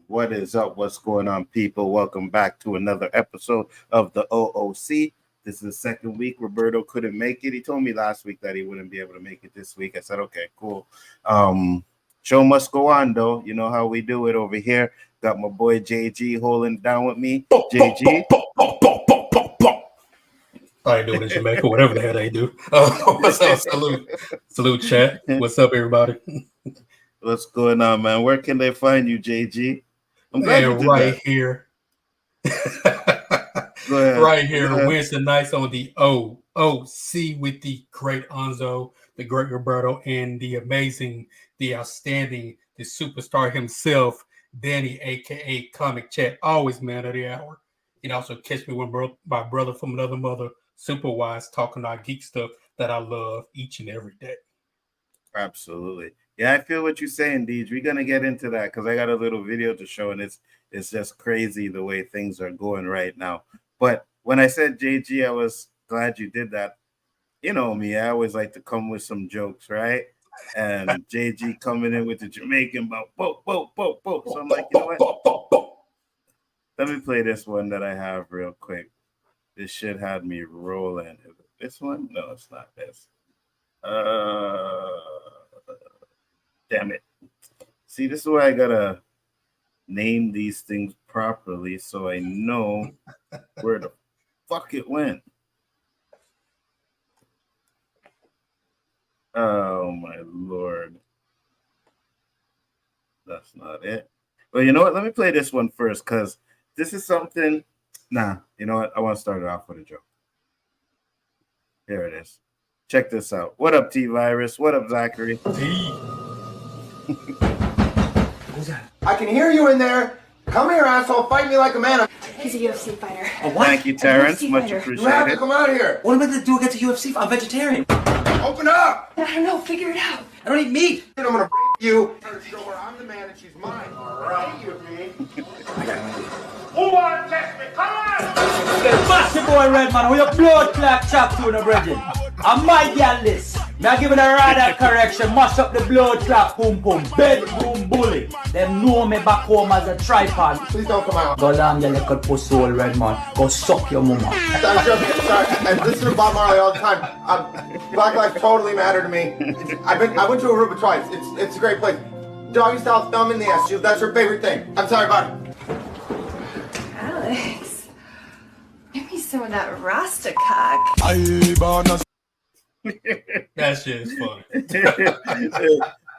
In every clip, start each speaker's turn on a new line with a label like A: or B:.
A: What is up? What's going on, people? Welcome back to another episode of the O.O.C. This is the second week. Roberto couldn't make it. He told me last week that he wouldn't be able to make it this week. I said, okay, cool. Show must go on, though. You know how we do it over here. Got my boy JG holding down with me. JG.
B: I ain't doing in Jamaica, whatever the hell they do. What's up? Salute, chat. What's up, everybody?
A: What's going on, man? Where can they find you, JG?
B: I'm glad you did right that. Here. Right here, Wednesday nights on the O.O.C. with the great Nzo, the great Roberto, and the amazing, the outstanding, the superstar himself, Danny, a.k.a. Comic Chat, always man of the hour. You can also catch me with my brother from another mother, Superwise, talking about geek stuff that I love each and every day.
A: Absolutely. Yeah, I feel what you're saying, Deej. We're going to get into that because I got a little video to show, and it's just crazy the way things are going right now. But when I said JG, I was glad you did that. You know me, I always like to come with some jokes, right? And JG coming in with the Jamaican about boat. So I'm like, you know what? Let me play this one that I have real quick. This shit had me rolling. Is it this one? No, it's not this. Damn it. See, this is why I gotta name these things properly so I know where the fuck it went. Oh my Lord. That's not it. But you know what? Let me play this one first because this is something. Nah, you know what? I want to start it off with a joke. Here it is. Check this out. What up, T-Virus? What up, Zachary?
C: Who's that? I can hear you in there. Come here, asshole. Fight me like a man.
D: He's a UFC fighter.
A: A what? Thank you, Terrence. Much appreciated.
C: You have to come out here.
E: What am I going to do against the UFC? I'm vegetarian.
C: Open up.
D: I don't know. Figure it out.
E: I don't eat meat.
C: I'm going to rape you. Show her I'm the man and she's mine. All right, you with me.
E: I got an idea.
F: Who wants to test me? Come on!
G: Get massive boy, Redman. Who your blood clot chop to the brethren? I might get this. Now giving a rather correction, mash up the blood clot, boom boom, bedroom bully. Them know me back home as a tripod.
C: Please don't come out.
G: Go down your little pussy hole, Redman. Go suck your mama.
C: Sorry. I listen to Bob Marley all the time. Black lives totally matter to me. I went to Aruba twice. It's a great place. Doggy style thumb in the ass. That's her favorite thing. I'm sorry about it.
D: Alex, give me some of that Rasta cock.
B: That shit is funny.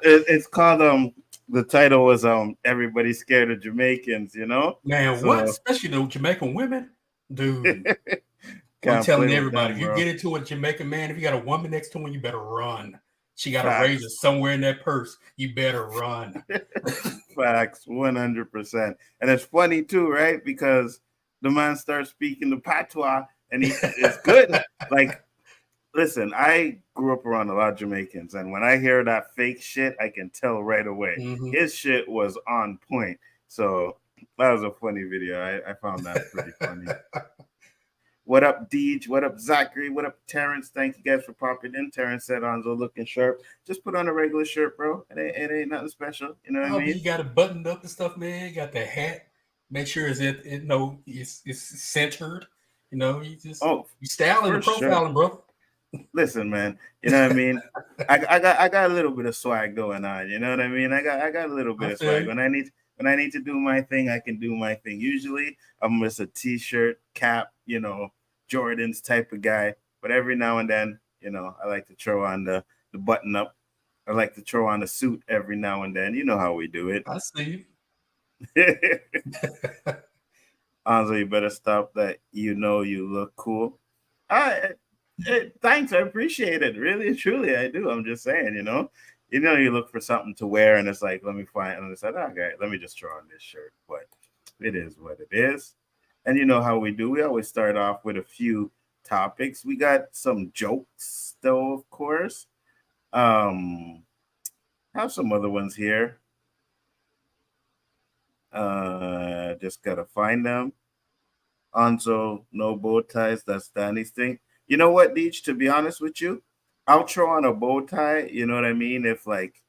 A: It's called the title was Everybody's Scared of Jamaicans, you know?
B: Man, so, what? Especially the Jamaican women? Dude. I'm telling everybody, if you get into a Jamaican man, if you got a woman next to him, you better run. She got a razor somewhere in that purse. You better run.
A: Facts, 100%. And it's funny too, right? Because the man starts speaking the patois and it's good. Like, listen, I grew up around a lot of Jamaicans, and when I hear that fake shit, I can tell right away. Mm-hmm. His shit was on point. So that was a funny video. I found that pretty funny. What up, Deej? What up, Zachary? What up, Terrence? Thank you guys for popping in. Terrence said Nzo looking sharp. Just put on a regular shirt, bro. It ain't nothing special. You know what I mean?
B: You got it buttoned up and stuff, man. You got the hat. Make sure it's centered. You know, you styling and profiling, bro.
A: Listen, man. You know what I mean? I got a little bit of swag going on. You know what I mean? I got a little bit of swag. When I need to do my thing, I can do my thing. Usually, I'm just a t-shirt, cap, you know, Jordans type of guy. But every now and then, you know, I like to throw on the button up. I like to throw on a suit every now and then. You know how we do it.
B: I see.
A: Anzo, you better stop that. You know you look cool. Thanks, I appreciate it. Really, truly, I do. I'm just saying, you look for something to wear, and it's like, let me find. And I said, okay, let me just throw on this shirt. But it is what it is. And you know how we do. We always start off with a few topics. We got some jokes, though, of course. Have some other ones here. Just gotta find them. Anzo, no bow ties. That's Danny's thing. You know what, Deej? To be honest with you, I'll throw on a bow tie. You know what I mean? If like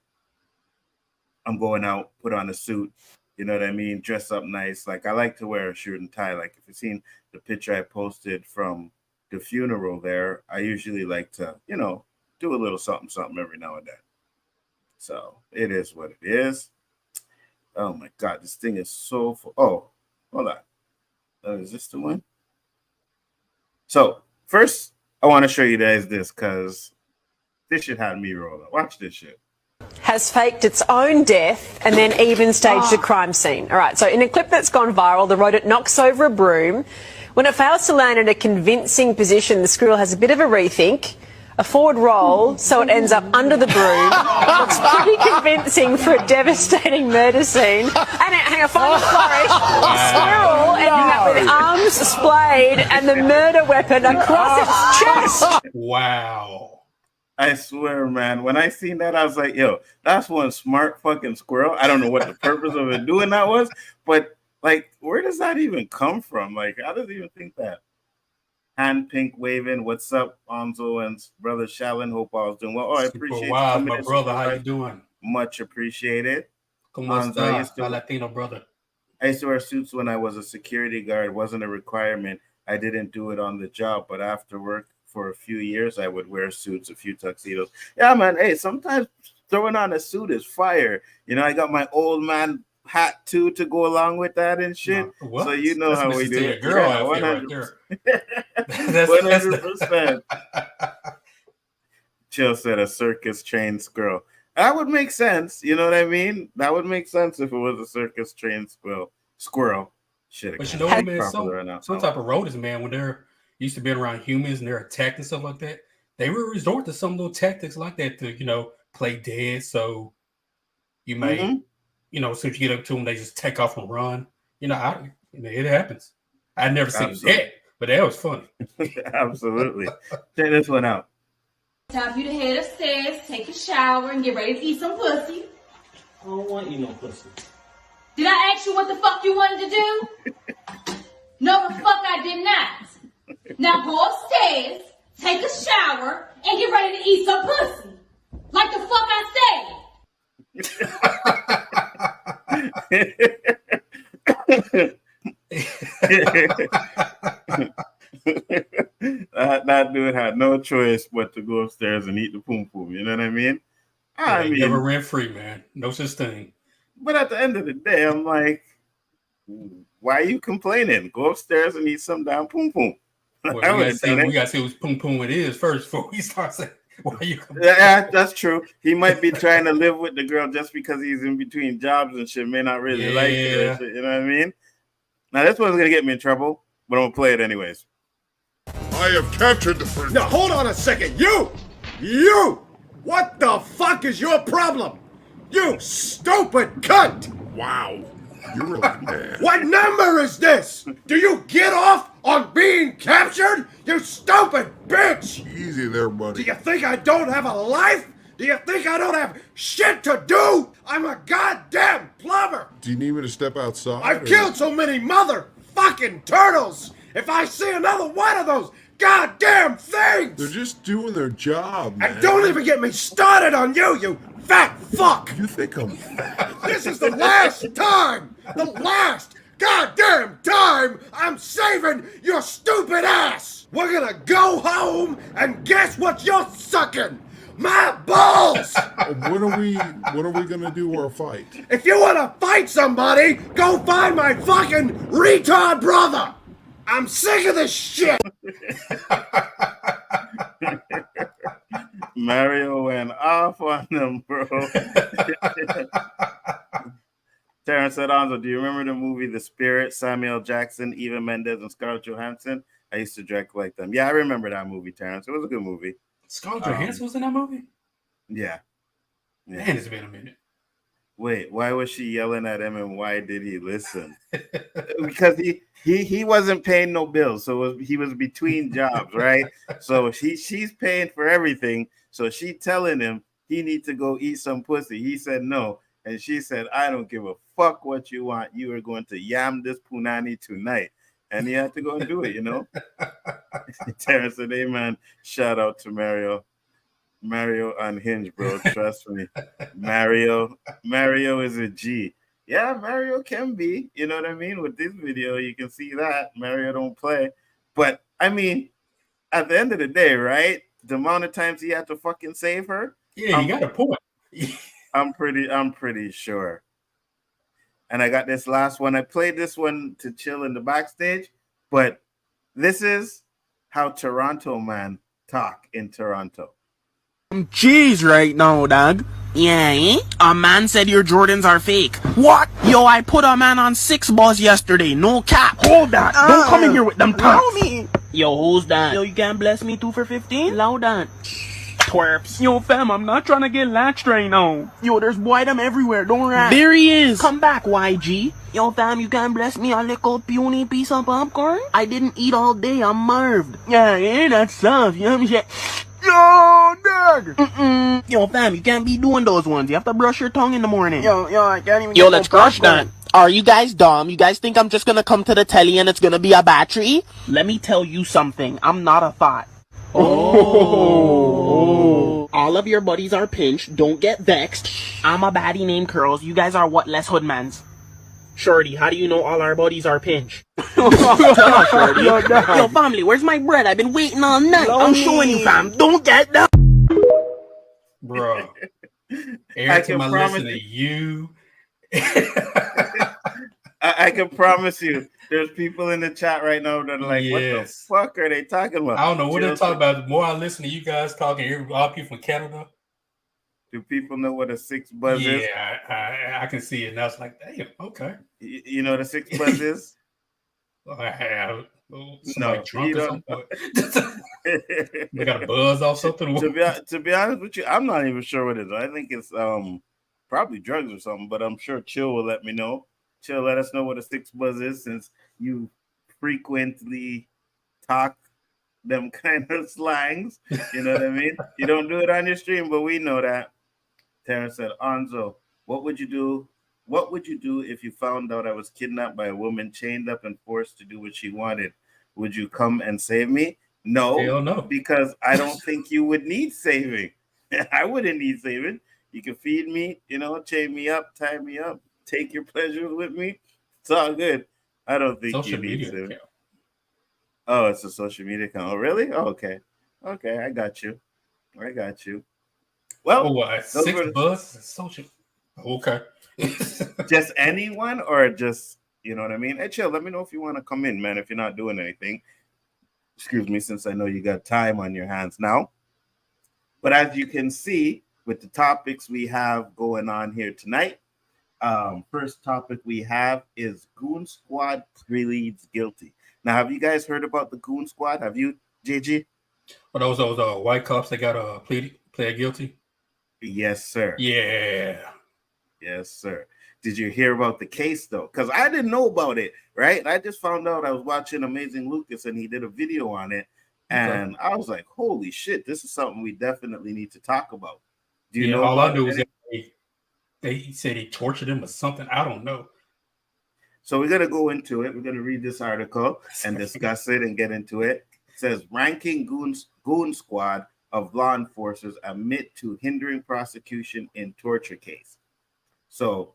A: I'm going out, put on a suit. You know what I mean? Dress up nice. Like I like to wear a shirt and tie. Like if you've seen the picture I posted from the funeral there, I usually like to, do a little something every now and then. So it is what it is. Oh my God, this thing is so full. Oh, hold on. Is this the one? So first, I want to show you guys this because this shit had me rolling. Watch this shit.
H: Has faked its own death and then even staged a crime scene. All right, so in a clip that's gone viral, the rodent knocks over a broom. When it fails to land in a convincing position, the squirrel has a bit of a rethink, a forward roll, so it ends up under the broom. Looks pretty convincing for a devastating murder scene. And hang on, final flourish. The squirrel ending up with arms splayed and the murder weapon across its chest.
B: Wow.
A: I swear, man, when I seen that, I was like, yo, that's one smart fucking squirrel. I don't know what the purpose of it doing that was, but like, where does that even come from? Like, how does it even think that? Hand pink waving. What's up, Anzo and brother Shallon? Hope I was doing well. Oh, I appreciate you.
B: Wow, my brother, how you doing?
A: Much appreciated.
B: Como está, my Latino brother?
A: I used to wear suits when I was a security guard. It wasn't a requirement. I didn't do it on the job, but after work for a few years, I would wear suits, a few tuxedos. Yeah, man. Hey, sometimes throwing on a suit is fire. I got my old man hat too to go along with that and shit.
B: What?
A: So you know
B: that's
A: how we do it.
B: Girl,
A: Yeah,
B: 100%.
A: 100%. Chill said a circus trained squirrel. That would make sense. You know what I mean? That would make sense if it was a circus trained squirrel. Shit.
B: But you know what, man? Some type of rodents, man, when they're used to being around humans and they're attacked and stuff like that, they will resort to some little tactics like that to, play dead. So you may, as soon as you get up to them, they just take off and run. It happens. I've never seen that, but that was funny.
A: Absolutely. Check this one out.
I: Time for you to head upstairs, take a shower, and get ready to eat some pussy.
E: I don't want to eat no pussy.
I: Did I ask you what the fuck you wanted to do? No, the fuck I did not. Now go upstairs, take a shower, and get ready to eat some pussy. Like the fuck I
A: said. That dude had no choice but to go upstairs and eat the poom poom. You know what I mean? I mean,
B: never ran free, man. No such thing.
A: But at the end of the day, I'm like, why are you complaining? Go upstairs and eat some damn poom poom.
B: Well, we gotta see whose poom poom it is first before we start saying why you complaining.
A: Yeah, that's true. He might be trying to live with the girl just because he's in between jobs and shit. May not really like it. Or shit, you know what I mean? Now this one's gonna get me in trouble, but I'm gonna play it anyways.
J: I have captured the first.
K: Now hold on a second. You! What the fuck is your problem? You stupid cunt!
J: Wow. You're really mad.
K: What number is this? Do you get off on being captured? You stupid bitch!
J: Easy there, buddy.
K: Do you think I don't have a life? Do you think I don't have shit to do? I'm a goddamn plumber!
J: Do you need me to step outside?
K: I've killed so many motherfucking turtles! If I see another one of those goddamn things!
J: They're just doing their job, man.
K: And don't even get me started on you fat fuck!
J: You think I'm fat?
K: This is the last time! The last goddamn time I'm saving your stupid ass! We're gonna go home and guess what you're sucking? My balls!
J: When are we gonna do our fight?
K: If you wanna fight somebody, go find my fucking retard brother! I'm sick of this shit!
A: Mario went off on them, bro. Terrence Alonso, do you remember the movie The Spirit? Samuel Jackson, Eva Mendes, and Scarlett Johansson. I used to direct like them. Yeah, I remember that movie, Terrence. It was a good movie.
B: Scarlett Johansson was in that movie?
A: Yeah.
B: Man, it's been a minute.
A: Wait, why was she yelling at him, and why did he listen? Because he wasn't paying no bills, so he was between jobs, right? So she's paying for everything, so she telling him he needs to go eat some pussy. He said no, and she said, I don't give a fuck what you want. You are going to yam this punani tonight, and he had to go and do it, you know. Terrence said, hey man, shout out to Mario. Mario unhinged, bro. Trust me. Mario is a G. Yeah, Mario can be. You know what I mean? With this video, you can see that Mario don't play. But I mean, at the end of the day, right? The amount of times he had to fucking save her.
B: Yeah, you got a point.
A: I'm pretty sure. And I got this last one. I played this one to chill in the backstage, but this is how Toronto man talk in Toronto.
L: Jeez right now, dog. Yeah, eh? A man said your Jordans are fake. What? Yo, I put a man on 6 balls yesterday. No cap. Hold that. Don't come in here with them talks. Yo, who's that? Yo, you can't bless me 2 for 15? Loud that. Twerps. Yo, fam, I'm not trying to get latched right now. Yo, there's boy them everywhere. Don't rat. There he is. Come back, YG. Yo, fam, you can't bless me a little puny piece of popcorn? I didn't eat all day. I'm marved. Yeah, yeah, that's soft. You know what I'm saying? Yo, dog! Yo, fam, you can't be doing those ones. You have to brush your tongue in the morning. Yo, I can't even. Yo, let's crush that. Are you guys dumb? You guys think I'm just gonna come to the telly and it's gonna be a battery? Let me tell you something. I'm not a thought. Oh. All of your buddies are pinched. Don't get vexed. I'm a baddie named Curls. You guys are what? Less hoodmans. Shorty, how do you know all our buddies are pinched? Tell us, Shorty. Yo, family, where's my bread? I've been waiting all night. I'm showing you, fam. Don't get that.
B: Bro. Every time I listen to you.
A: I can promise you, there's people in the chat right now that are like, what the fuck are they talking about?
B: I don't know what they're talking about. The more I listen to you guys talking, all people from Canada.
A: Do people know what a 6 buzz is?
B: Yeah, I can see it. And I was like, damn, okay.
A: You know what a 6 buzz is?
B: I have.
A: No,
B: drunk or something. They got a buzz off something.
A: To be honest with you, I'm not even sure what it is. I think it's probably drugs or something, but I'm sure Chill will let me know. Chill, let us know what a 6 buzz is, since you frequently talk them kind of slangs. You know what I mean? You don't do it on your stream, but we know that. Terrence said, Nzo, what would you do? What would you do if you found out I was kidnapped by a woman, chained up and forced to do what she wanted? Would you come and save me? No.
B: Hell no.
A: Because I don't think you would need saving. I wouldn't need saving. You can feed me, chain me up, tie me up, take your pleasures with me. It's all good. I don't think you need saving. Account. Oh, it's a social media account. Oh, really? Oh, okay. Okay, I got you. Well,
B: 6 buzz social. Okay.
A: Just anyone, or just, you know what I mean? Hey, Chill, let me know if you want to come in, man, if you're not doing anything. Excuse me, since I know you got time on your hands now. But as you can see, with the topics we have going on here tonight, first topic we have is Goon Squad pleads guilty. Now, have you guys heard about the Goon Squad? Have you, JG?
B: Well, those white cops that got pleaded guilty?
A: Yes, sir.
B: Yeah.
A: Yes, sir. Did you hear about the case, though? Because I didn't know about it, right? I just found out. I was watching Amazing Lucas, and he did a video on it, and I was like, holy shit, this is something we definitely need to talk about. Do you know?
B: All I knew was that they said he tortured him or something. I don't know.
A: So we're going to go into it. We're going to read this article and discuss it and get into it. It says, ranking Goon Squad of law enforcers admit to hindering prosecution in torture case. So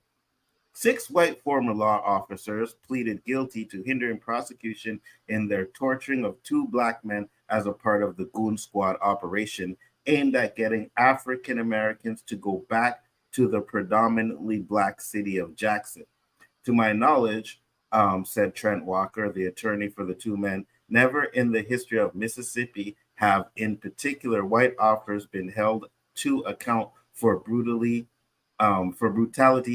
A: 6 white former law officers pleaded guilty to hindering prosecution in their torturing of 2 black men as a part of the Goon Squad operation aimed at getting African Americans to go back to the predominantly black city of Jackson. To my knowledge, said Trent Walker, the attorney for the 2 men, never in the history of Mississippi have, in particular, white officers been held to account for brutality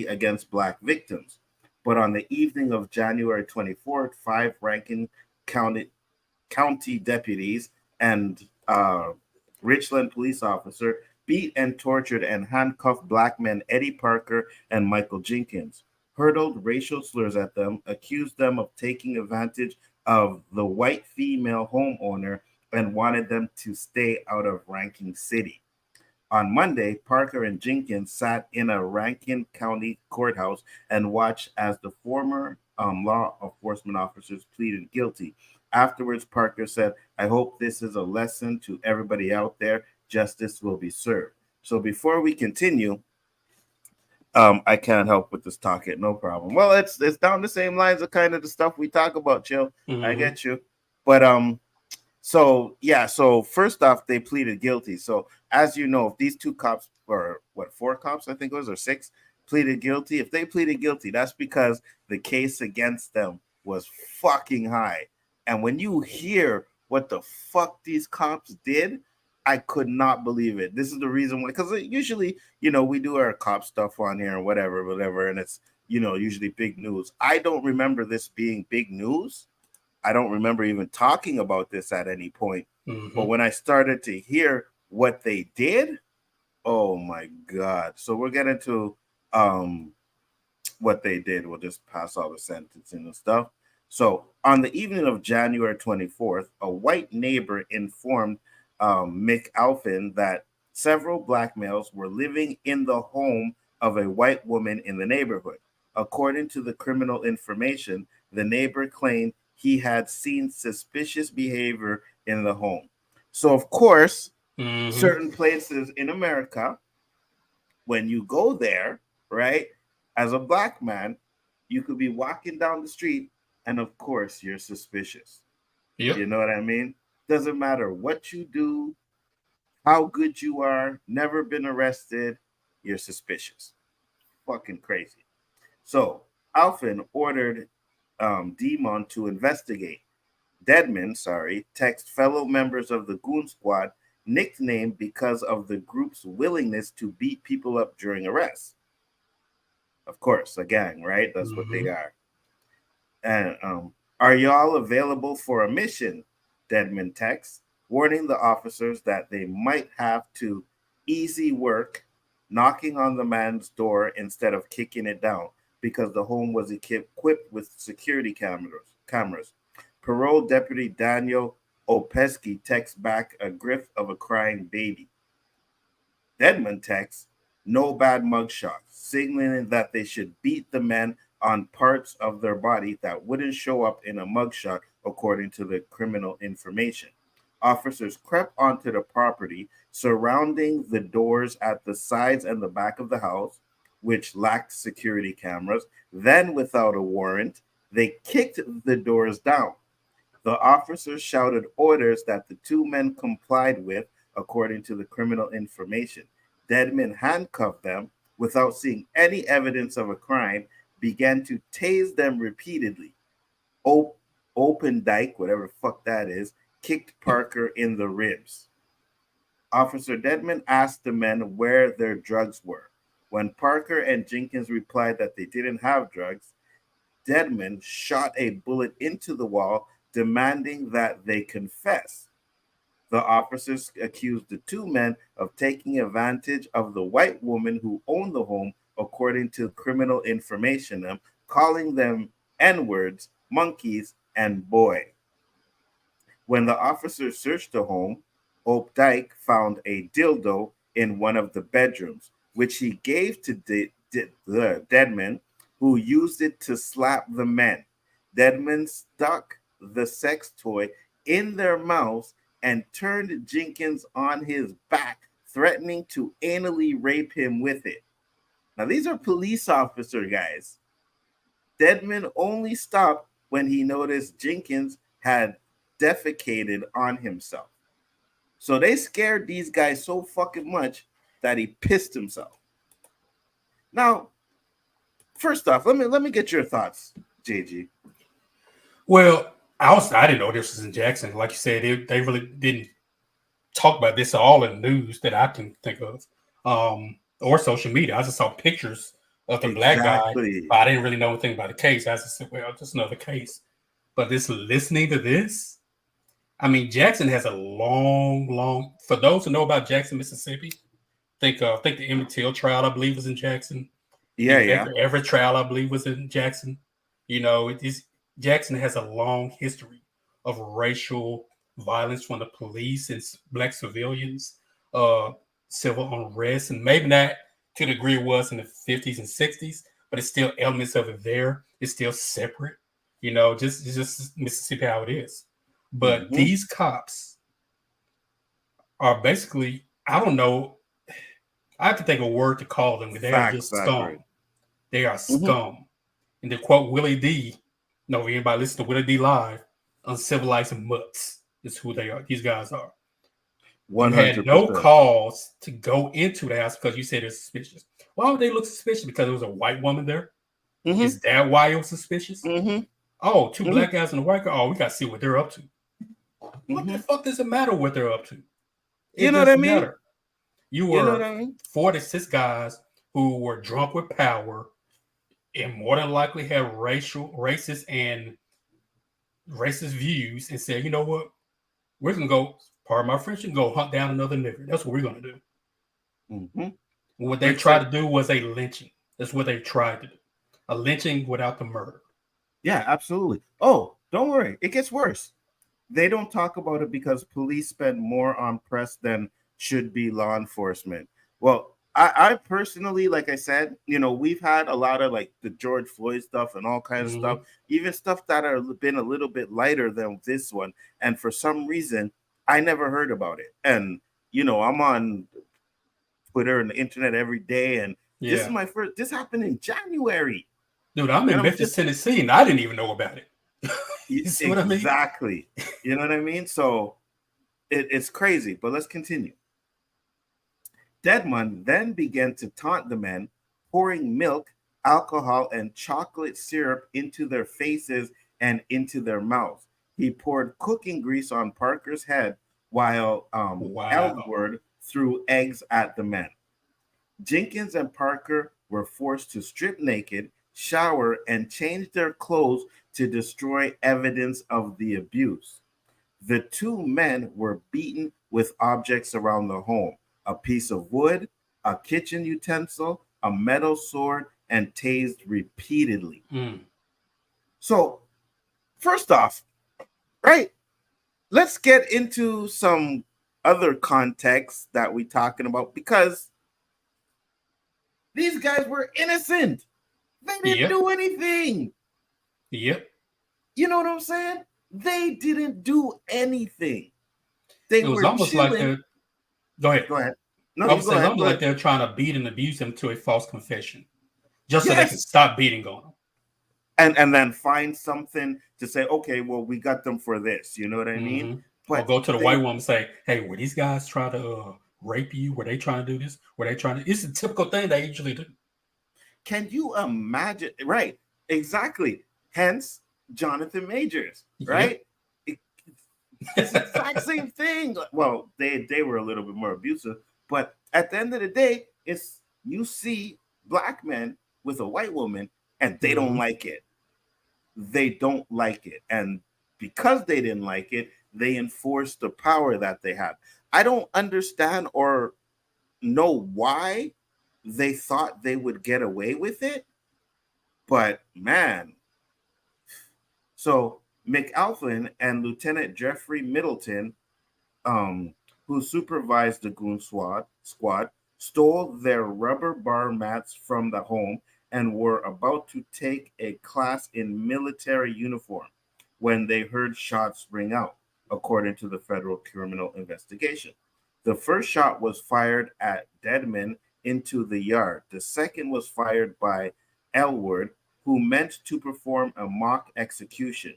A: against black victims. But on the evening of January 24th, 5 Rankin County deputies and Richland police officer beat and tortured and handcuffed black men Eddie Parker and Michael Jenkins, hurled racial slurs at them, accused them of taking advantage of the white female homeowner, and wanted them to stay out of Rankin City. On Monday, Parker and Jenkins sat in a Rankin County courthouse and watched as the former law enforcement officers pleaded guilty. Afterwards, Parker said, "I hope this is a lesson to everybody out there. Justice will be served." So before we continue, I can't help but just talk it, no problem. Well, it's down the same lines of kind of the stuff we talk about, Chill. I get you. But so first off, they pleaded guilty. So as you know, if these two cops, or what, 4 cops, I think it was, or 6, pleaded guilty, if they pleaded guilty, that's because the case against them was fucking high. And when you hear what the fuck these cops did, I could not believe it. This is the reason why, because usually, we do our cop stuff on here and whatever, and it's, usually big news. I don't remember this being big news. I don't remember even talking about this at any point. But when I started to hear what they did, oh my God. So we'll get into what they did. We'll just pass all the sentencing and stuff. So on the evening of January 24th, a white neighbor informed Mick Alfin that several black males were living in the home of a white woman in the neighborhood. According to the criminal information, the neighbor claimed he had seen suspicious behavior in the home. So, of course, certain places in America, when you go there, right, as a black man, you could be walking down the street and, of course, you're suspicious.
B: Yep.
A: You know what I mean? Doesn't matter what you do, how good you are, never been arrested, you're suspicious. Fucking crazy. So Alfin ordered Demon to investigate. Deadman, text fellow members of the Goon Squad, nicknamed because of the group's willingness to beat people up during arrests. Of course, a gang, right? That's what they are. And are y'all available for a mission? Deadman texts, warning the officers that they might have to easy work knocking on the man's door instead of kicking it down, because the home was equipped with security cameras. Parole Deputy Daniel O.O.C texts back a gif of a crying baby. Deadman texts, "No bad mugshots," signaling that they should beat the men on parts of their body that wouldn't show up in a mugshot, according to the criminal information. Officers crept onto the property, surrounding the doors at the sides and the back of the house, which lacked security cameras. Then, without a warrant, they kicked the doors down. The officers shouted orders that the 2 men complied with, according to the criminal information. Deadman handcuffed them without seeing any evidence of a crime, began to tase them repeatedly. Open Dyke, whatever the fuck that is, kicked Parker in the ribs. Officer Deadman asked the men where their drugs were. When Parker and Jenkins replied that they didn't have drugs, Deadman shot a bullet into the wall, demanding that they confess. The officers accused the 2 men of taking advantage of the white woman who owned the home, according to criminal information, calling them N-words, monkeys, and boy. When the officers searched the home, Ope Dyke found a dildo in one of the bedrooms, which he gave to Deadman, who used it to slap the men. Deadman stuck the sex toy in their mouths and turned Jenkins on his back, threatening to anally rape him with it. Now, these are police officer guys. Deadman only stopped when he noticed Jenkins had defecated on himself. So they scared these guys so fucking much that he pissed himself. Now, first off, let me get your thoughts, JG.
B: Well, I didn't know this was in Jackson. Like you said, they really didn't talk about this all in the news that I can think of, or social media. I just saw pictures of the black guy, but I didn't really know anything about the case. I just said, well, just another case. But this listening to this, I mean, Jackson has a long. For those who know about Jackson, Mississippi, think the Emmett Till trial, I believe, was in Jackson.
A: Yeah.
B: Every trial, I believe, was in Jackson. You know, Jackson has a long history of racial violence from the police and black civilians, civil unrest, and maybe not to the degree it was in the 50s and 60s, but it's still elements of it there. It's still separate, you know, just Mississippi how it is. But these cops are basically, I don't know, I have to think of a word to call them. They are just scum. They are scum. And to quote Willie D, no, anybody listen to Willie D live, uncivilized mutts is who they are. These guys are. 100%. You had no cause to go into the house because you said it's suspicious. Why would they look suspicious? Because there was a white woman there? Is that why it was suspicious? Oh, two black guys and a white guy. Oh, we got to see what they're up to. What the fuck does it matter what they're up to?
A: You know what I mean?
B: Matter. You were 46 guys who were drunk with power and more than likely had racist views and said, you know what? We're going to go, pardon my French, and go hunt down another nigger. That's what we're going to do. What they tried to do was a lynching. That's what they tried to do. A lynching without the murder.
A: Yeah, absolutely. Oh, don't worry. It gets worse. They don't talk about it because police spend more on press than should be law enforcement. Well, I personally, like I said, you know, we've had a lot of like the George Floyd stuff and all kinds of stuff, even stuff that have been a little bit lighter than this one. And for some reason, I never heard about it. And, you know, I'm on Twitter and the internet every day. And this is my first, this happened in January.
B: Dude, I'm in Memphis, Tennessee, and I didn't even know about it.
A: You see what I mean? Exactly. You know what I mean? So it's crazy, but let's continue. Dedmon then began to taunt the men, pouring milk, alcohol, and chocolate syrup into their faces and into their mouths. He poured cooking grease on Parker's head while Elwood threw eggs at the men. Jenkins and Parker were forced to strip naked, shower, and change their clothes to destroy evidence of the abuse. The two men were beaten with objects around the home: a piece of wood, a kitchen utensil, a metal sword, and tased repeatedly. So, first off, right, let's get into some other context that we're talking about, because these guys were innocent. They didn't do anything. You know what I'm saying? They didn't do anything. It was
B: almost
A: chilling.
B: like they're... Go ahead.
A: No,
B: I was saying almost like they're trying to beat and abuse him to a false confession, just so they can stop beating on him.
A: And then find something to say, okay, well, we got them for this. You know what I mean?
B: But or go to the white woman and say, hey, were these guys trying to rape you? Were they trying to do this? Were they trying to... It's a typical thing they usually do.
A: Can you imagine? Right. Exactly. Hence, Jonathan Majors, right? It's the exact same thing. Well, they were a little bit more abusive, but at the end of the day, it's you see black men with a white woman and they don't like it. They don't like it. And because they didn't like it, they enforced the power that they have. I don't understand or know why they thought they would get away with it, but man. So McAlphin and Lieutenant Jeffrey Middleton, who supervised the Goon squad, stole their rubber bar mats from the home and were about to take a class in military uniform when they heard shots ring out, according to the federal criminal investigation. The first shot was fired at Dedmon into the yard. The second was fired by Elwood, who meant to perform a mock execution,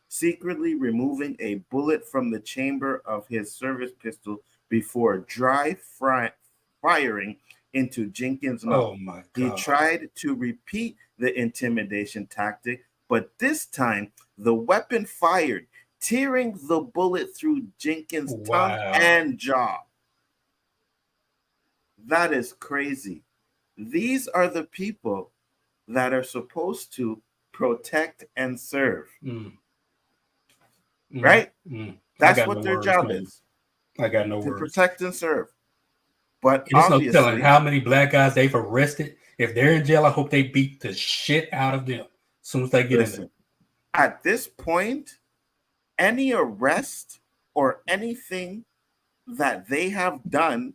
A: secretly removing a bullet from the chamber of his service pistol before dry firing into Jenkins' mouth.
B: Oh my God.
A: He tried to repeat the intimidation tactic, but this time the weapon fired tearing the bullet through Jenkins' tongue and jaw. That is crazy. These are the people that are supposed to protect and serve. Right? That's what their job is.
B: I got no
A: to
B: words.
A: Protect and serve. But
B: there's no
A: obviously,
B: telling how many black guys they've arrested. If they're in jail, I hope they beat the shit out of them as soon as they get in there.
A: At this point, any arrest or anything that they have done,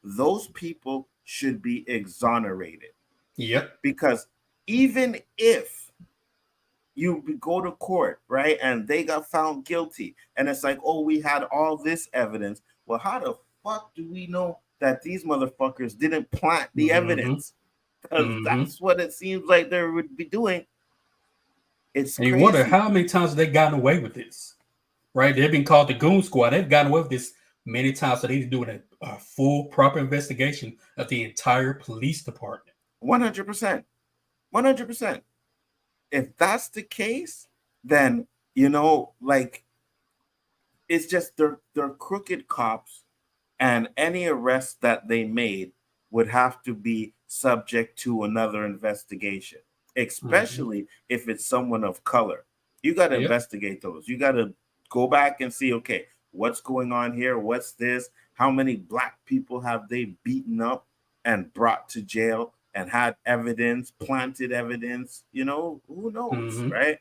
A: those people should be exonerated.
B: Yep.
A: Because even if you go to court, right, and they got found guilty, and it's like, oh, we had all this evidence. Well, how the fuck do we know that these motherfuckers didn't plant the evidence? Because that's what it seems like they would be doing. It's
B: and you
A: crazy.
B: wonder how many times they've gotten away with this, right? They've been called the Goon Squad. They've gotten away with this many times, so they need to do a full, proper investigation of the entire police department.
A: 100%. 100%. If that's the case, then, you know, like, it's just they're crooked cops, and any arrest that they made would have to be subject to another investigation, especially if it's someone of color. You got to investigate those. You got to go back and see, okay, what's going on here? What's this? How many black people have they beaten up and brought to jail and had evidence, planted evidence? You know, who knows, right?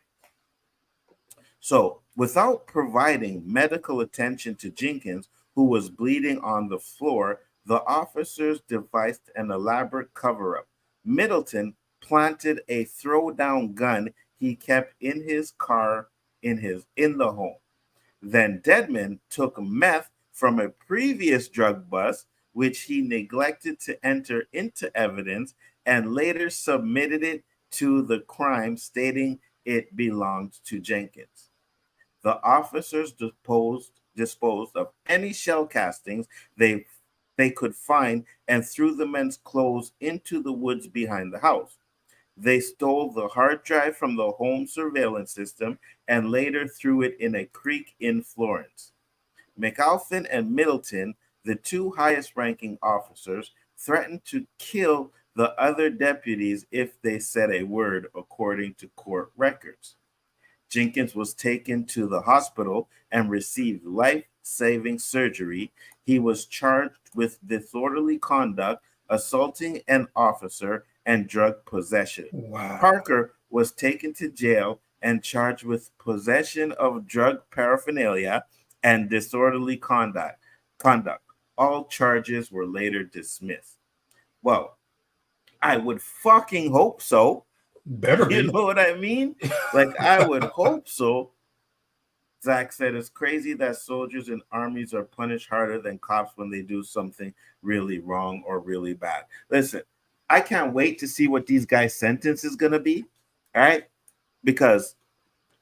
A: So without providing medical attention to Jenkins, who was bleeding on the floor, the officers devised an elaborate cover-up. Middleton planted a throw-down gun he kept in his car in the home. Then Dedman took meth from a previous drug bust, which he neglected to enter into evidence, and later submitted it to the crime, stating it belonged to Jenkins. The officers disposed of any shell castings they could find and threw the men's clothes into the woods behind the house. They stole the hard drive from the home surveillance system and later threw it in a creek in Florence. McAlphin and Middleton, the two highest-ranking officers, threatened to kill the other deputies if they said a word, according to court records. Jenkins was taken to the hospital and received life-saving surgery. He was charged with disorderly conduct, assaulting an officer, and drug possession.
B: Wow.
A: Parker was taken to jail and charged with possession of drug paraphernalia and disorderly conduct. All charges were later dismissed. Well, I would fucking hope so.
B: Better be.
A: You know what I mean? Like, I would hope so. Zach said, it's crazy that soldiers in armies are punished harder than cops when they do something really wrong or really bad. Listen, I can't wait to see what these guys' sentence is going to be, all right? Because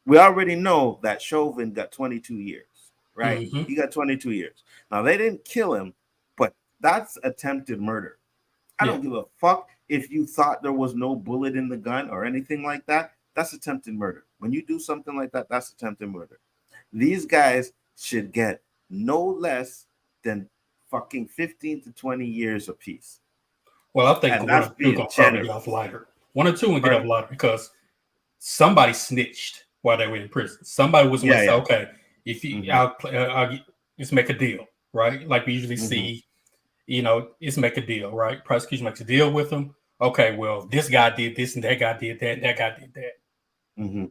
A: we already know that Chauvin got 22 years, right? He got 22 years. Now, they didn't kill him, but that's attempted murder. I don't give a fuck if you thought there was no bullet in the gun or anything like that. That's attempted murder. When you do something like that, that's attempted murder. These guys should get no less than fucking 15 to 20 years apiece.
B: Well, I think one or two going to probably get off lighter. One or two will get off lighter because somebody snitched while they were in prison. Somebody was going to say, okay, if you, I'll let's make a deal, right? Like we usually see, you know, let's make a deal, right? Prosecution makes a deal with them. Okay, well, this guy did this and that guy did that, and that guy did that.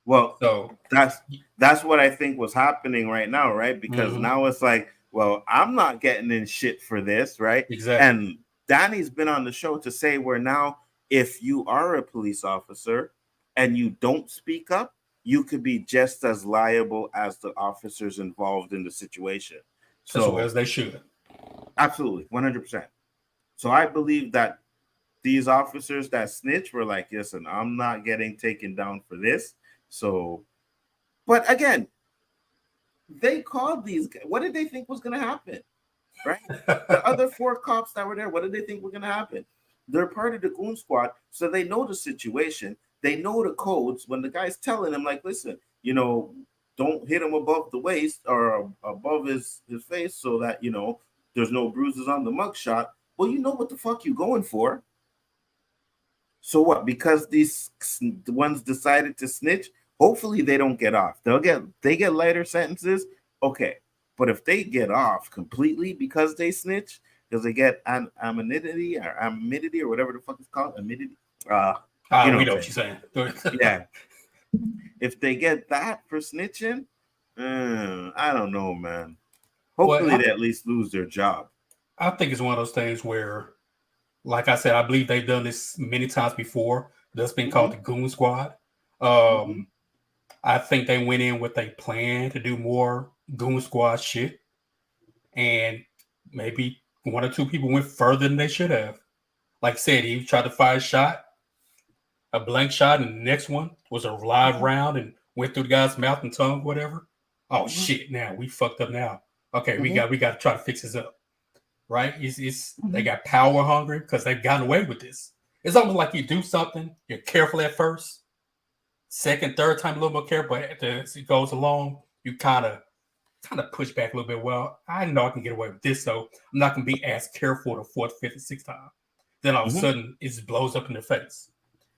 A: Well, so that's what I think was happening right now, right? Because now it's like, well, I'm not getting in shit for this, right?
B: Exactly.
A: And Danny's been on the show to say where now, if you are a police officer and you don't speak up, you could be just as liable as the officers involved in the situation. So
B: as they should.
A: Absolutely, 100%. So I believe that these officers that snitch were like, listen, I'm not getting taken down for this. So, but again, they called these guys. What did they think was going to happen? Right? The other 4 cops that were there, what did they think were going to happen? They're part of the Goon Squad, so they know the situation. They know the codes. When the guy's telling them, like, listen, you know, don't hit him above the waist or above his face so that, you know, there's no bruises on the mugshot. Well, you know what the fuck you going for. So what? Because the ones decided to snitch, hopefully they don't get off. They get lighter sentences, okay. But if they get off completely because they snitch, because they get amenity or whatever the fuck it's called, amenity.
B: We know what you're saying.
A: Yeah. If they get that for snitching, I don't know, man. Hopefully they at least lose their job.
B: I think it's one of those things where, like I said, I believe they've done this many times before. That's been called the Goon Squad. I think they went in with a plan to do more Goon Squad shit. And maybe one or two people went further than they should have. Like I said, he tried to fire a shot, a blank shot, and the next one was a live round and went through the guy's mouth and tongue, whatever. Oh shit! Now we fucked up. Now, okay, we got to try to fix this up, right? They got power hungry because they've gotten away with this. It's almost like you do something, you're careful at first, second, third time a little more careful, but as it goes along, you kind of push back a little bit. Well, I know I can get away with this, so I'm not going to be as careful the fourth, fifth, and sixth time. Then all of a sudden, it just blows up in their face.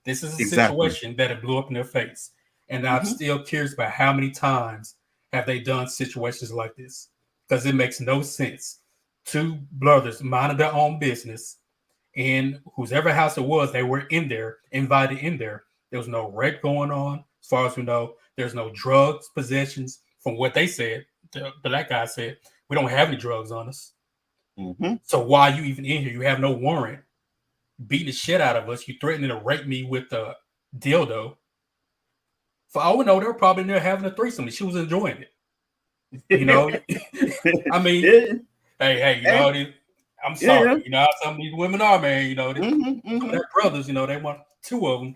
B: This is a situation that it blew up in their face. And I'm still curious about how many times have they done situations like this? Because it makes no sense. Two brothers minding their own business, and whoever house it was, they were in there, invited in there. There was no rape going on, as far as we know. There's no drugs, possessions. From what they said, the black guy said, we don't have any drugs on us. So why are you even in here? You have no warrant. Beating the shit out of us. You threatening to rape me with a dildo. For all we know, they were probably in there having a threesome and she was enjoying it. You know? I mean, hey, you know, I'm sorry. You know how some of these women are, man. You know, they're brothers, you know, they want two of them.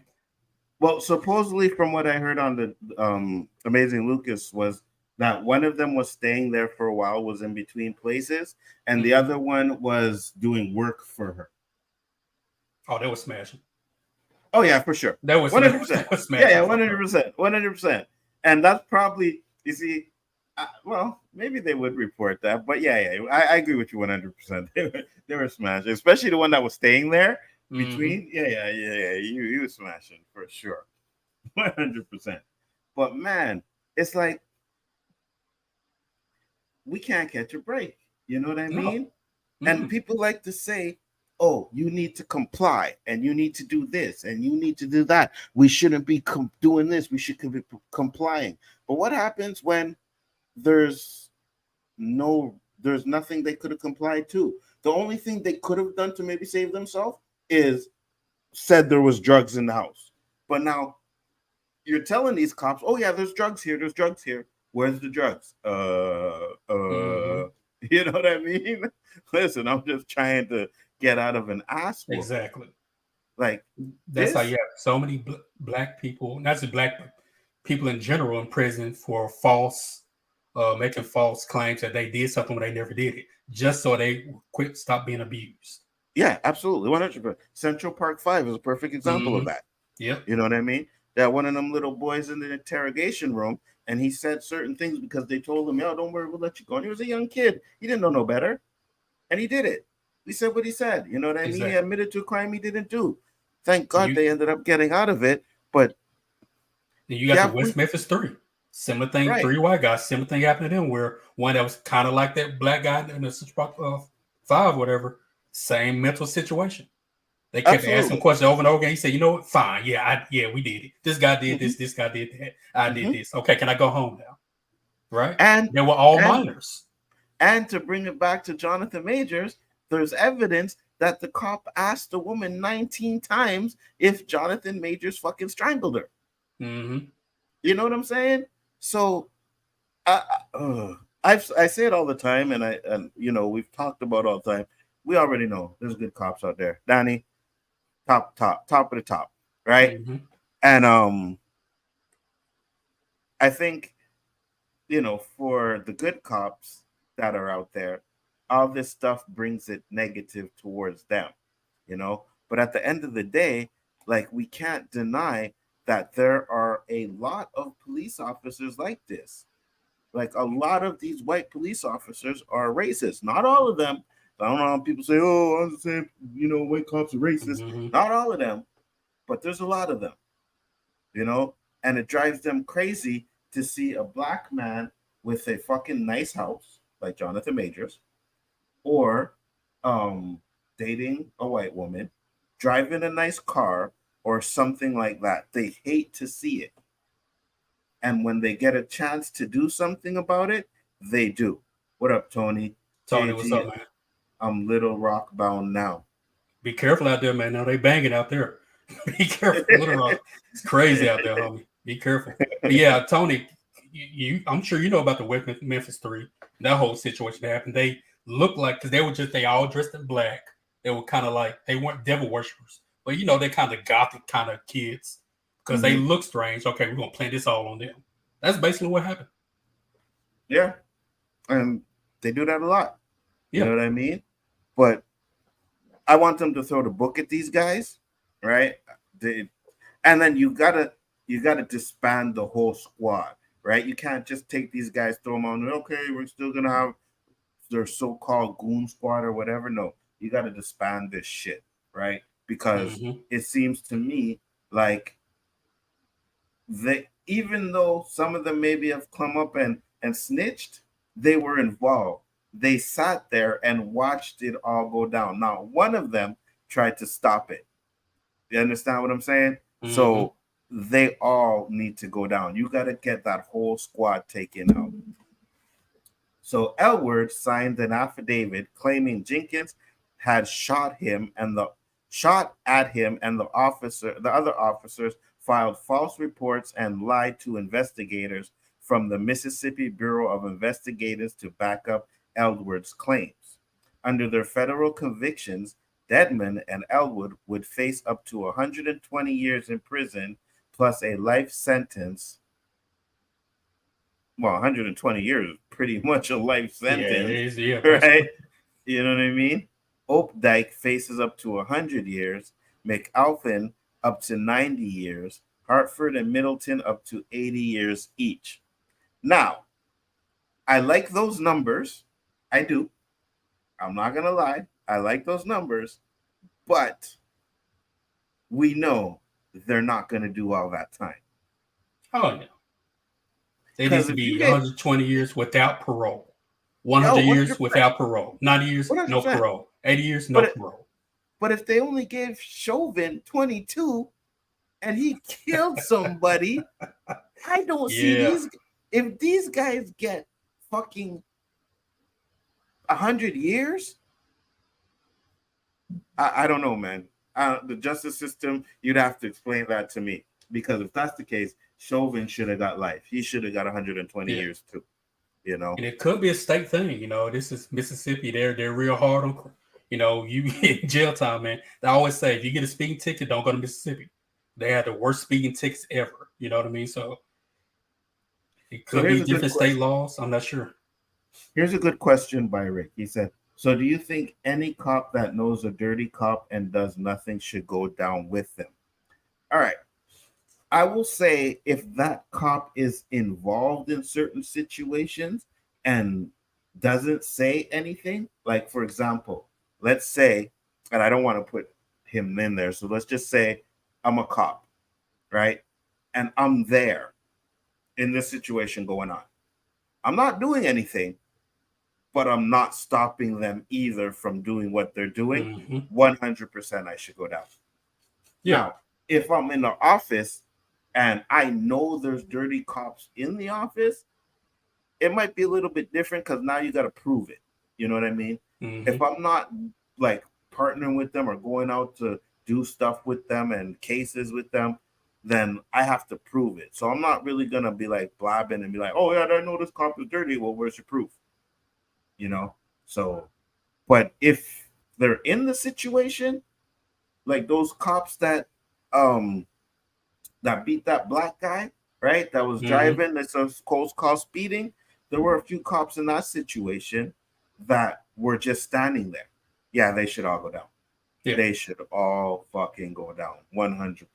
A: Well, supposedly from what I heard on the Amazing Lucas was that one of them was staying there for a while, was in between places, and the other one was doing work for her.
B: Oh, they were smashing.
A: Oh yeah, for sure.
B: That was
A: 100%. Yeah, 100%. And that's probably, you see, well, maybe they would report that, but yeah, I agree with you 100%. They were smashing, especially the one that was staying there between. Yeah. You were smashing for sure, 100%. But man, it's like we can't catch a break. You know what I mean? And people like to say, oh, you need to comply and you need to do this and you need to do that. We shouldn't be doing this. We should be complying. But what happens when there's nothing they could have complied to? The only thing they could have done to maybe save themselves is said there was drugs in the house. But now you're telling these cops, oh yeah, there's drugs here. There's drugs here. Where's the drugs? You know what I mean? Listen, I'm just trying to get out of an ass.
B: Exactly.
A: Like
B: that's how you have so many black people, not just black, but people in general in prison for making false claims that they did something when they never did it, just so they stop being abused.
A: Yeah, absolutely, 100%. Central Park 5 is a perfect example of that.
B: Yeah,
A: you know what I mean. That one of them little boys in the interrogation room, and he said certain things because they told him, "Yo, don't worry, we'll let you go." And he was a young kid; he didn't know no better, and he did it. He said what he said. You know what I mean? Exactly. He admitted to a crime he didn't do. Thank God they ended up getting out of it. But
B: you got the West Memphis 3. Similar thing, 3 white guys. Similar thing happened to them, where one that was kind of like that black guy in the 5, whatever. Same mental situation. They kept asking questions over and over again. He said, "You know what? Fine. Yeah, we did it. This guy did this. This guy did that. I did this. Okay, can I go home now?" Right?
A: And
B: they were all minors.
A: And to bring it back to Jonathan Majors, there's evidence that the cop asked the woman 19 times if Jonathan Majors fucking strangled her. You know what I'm saying? So I say it all the time, and you know, we've talked about all the time. We already know there's good cops out there. Danny, top of the top, right? And I think, you know, for the good cops that are out there, all this stuff brings it negative towards them, you know. But at the end of the day, like, we can't deny that there are a lot of police officers like this. like a lot of these white police officers are racist. Not all of them. I don't know how people say, oh, I'm saying, white cops are racist.
B: Mm-hmm.
A: Not all of them, but there's a lot of them, and it drives them crazy to see a black man with a fucking nice house like Jonathan Majors, or dating a white woman, driving a nice car, or something like that. They hate to see it. And when they get a chance to do something about it, they do. What up, Tony?
B: Tony, what's up, man?
A: I'm Little Rock bound now.
B: Be careful out there, man. Now they banging out there. Be careful, Little Rock. It's crazy out there, homie. Be careful. But yeah, Tony, I'm sure you know about the Memphis 3. That whole situation that happened. They looked like, because they all dressed in black. They were kind of like, they weren't devil worshippers, but they're kind of gothic kind of kids because they look strange. Okay, we're gonna plant this all on them. That's basically what happened.
A: Yeah, and they do that a lot.
B: Yeah.
A: You know what I mean? But I want them to throw the book at these guys, right? And then you gotta disband the whole squad, right? You can't just take these guys, throw them on. Okay, we're still gonna have their so-called goon squad or whatever. No, you gotta disband this shit, right? Because it seems to me like even though some of them maybe have come up and snitched, they were involved. They sat there and watched it all go down. Now, one of them tried to stop it. You understand what I'm saying? So they all need to go down. You got to get that whole squad taken out. So Elwood signed an affidavit claiming Jenkins had shot at him, and the other officers filed false reports and lied to investigators from the Mississippi Bureau of Investigators to back up Elwood's claims. Under their federal convictions, Dedmon and Elwood would face up to 120 years in prison plus a life sentence. Well, 120 years is pretty much a life sentence, right? You know what I mean? Opdyke faces up to 100 years, McAlpin up to 90 years, Hartford and Middleton up to 80 years each. Now, I like those numbers. I do. I'm not going to lie. I like those numbers, but we know they're not going to do all that time.
B: Oh, no. They need to be 120 years without parole. 100 years without parole. 90 years, 100%. No parole. 80 years, no parole.
A: But if they only gave Chauvin 22 and he killed somebody, I don't see these. If these guys get fucking 100 years, I don't know, man. The justice system, you'd have to explain that to me. Because if that's the case, Chauvin should have got life. He should have got 120 years too. And
B: it could be a state thing. This is Mississippi. They're real hard on. You get jail time, man. They always say if you get a speeding ticket, don't go to Mississippi. They had the worst speeding tickets ever. You know what I mean? So it could be different state laws. I'm not sure.
A: Here's a good question by Rick. He said, so do you think any cop that knows a dirty cop and does nothing should go down with them? All right. I will say if that cop is involved in certain situations and doesn't say anything, like, for example, let's say, and I don't want to put him in there, so let's just say I'm a cop, right? And I'm there in this situation going on. I'm not doing anything, but I'm not stopping them either from doing what they're doing. 100% I should go down.
B: Yeah.
A: Now, if I'm in the office and I know there's dirty cops in the office, it might be a little bit different because now you got to prove it. You know what I mean? If I'm not like partnering with them or going out to do stuff with them and cases with them, then I have to prove it. So I'm not really going to be like blabbing and be like, oh, yeah, I know this cop is dirty. Well, where's your proof? So, but if they're in the situation, like those cops that beat that black guy, right? That was driving. That's a close call speeding. There were a few cops in that situation that were just standing there. Yeah, they should all go down. Yeah. They should all fucking go down 100%,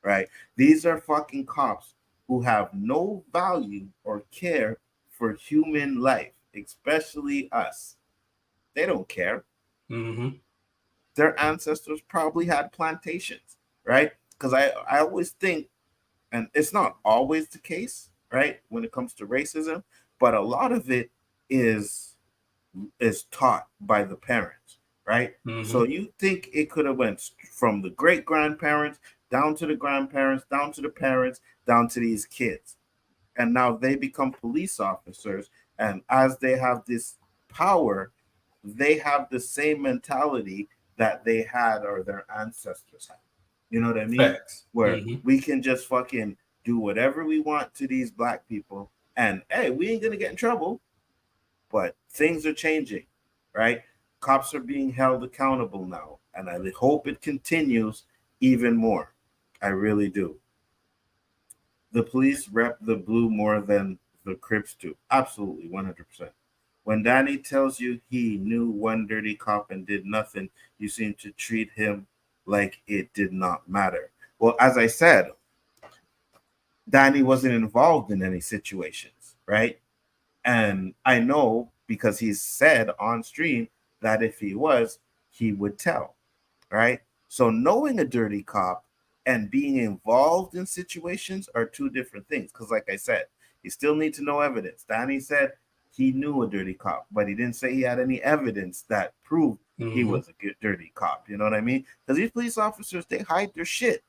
A: right? These are fucking cops who have no value or care for human life, especially us, they don't care.
B: Mm-hmm.
A: Their ancestors probably had plantations, right? Because I always think, and it's not always the case, right, when it comes to racism, but a lot of it is taught by the parents, right?
B: Mm-hmm.
A: So you think it could have went from the great grandparents down to the grandparents, down to the parents, down to these kids, and now they become police officers, and as they have this power, they have the same mentality that they had or their ancestors had. You know what I mean?
B: Facts.
A: Where
B: Mm-hmm.
A: we can just fucking do whatever we want to these black people, and hey, we ain't gonna get in trouble. But things are changing, right? Cops are being held accountable now, and I hope it continues even more. I really do. The police rep the blue more than the Crips do. Absolutely, 100%. When Danny tells you he knew one dirty cop and did nothing, you seem to treat him like it did not matter. Well, as I said, Danny wasn't involved in any situations, right? And I know because he's said on stream that if he was, he would tell, right? So knowing a dirty cop and being involved in situations are two different things. Because like I said, you still need to know evidence. Danny said he knew a dirty cop, but he didn't say he had any evidence that proved he was a good dirty cop. You know what I mean? Because these police officers, they hide their shit,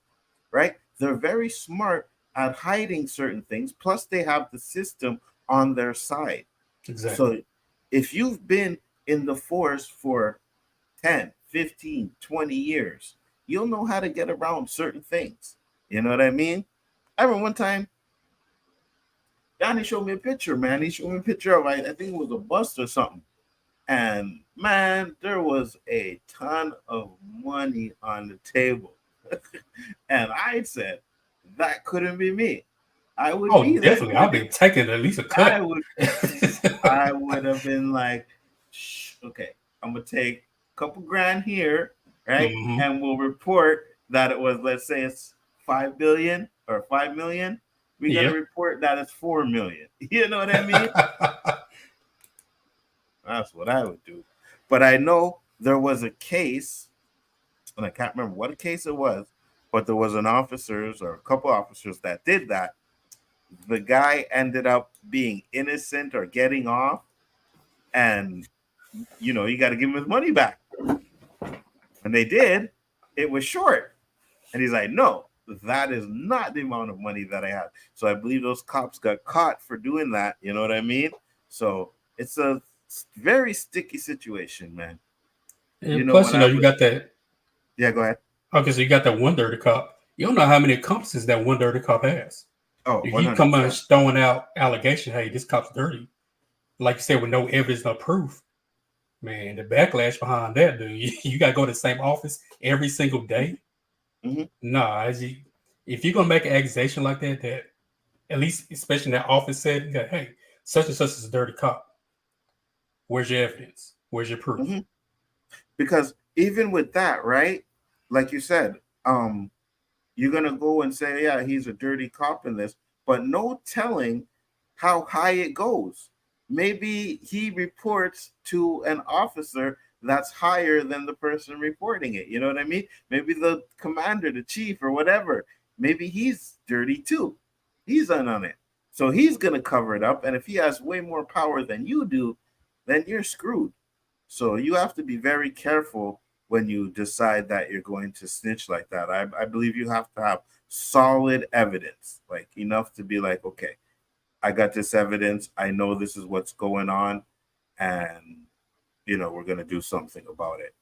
A: right? They're very smart at hiding certain things. Plus, they have the system on their side.
B: Exactly.
A: So if you've been in the force for 10, 15, 20 years, you'll know how to get around certain things. You know what I mean? I remember one time, Donnie showed me a picture, man. He showed me a picture of, I think it was a bust or something. And man, there was a ton of money on the table. And I said, that couldn't be me. I would be there.
B: Definitely. I'll be taking at least a cut.
A: I would have been like, okay, I'm gonna take a couple grand here, right?
B: Mm-hmm.
A: And we'll report that it was, let's say it's 5 billion or 5 million. We gotta report that it's 4 million. You know what I mean? That's what I would do. But I know there was a case, and I can't remember what case it was, but there was an officers or a couple officers that did that. The guy ended up being innocent or getting off, and you know, you got to give him his money back. And they did. It was short. And he's like, no, that is not the amount of money that I had. So I believe those cops got caught for doing that. You know what I mean? So it's a very sticky situation, man.
B: And you know, plus, you got that.
A: Yeah, go ahead.
B: Okay, so you got that one dirty cop. You don't know how many accomplices that one dirty cop has.
A: Oh,
B: if you come out throwing out allegation, hey, this cop's dirty, like you said, with no evidence, no proof, man, the backlash behind that, dude, you got to go to the same office every single day.
A: Mm-hmm.
B: Nah, if you're gonna make an accusation like that, that at least, especially in that office setting, that hey, such and such is a dirty cop. Where's your evidence? Where's your proof?
A: Mm-hmm. Because even with that, right? Like you said, you're gonna go and say, yeah, he's a dirty cop in this, but no telling how high it goes. Maybe he reports to an officer that's higher than the person reporting it. You know what I mean? Maybe the commander, the chief, or whatever, maybe he's dirty too. He's in on it. So he's going to cover it up. And if he has way more power than you do, then you're screwed. So you have to be very careful when you decide that you're going to snitch like that. I believe you have to have solid evidence, like enough to be like, okay, I got this evidence. I know this is what's going on. And you know, we're going to do something about it.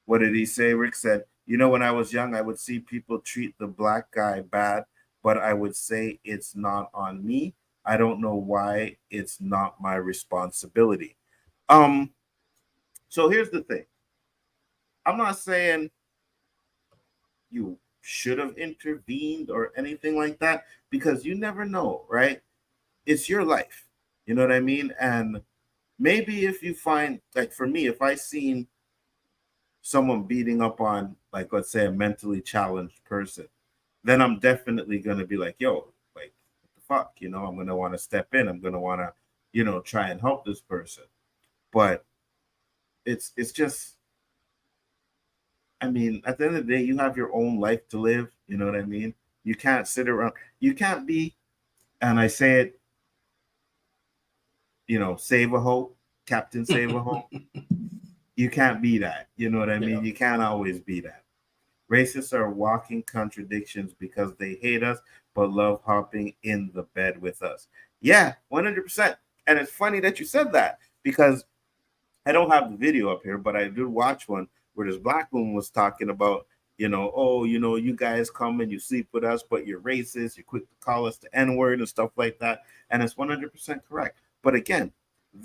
A: What did he say? Rick said, you know, when I was young, I would see people treat the black guy bad, but I would say it's not on me. I don't know why it's not my responsibility. So here's the thing. I'm not saying you should have intervened or anything like that, because you never know, right? It's your life. You know what I mean? And maybe if you find, like for me, if I seen someone beating up on, like, let's say a mentally challenged person, then I'm definitely going to be like, yo, like, what the fuck, you know, I'm going to want to step in. I'm going to want to, you know, try and help this person. But it's just, I mean, at the end of the day, you have your own life to live. You know what I mean? You can't sit around. You can't be, and I say it, you know, save a hoe, Captain Save a Hoe. You can't be that. You know what I mean? You can't always be that. Racists are walking contradictions because they hate us but love hopping in the bed with us. Yeah, 100%. And it's funny that you said that because I don't have the video up here, but I did watch one where this black woman was talking about, you know, oh, you know, you guys come and you sleep with us, but you're racist. You're quick to call us the N-word and stuff like that. And it's 100% correct. But again,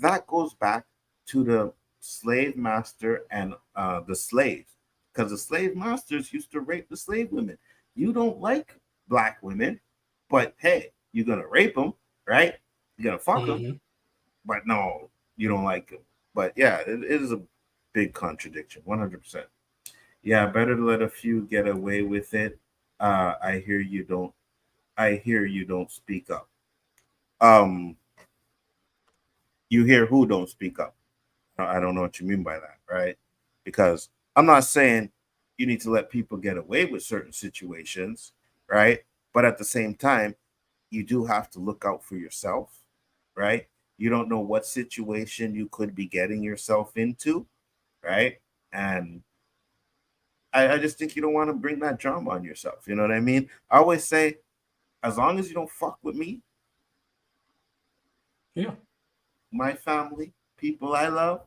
A: that goes back to the slave master and the slaves, because the slave masters used to rape the slave women. You don't like black women, but hey, you're going to rape them, right? You're going to fuck them, but no, you don't like them. But yeah, it is a big contradiction, 100%. Yeah, better to let a few get away with it. I hear you don't speak up. You hear who don't speak up. I don't know what you mean by that, right? Because I'm not saying you need to let people get away with certain situations, right? But at the same time, you do have to look out for yourself, right? You don't know what situation you could be getting yourself into, right? And I just think you don't want to bring that drama on yourself. You know what I mean? I always say, as long as you don't fuck with me,
B: yeah,
A: my family, people I love,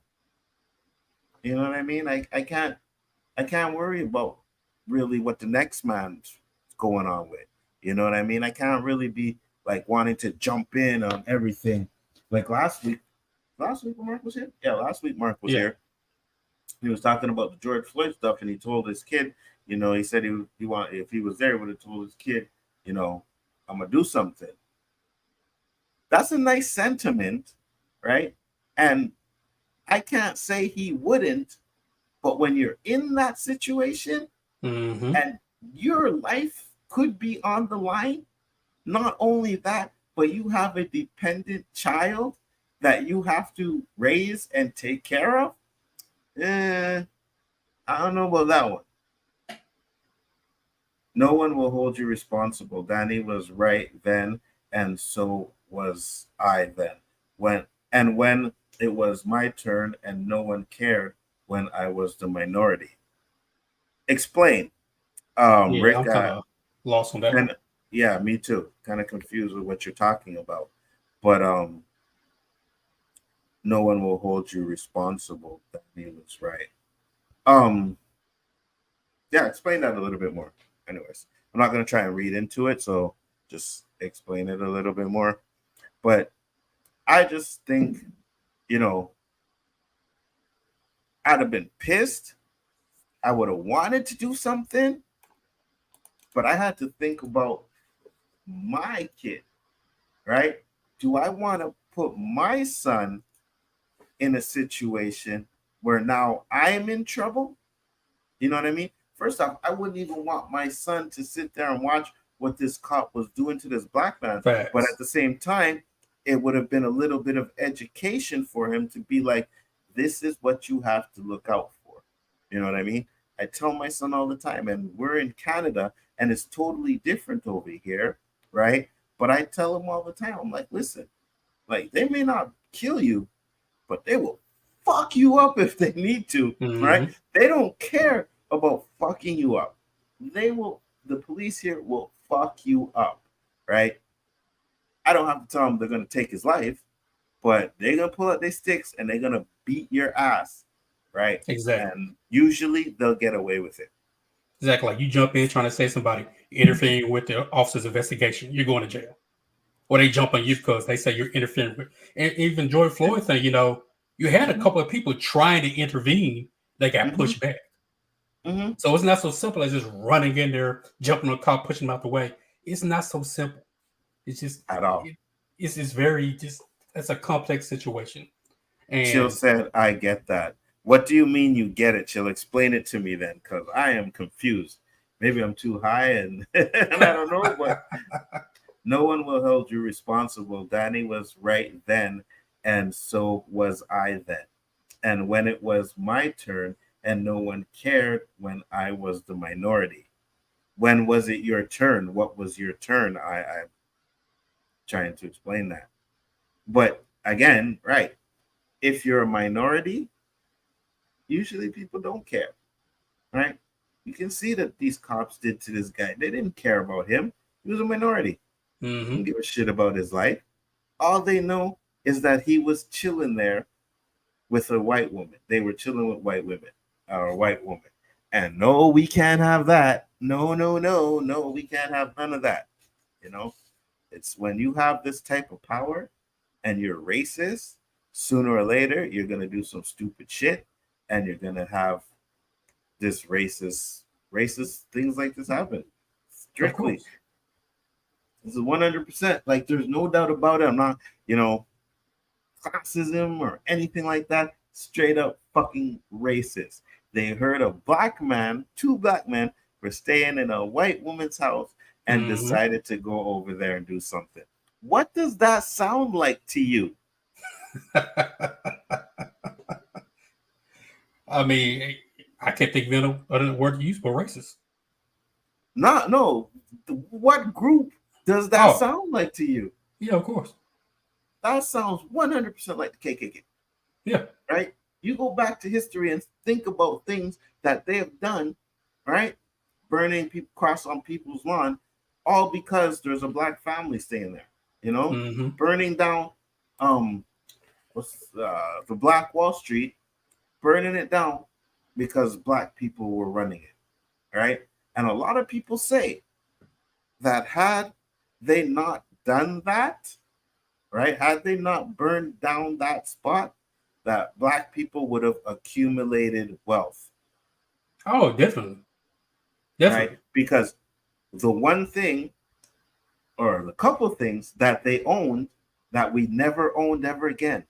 A: you know what I mean? I can't worry about really what the next man's going on with. You know what I mean? I can't really be like wanting to jump in on everything. Like last week Mark was here? Yeah, last week Mark was here. He was talking about the George Floyd stuff, and he told his kid, you know, he said he want, if he was there, he would have told his kid, you know, I'm gonna do something. That's a nice sentiment, right? And I can't say he wouldn't, but when you're in that situation and your life could be on the line, not only that, but you have a dependent child that you have to raise and take care of. I don't know about that one. No one will hold you responsible. Danny was right then, and so was I then. When it was my turn, and no one cared when I was the minority. Explain.
B: Rick, I'm kind of lost on that.
A: And, yeah, me too. Kind of confused with what you're talking about. But no one will hold you responsible. Danny was right. Yeah, explain that a little bit more. Anyways, I'm not going to try and read into it, so just explain it a little bit more. But I just think, you know, I'd have been pissed. I would have wanted to do something, but I had to think about my kid, right? Do I want to put my son in a situation where now I'm in trouble? You know what I mean? First off, I wouldn't even want my son to sit there and watch what this cop was doing to this black man.
B: Facts.
A: But at the same time, it would have been a little bit of education for him to be like, this is what you have to look out for. You know what I mean? I tell my son all the time, and we're in Canada, and it's totally different over here, right? But I tell him all the time, I'm like, listen, like they may not kill you, but they will fuck you up if they need to, right? They don't care about fucking you up. The police here will fuck you up, right? I don't have to tell them they're going to take his life, but they're going to pull out their sticks and they're going to beat your ass, right?
B: Exactly.
A: And usually they'll get away with it.
B: Exactly. Like you jump in trying to save somebody, interfering with the officer's investigation, you're going to jail. Or they jump on you because they say you're interfering with. And even George Floyd thing, you know, you had a couple of people trying to intervene, they got pushed back. So it's not so simple as just running in there, jumping on a car, pushing them out the way. It's not so simple. It's just
A: at all.
B: It's just it's a complex situation. And
A: Chill said, I get that. What do you mean you get it, Chill? Explain it to me then, because I am confused. Maybe I'm too high and, and I don't know, but No one will hold you responsible. Danny was right then, and so was I then. And when it was my turn, and no one cared when I was the minority. When was it your turn? What was your turn? I'm trying to explain that. But again, right, if you're a minority, usually people don't care, right? You can see that these cops did to this guy. They didn't care about him. He was a minority. Didn't give a shit about his life. All they know is that he was chilling there with a white woman. They were chilling with white women or a white woman. And no, we can't have that. No, we can't have none of that. You know, it's when you have this type of power and you're racist, sooner or later, you're going to do some stupid shit and you're going to have this racist things like this happen. Strictly. This is 100%. Like, there's no doubt about it. I'm not, classism or anything like that. Straight up fucking racist. They heard a black man, two black men, were staying in a white woman's house and decided to go over there and do something. What does that sound like to you?
B: I mean, I can't think of another word to use for racist.
A: No. What group does that sound like to you?
B: Yeah, of course.
A: That sounds 100% like the KKK.
B: Yeah.
A: Right? You go back to history and think about things that they have done, right? Burning people cross on people's lawn, all because there's a black family staying there, burning down the Black Wall Street, burning it down because black people were running it, right? And a lot of people say that had they not done that, right? Had they not burned down that spot, that black people would have accumulated wealth.
B: Oh, definitely.
A: Right? Because the one thing or the couple things that they owned that we never owned ever again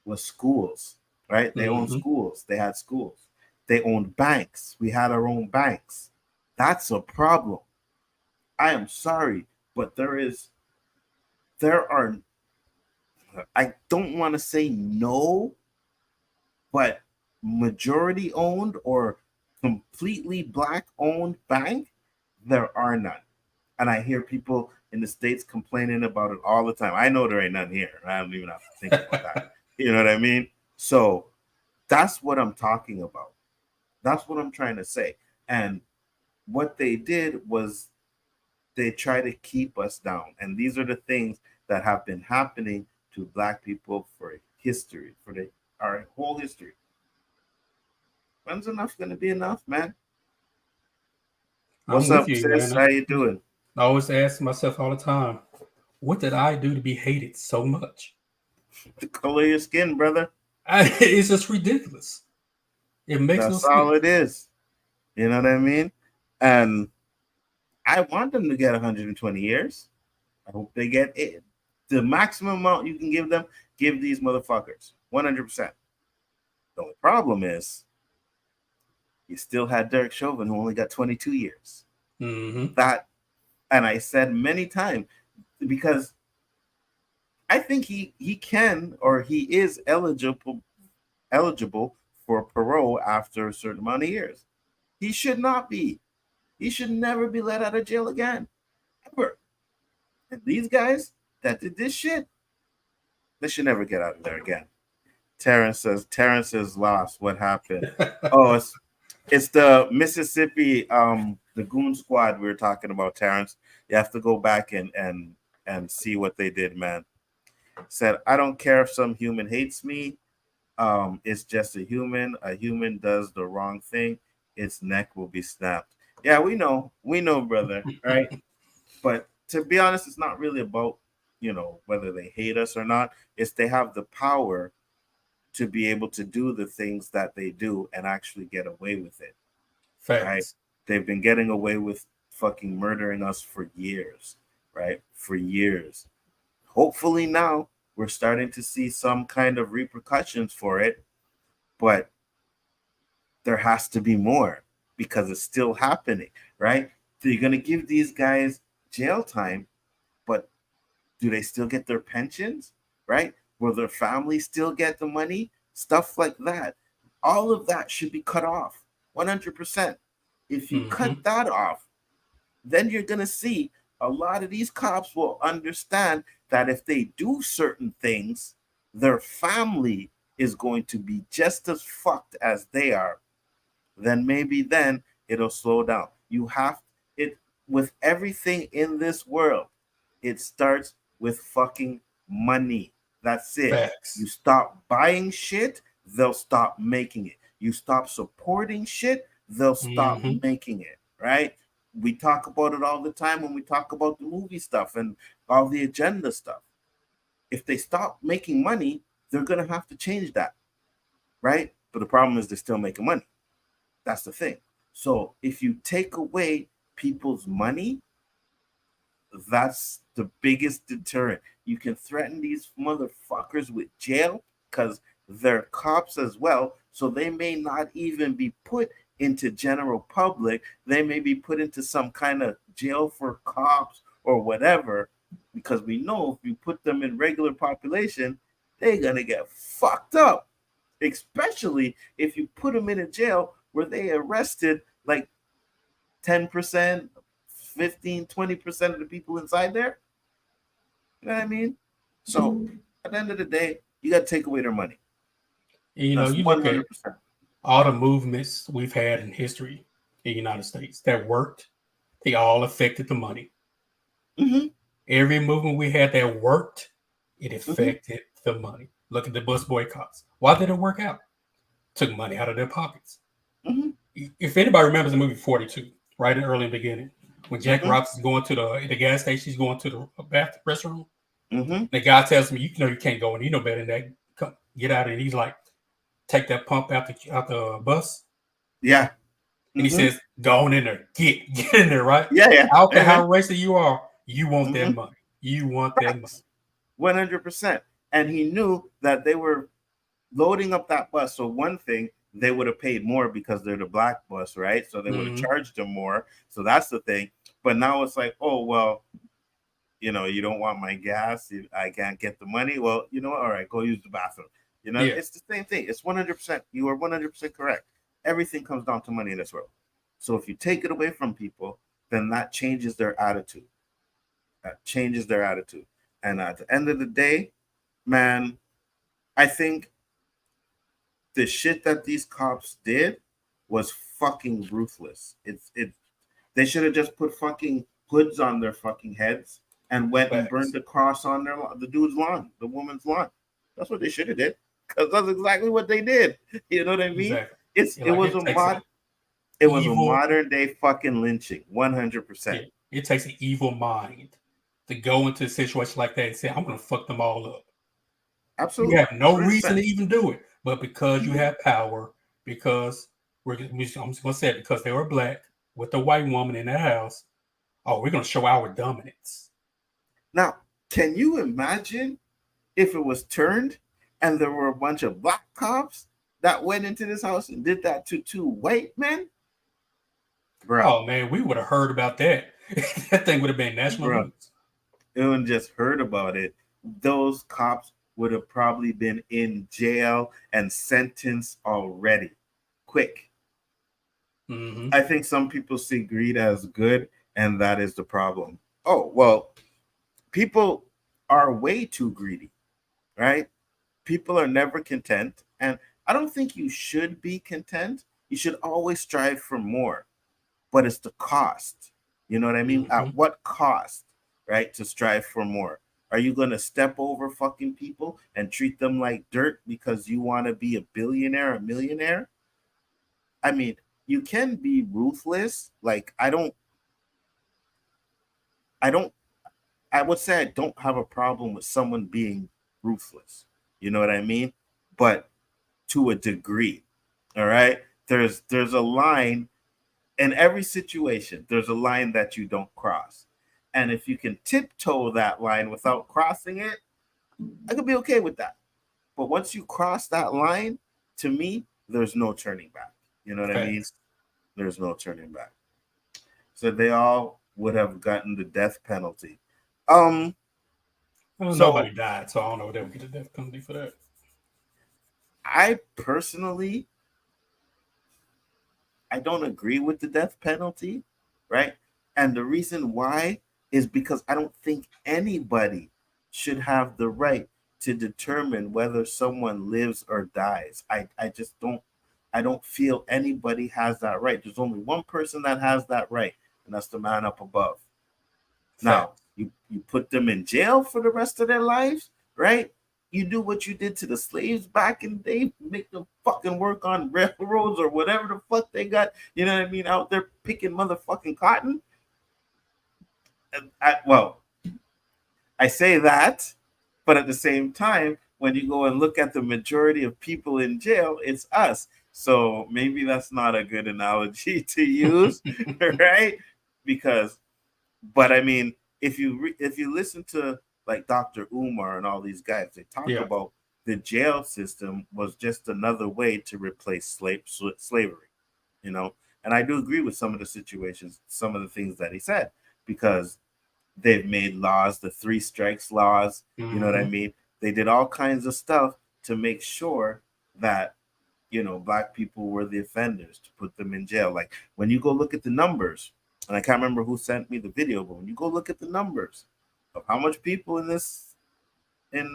A: was schools, right? They owned schools. They had schools. They owned banks. We had our own banks. That's a problem. I am sorry, but I don't want to say no, but majority owned or completely black owned bank, there are none. And I hear people in the States complaining about it all the time. I know there ain't none here. I don't even have to think about that. You know what I mean? So that's what I'm talking about. That's what I'm trying to say. And what they did was they try to keep us down. And these are the things that have been happening to black people for history, our whole history. When's enough going to be enough, man? What's up, sis? How you doing?
B: I always ask myself all the time, what did I do to be hated so much?
A: The color of your skin, brother.
B: It's just ridiculous. It makes
A: That's all it is. You know what I mean? And I want them to get 120 years. I hope they get it. The maximum amount you can give them, give these motherfuckers 100%. The only problem is you still had Derek Chauvin, who only got 22 years. That, and I said many times, because I think he can, or he is eligible for parole after a certain amount of years. He should not be. He should never be let out of jail again, ever. And these guys that did this shit, they should never get out of there again. Terrence is lost. What happened? Oh, it's the Mississippi, the Goon squad we were talking about, Terrence. You have to go back and see what they did, man. Said, I don't care if some human hates me. It's just a human. A human does the wrong thing, its neck will be snapped. Yeah, we know, brother, right? But to be honest, it's not really about, whether they hate us or not. It's they have the power to be able to do the things that they do and actually get away with it.
B: Facts.
A: Right? They've been getting away with fucking murdering us for years, right? For years. Hopefully now we're starting to see some kind of repercussions for it, but there has to be more because it's still happening, right? So you're going to give these guys jail time, but Do they still get their pensions? Right? Will their families still get the money? Stuff like that. All of that should be cut off 100%. If you cut that off, then you're going to see a lot of these cops will understand that if they do certain things, their family is going to be just as fucked as they are. Then maybe then it'll slow down. You have it with everything in this world. It starts with fucking money. That's it.
B: Facts.
A: You stop buying shit, they'll stop making it. You stop supporting shit, they'll stop making it, right? We talk about it all the time when we talk about the movie stuff and all the agenda stuff. If they stop making money, they're going to have to change that, right? But the problem is they're still making money. That's the thing. So if you take away people's money, that's the biggest deterrent. You can threaten these motherfuckers with jail because they're cops as well. So they may not even be put into general public. They may be put into some kind of jail for cops or whatever, because we know if you put them in regular population, they're going to get fucked up, especially if you put them in a jail where they arrested like 10%, 15, 20% of the people inside there. You know what I mean? So at the end of the day, you got to take away their money.
B: And, you know, you look at all the movements we've had in history in the United States that worked, they all affected the money. Every movement we had that worked, it affected the money. Look at the bus boycotts. Why did it work out? Took money out of their pockets. If anybody remembers the movie 42, right in early beginning, when Jack Robson's going to the gas station, he's going to the restroom. The guy tells him, you know, you can't go in. You know better than that. Come, get out of it. He's like, take that pump out the bus.
A: Yeah.
B: And he says, go on in there. Get in there, right?
A: Yeah.
B: I don't care how racist you are. You want that money. You want that money.
A: 100%. And he knew that they were loading up that bus. So one thing, they would have paid more because they're the black bus, right? So they would have charged them more. So that's the thing. But now it's like, oh, well, you know, you don't want my gas. I can't get the money. Well, you know what? All right, go use the bathroom. You know, it's the same thing. It's 100%. You are 100% correct. Everything comes down to money in this world. So if you take it away from people, then that changes their attitude. That changes their attitude. And at the end of the day, man, I think the shit that these cops did was fucking ruthless. They should have just put fucking hoods on their fucking heads and went and burned the cross on the dude's lawn, the woman's lawn. That's what they should have did, because that's exactly what they did. You know what I mean? Exactly. It was a modern day fucking lynching, 100%.
B: It takes an evil mind to go into a situation like that and say, I'm going to fuck them all up.
A: Absolutely.
B: You have no reason to even do it, but because you have power, because I'm just going to say it, because they were black with a white woman in their house, we're going to show our dominance.
A: Now, can you imagine if it was turned and there were a bunch of black cops that went into this house and did that to two white men? Bro.
B: Oh, man, we would have heard about that. That thing would have been national news.
A: It wouldn't just heard about it. Those cops would have probably been in jail and sentenced already. Quick. I think some people see greed as good, and that is the problem. Oh, well, people are way too greedy, right? People are never content, and I don't think you should be content. You should always strive for more, but it's the cost. You know what I mean? At what cost, right, to strive for more? Are you going to step over fucking people and treat them like dirt because you want to be a billionaire, a millionaire? I mean, you can be ruthless. Like, I would say I don't have a problem with someone being ruthless. You know what I mean? But to a degree, all right? There's a line in every situation. There's a line that you don't cross. And if you can tiptoe that line without crossing it, I could be okay with that. But once you cross that line, to me, there's no turning back. You know what I mean? There's no turning back. So they all would have gotten the death penalty.
B: Well,
A: So
B: nobody died, so I don't know if they'll get the death penalty for that.
A: I personally, I don't agree with the death penalty, right? And the reason why is because I don't think anybody should have the right to determine whether someone lives or dies. I just don't feel anybody has that right. There's only one person that has that right, and that's the man up above. Now, you put them in jail for the rest of their lives, right? You do what you did to the slaves back in the day, make them fucking work on railroads or whatever the fuck they got, you know what I mean, out there picking motherfucking cotton. I say that, but at the same time, when you go and look at the majority of people in jail, it's us. So maybe that's not a good analogy to use, right? Because, but I mean, if you listen to like Dr. Umar and all these guys, they talk about the jail system was just another way to replace slavery, you know. And I do agree with some of the situations, some of the things that he said, because they've made laws, the 3 strikes laws, you know what I mean? They did all kinds of stuff to make sure that, you know, black people were the offenders, to put them in jail. Like when you go look at the numbers, and I can't remember who sent me the video, but when you go look at the numbers of how much people in the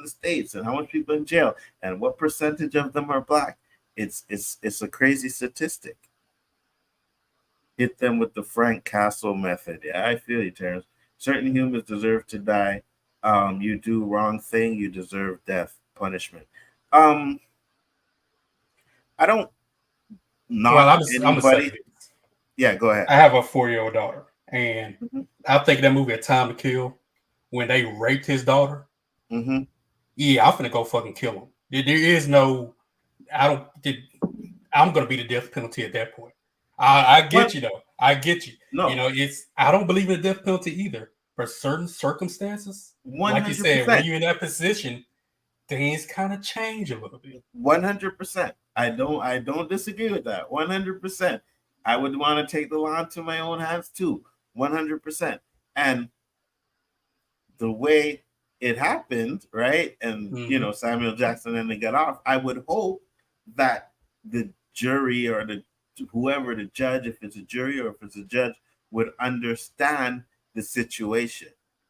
A: States and how much people in jail and what percentage of them are black, it's a crazy statistic. Hit them with the Frank Castle method. Yeah, I feel you, Terrence. Certain humans deserve to die. You do wrong thing, you deserve death punishment. I don't knock anybody. Yeah, go ahead.
B: I have a 4-year-old daughter, and I think that movie A Time to Kill, when they raped his daughter. Yeah, I'm finna go fucking kill him. There is no, I'm gonna be the death penalty at that point. I get you though. I get you.
A: No.
B: You know, I don't believe in the death penalty either. For certain circumstances, 100%. Like you said, when you're in that position, things kind of change a little bit.
A: 100%. I don't disagree with that. 100%. I would want to take the law into my own hands too. 100%. And the way it happened, right? And you know, Samuel Jackson and they got off. I would hope that the jury or whoever the judge, if it's a jury or if it's a judge, would understand the situation.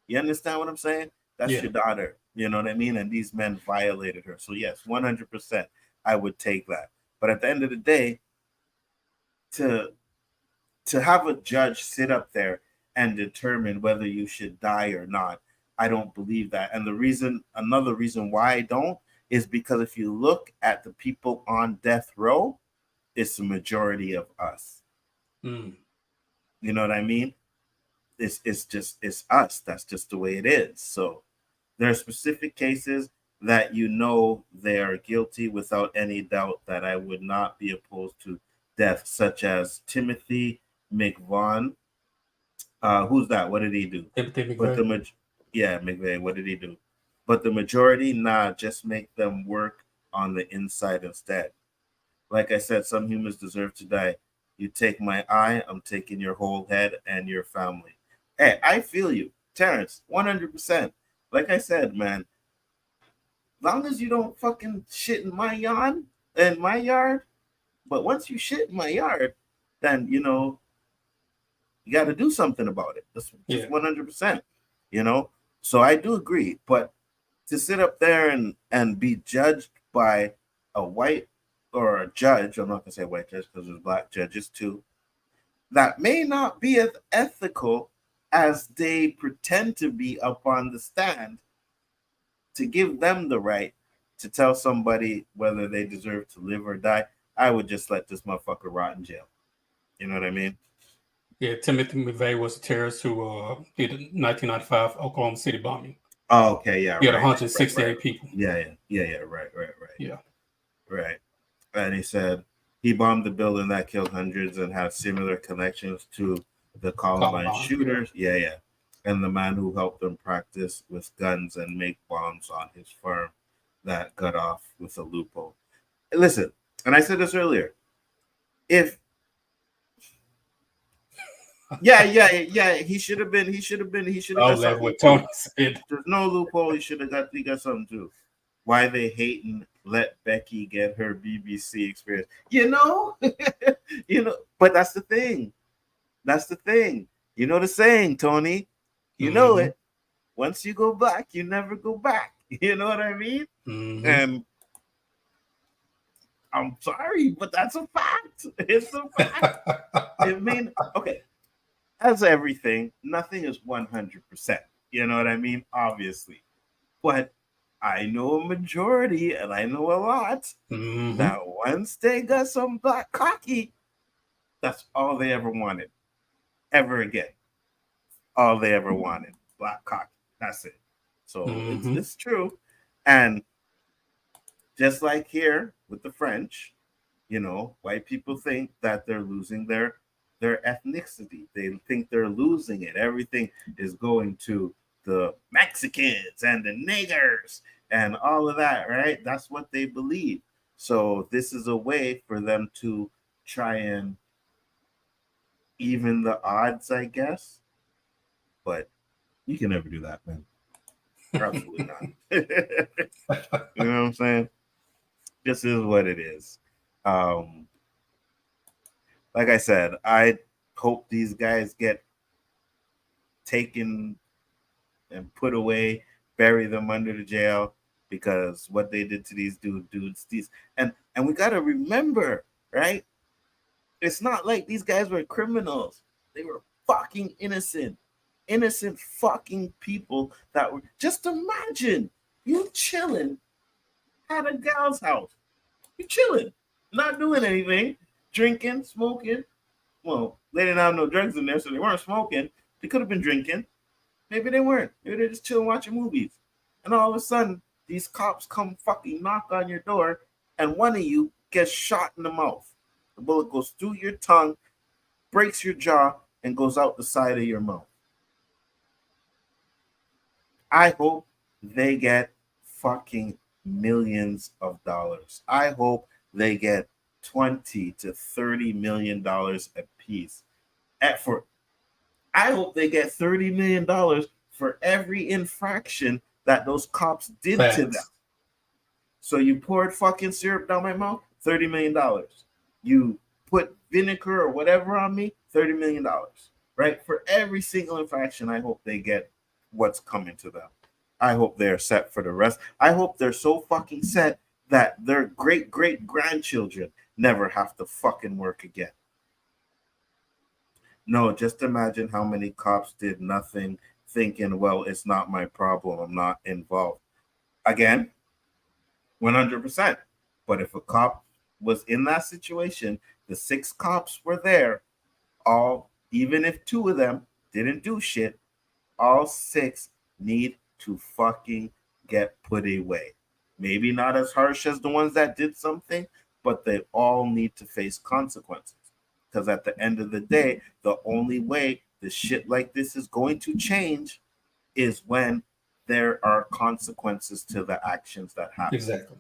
A: You understand what I'm saying? That's your daughter. You know what I mean? And these men violated her. So yes, 100%, I would take that. But at the end of the day, to have a judge sit up there and determine whether you should die or not, I don't believe that. And another reason why I don't is because if you look at the people on death row, it's the majority of us. You know what I mean? It's us. That's just the way it is. So there are specific cases that you know they are guilty without any doubt that I would not be opposed to death, such as Timothy McVaughn. Who's that? What did he do?
B: Timothy McVeigh.
A: McVeigh. What did he do? But the majority, just make them work on the inside instead. Like I said, some humans deserve to die. You take my eye, I'm taking your whole head and your family. Hey, I feel you, Terrence, 100%. Like I said, man, long as you don't fucking shit in my yard, but once you shit in my yard, then, you know, you got to do something about it. That's just 100%, you know? So I do agree. But to sit up there and be judged by a white or a judge, I'm not going to say white judge because there's black judges too, that may not be as ethical as they pretend to be up on the stand, to give them the right to tell somebody whether they deserve to live or die, I would just let this motherfucker rot in jail. You know what I mean?
B: Yeah, Timothy McVeigh was a terrorist who did the 1995 Oklahoma City bombing.
A: Oh, okay, yeah.
B: He had 168 people.
A: Yeah, right.
B: Yeah.
A: Right. And he said he bombed the building that killed hundreds and had similar connections to the Columbine shooters. Yeah. And the man who helped them practice with guns and make bombs on his farm that got off with a loophole. Listen, and I said this earlier, if Yeah. He should have been.
B: Oh, that's what Tony said.
A: There's no loophole. He got something too. Why they hating? Let Becky get her BBC experience. You know. But that's the thing. You know the saying, Tony. You know it. Once you go black, you never go back. You know what I mean? And I'm sorry, but that's a fact. It's a fact. Okay. As everything, nothing is 100%. You know what I mean? Obviously. But I know a majority, and I know a lot, that once they got some black cocky, that's all they ever wanted. Ever again. All they ever wanted. Black cocky. That's it. So it's true. And just like here with the French, white people think that they're losing their ethnicity. They think they're losing it. Everything is going to the Mexicans and the niggers and all of that, right? That's what they believe. So this is a way for them to try and even the odds, I guess. But you can never do that, man. Absolutely not. You know what I'm saying? This is what it is. Like I said, I hope these guys get taken and put away, bury them under the jail, because what they did to these dudes, and we gotta remember, right? It's not like these guys were criminals. They were fucking innocent fucking people that were. Just imagine you chilling at a gal's house. You chilling, not doing anything, drinking, smoking. Well, they didn't have no drugs in there, so they weren't smoking. They could have been drinking. Maybe they weren't. Maybe they're just chilling watching movies. And all of a sudden, these cops come fucking knock on your door, and one of you gets shot in the mouth. The bullet goes through your tongue, breaks your jaw, and goes out the side of your mouth. I hope they get fucking millions of dollars. I hope they get $20 to $30 million a piece. I hope they get $30 million for every infraction that those cops did to them. So you poured fucking syrup down my mouth, $30 million. You put vinegar or whatever on me, $30 million. Right? For every single infraction, I hope they get what's coming to them. I hope they're set for the rest. I hope they're so fucking set that their great-great-grandchildren never have to fucking work again. No, just imagine how many cops did nothing thinking, well, it's not my problem. I'm not involved. Again, 100%. But if a cop was in that situation, the 6 cops were there, even if 2 of them didn't do shit, all 6 need to fucking get put away. Maybe not as harsh as the ones that did something, but they all need to face consequences. Because at the end of the day, the only way the shit like this is going to change is when there are consequences to the actions that happen.
B: Exactly.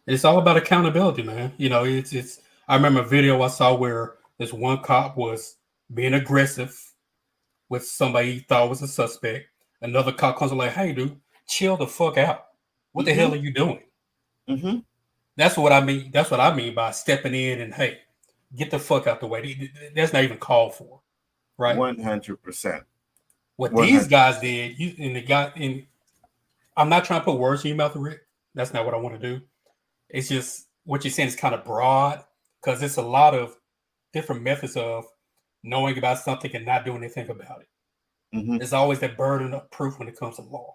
B: It's all about accountability, man. You know, it's. I remember a video I saw where this one cop was being aggressive with somebody he thought was a suspect. Another cop comes and like, hey, dude, chill the fuck out. What the hell are you doing? That's what I mean. That's what I mean by stepping in and, hey, get the fuck out the way. That's not even called for, right?
A: 100%.
B: What 100%. These guys did, I'm not trying to put words in your mouth, Rick. That's not what I want to do. It's just what you're saying is kind of broad because it's a lot of different methods of knowing about something and not doing anything about it. There's always that burden of proof when it comes to law.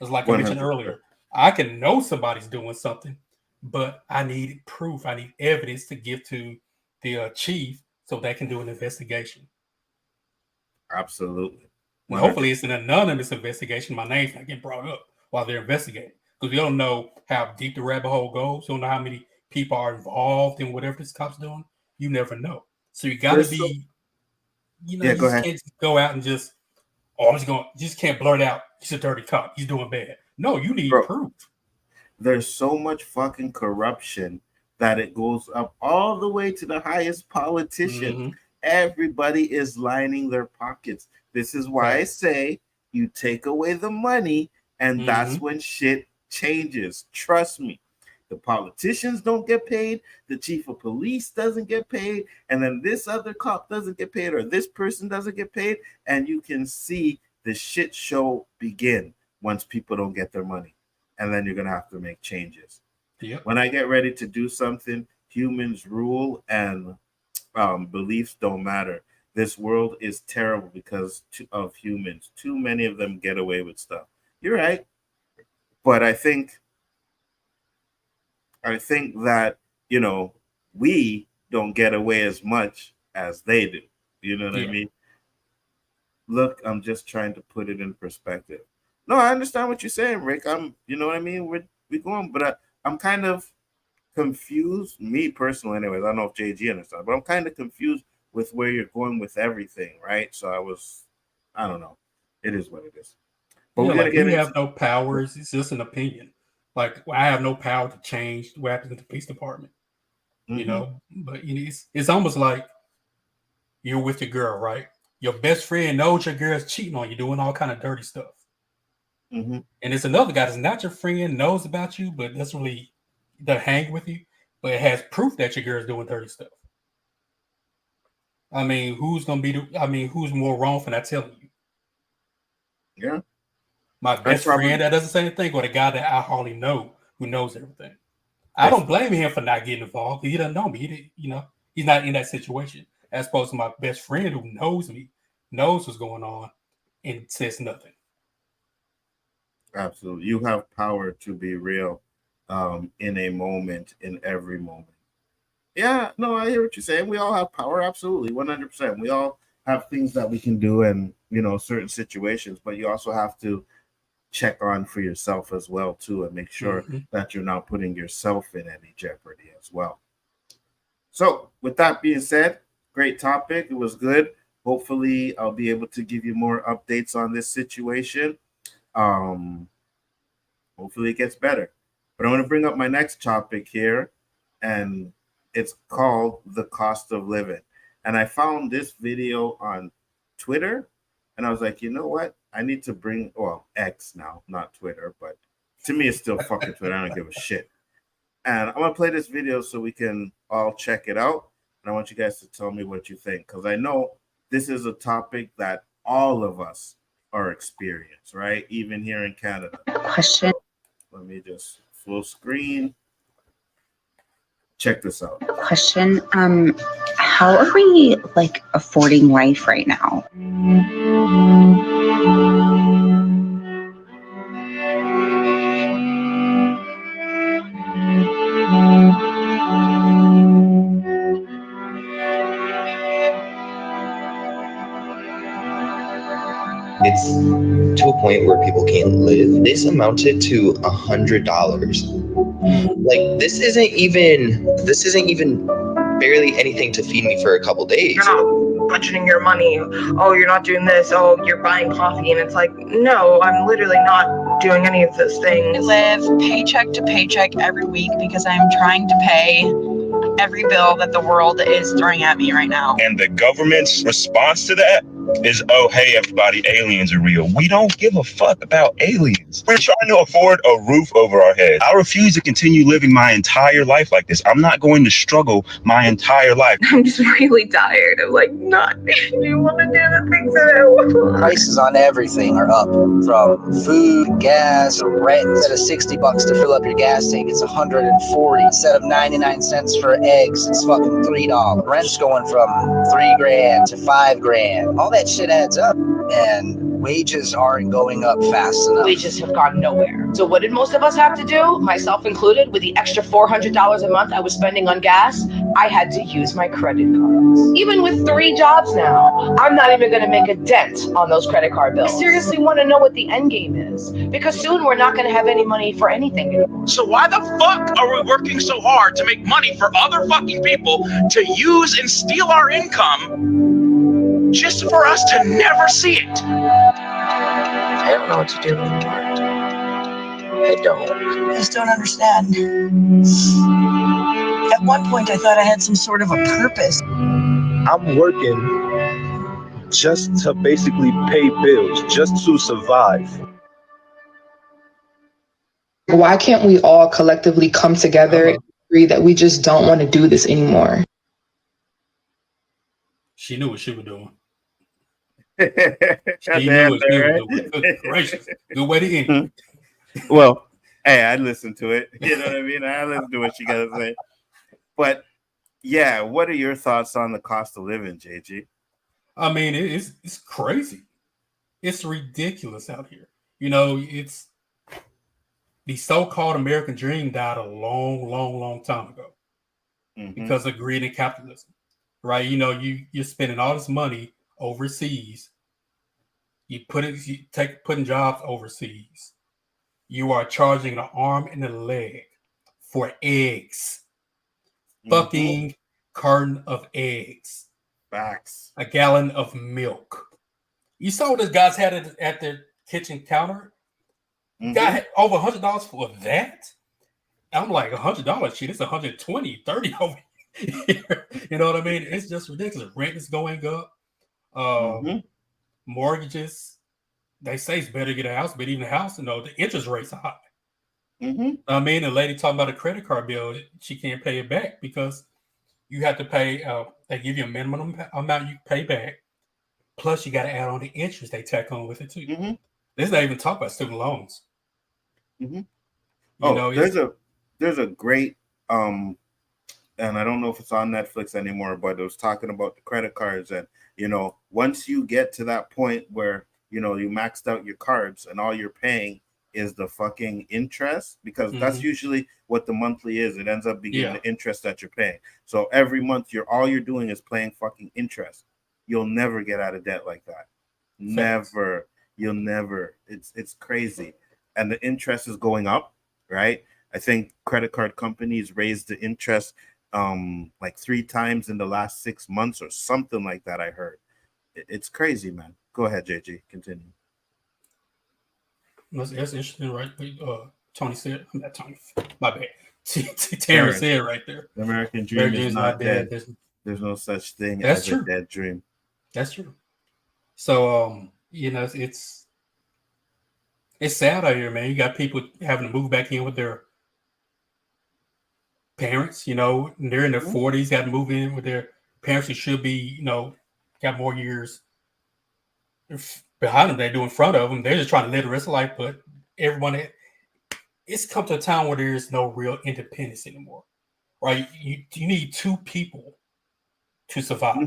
B: It's like I mentioned earlier. I can know somebody's doing something, but I need proof. I need evidence to give to the chief so they can do an investigation.
A: Absolutely.
B: And hopefully it's an anonymous investigation. My name's not getting brought up while they're investigating. Because we don't know how deep the rabbit hole goes. You don't know how many people are involved in whatever this cop's doing. You never know. So you got to be, you can't just go out and just, just can't blurt out, he's a dirty cop. He's doing bad. No, you need proof.
A: There's so much fucking corruption that it goes up all the way to the highest politician. everybody is lining their pockets. This is why I say you take away the money, and that's when shit changes. Trust me. The politicians don't get paid, the chief of police doesn't get paid, and then this other cop doesn't get paid, or this person doesn't get paid, and you can see the shit show begin once people don't get their money. And then you're going to have to make changes.
B: Yep.
A: When I get ready to do something, humans rule and beliefs don't matter. This world is terrible because of humans. Too many of them get away with stuff. You're right. But I think that, you know, we don't get away as much as they do. You know what I mean? Look, I'm just trying to put it in perspective. No, I understand what you're saying, Rick. You know what I mean? We're going, but I'm kind of confused, me personally anyways. I don't know if JG understands, but I'm kind of confused with where you're going with everything, right? So I don't know. It is what it is. But we're gonna
B: we have no powers. It's just an opinion. Like, I have no power to change what happens in the police department, you know. But you know, it's almost like you're with your girl, right? Your best friend knows your girl's cheating on you, doing all kind of dirty stuff. And it's another guy that's not your friend, knows about you, but doesn't really hang with you, but it has proof that your girl's doing dirty stuff. I mean, who's more wrong for not telling you?
A: Yeah.
B: My best friend that doesn't say anything, or the guy that I hardly know who knows everything. I don't blame him for not getting involved. He doesn't know me. He's not in that situation. As opposed to my best friend who knows me, knows what's going on, and says nothing.
A: Absolutely. You have power to be real in a moment, in every moment. Yeah, no, I hear what you're saying. We all have power, absolutely, 100%. We all have things that we can do in, you know, certain situations, but you also have to check on for yourself as well, too, and make sure that you're not putting yourself in any jeopardy as well. So, with that being said, great topic. It was good. Hopefully, I'll be able to give you more updates on this situation. Hopefully, it gets better. But I want to bring up my next topic here, and it's called The Cost of Living. And I found this video on Twitter, and I was like, you know what? I need to bring, well, X now, not Twitter, but to me, it's still fucking Twitter. I don't give a shit. And I'm going to play this video so we can all check it out. And I want you guys to tell me what you think, because I know this is a topic that all of us are experienced, right? Even here in Canada.
M: Question.
A: Let me just full screen. Check this out.
M: Question. How are we like affording life right now?
N: It's to a point where people can't live. This amounted to $100. Like, this isn't even barely anything to feed me for a couple days.
O: You're not budgeting your money. Oh, you're not doing this. Oh, you're buying coffee. And it's like, no, I'm literally not doing any of those things.
P: I live paycheck to paycheck every week because I'm trying to pay every bill that the world is throwing at me right now.
Q: And the government's response to that is, oh, hey, everybody, aliens are real. We don't give a fuck about aliens. We're trying to afford a roof over our head. I refuse to continue living my entire life like this. I'm not going to struggle my entire life.
O: I'm just really tired of like not being able to do the things that I want.
R: Prices on everything are up, from food, gas, rent. Instead of $60 to fill up your gas tank, it's $140. Instead of 99 cents for eggs, it's fucking $3. Rent's going from $3,000 to $5,000. All that shit adds up, and wages aren't going up fast enough.
S: Wages have gone nowhere. So what did most of us have to do, myself included, with the extra $400 a month I was spending on gas? I had to use my credit cards. Even with 3 jobs now, I'm not even going to make a dent on those credit card bills. I seriously want to know what the end game is, because soon we're not going to have any money for anything anymore.
L: So why the fuck are we working so hard to make money for other fucking people to use and steal our income just for us to never see it?
S: I don't know what to do anymore. I don't.
P: I just don't understand. At one point, I thought I had some sort of a purpose.
Q: I'm working just to basically pay bills, just to survive.
O: Why can't we all collectively come together and agree that we just don't want to do this anymore?
B: She knew what she was doing.
A: She
B: knew what she was doing. Good gracious. Good way to end it.
A: Well, hey, I listened to it. You know what I mean? I listened to what she got to say. But yeah, what are your thoughts on the cost of living, JG?
B: I mean, it's crazy. It's ridiculous out here. You know, it's the so-called American dream died a long time ago because of greed and capitalism, right? You know, you're spending all this money overseas. Putting jobs overseas. You are charging an arm and a leg for eggs. Fucking carton of eggs.
A: Facts.
B: A gallon of milk. You saw what this guys had at their kitchen counter? Guy had over $100 for that? I'm like, $100? Shit, it's 120, 30 over here. You know what I mean? It's just ridiculous. Rent is going up. Mortgages, they say it's better to get a house, but even a house, the interest rates are high. I mean, the lady talking about a credit card bill, she can't pay it back because you have to pay, they give you a minimum amount you pay back, plus you got to add on the interest they tack on with it too. Let's not even talk about student loans.
A: There's a great and I don't know if it's on Netflix anymore, but it was talking about the credit cards, and once you get to that point where you maxed out your cards and all you're paying is the fucking interest, because that's usually what the monthly is. It ends up being the interest that you're paying. So every month all you're doing is paying fucking interest. You'll never get out of debt like that. Never. You'll never. It's crazy. And the interest is going up, right? I think credit card companies raised the interest like 3 times in the last 6 months or something like that, I heard. It's crazy, man. Go ahead, JG. Continue.
B: That's interesting, right? Tony said, not Tony, my bad. Terrence said right there.
A: The American dream is not dead. There's no such thing as a dead dream.
B: That's true. So, it's sad out here, man. You got people having to move back in with their parents, they're in their 40s, got to move in with their parents who should be, got more years behind them they do in front of them. They're just trying to live the rest of life, but everyone, it's come to a time where there's no real independence anymore, right? You need 2 people to survive.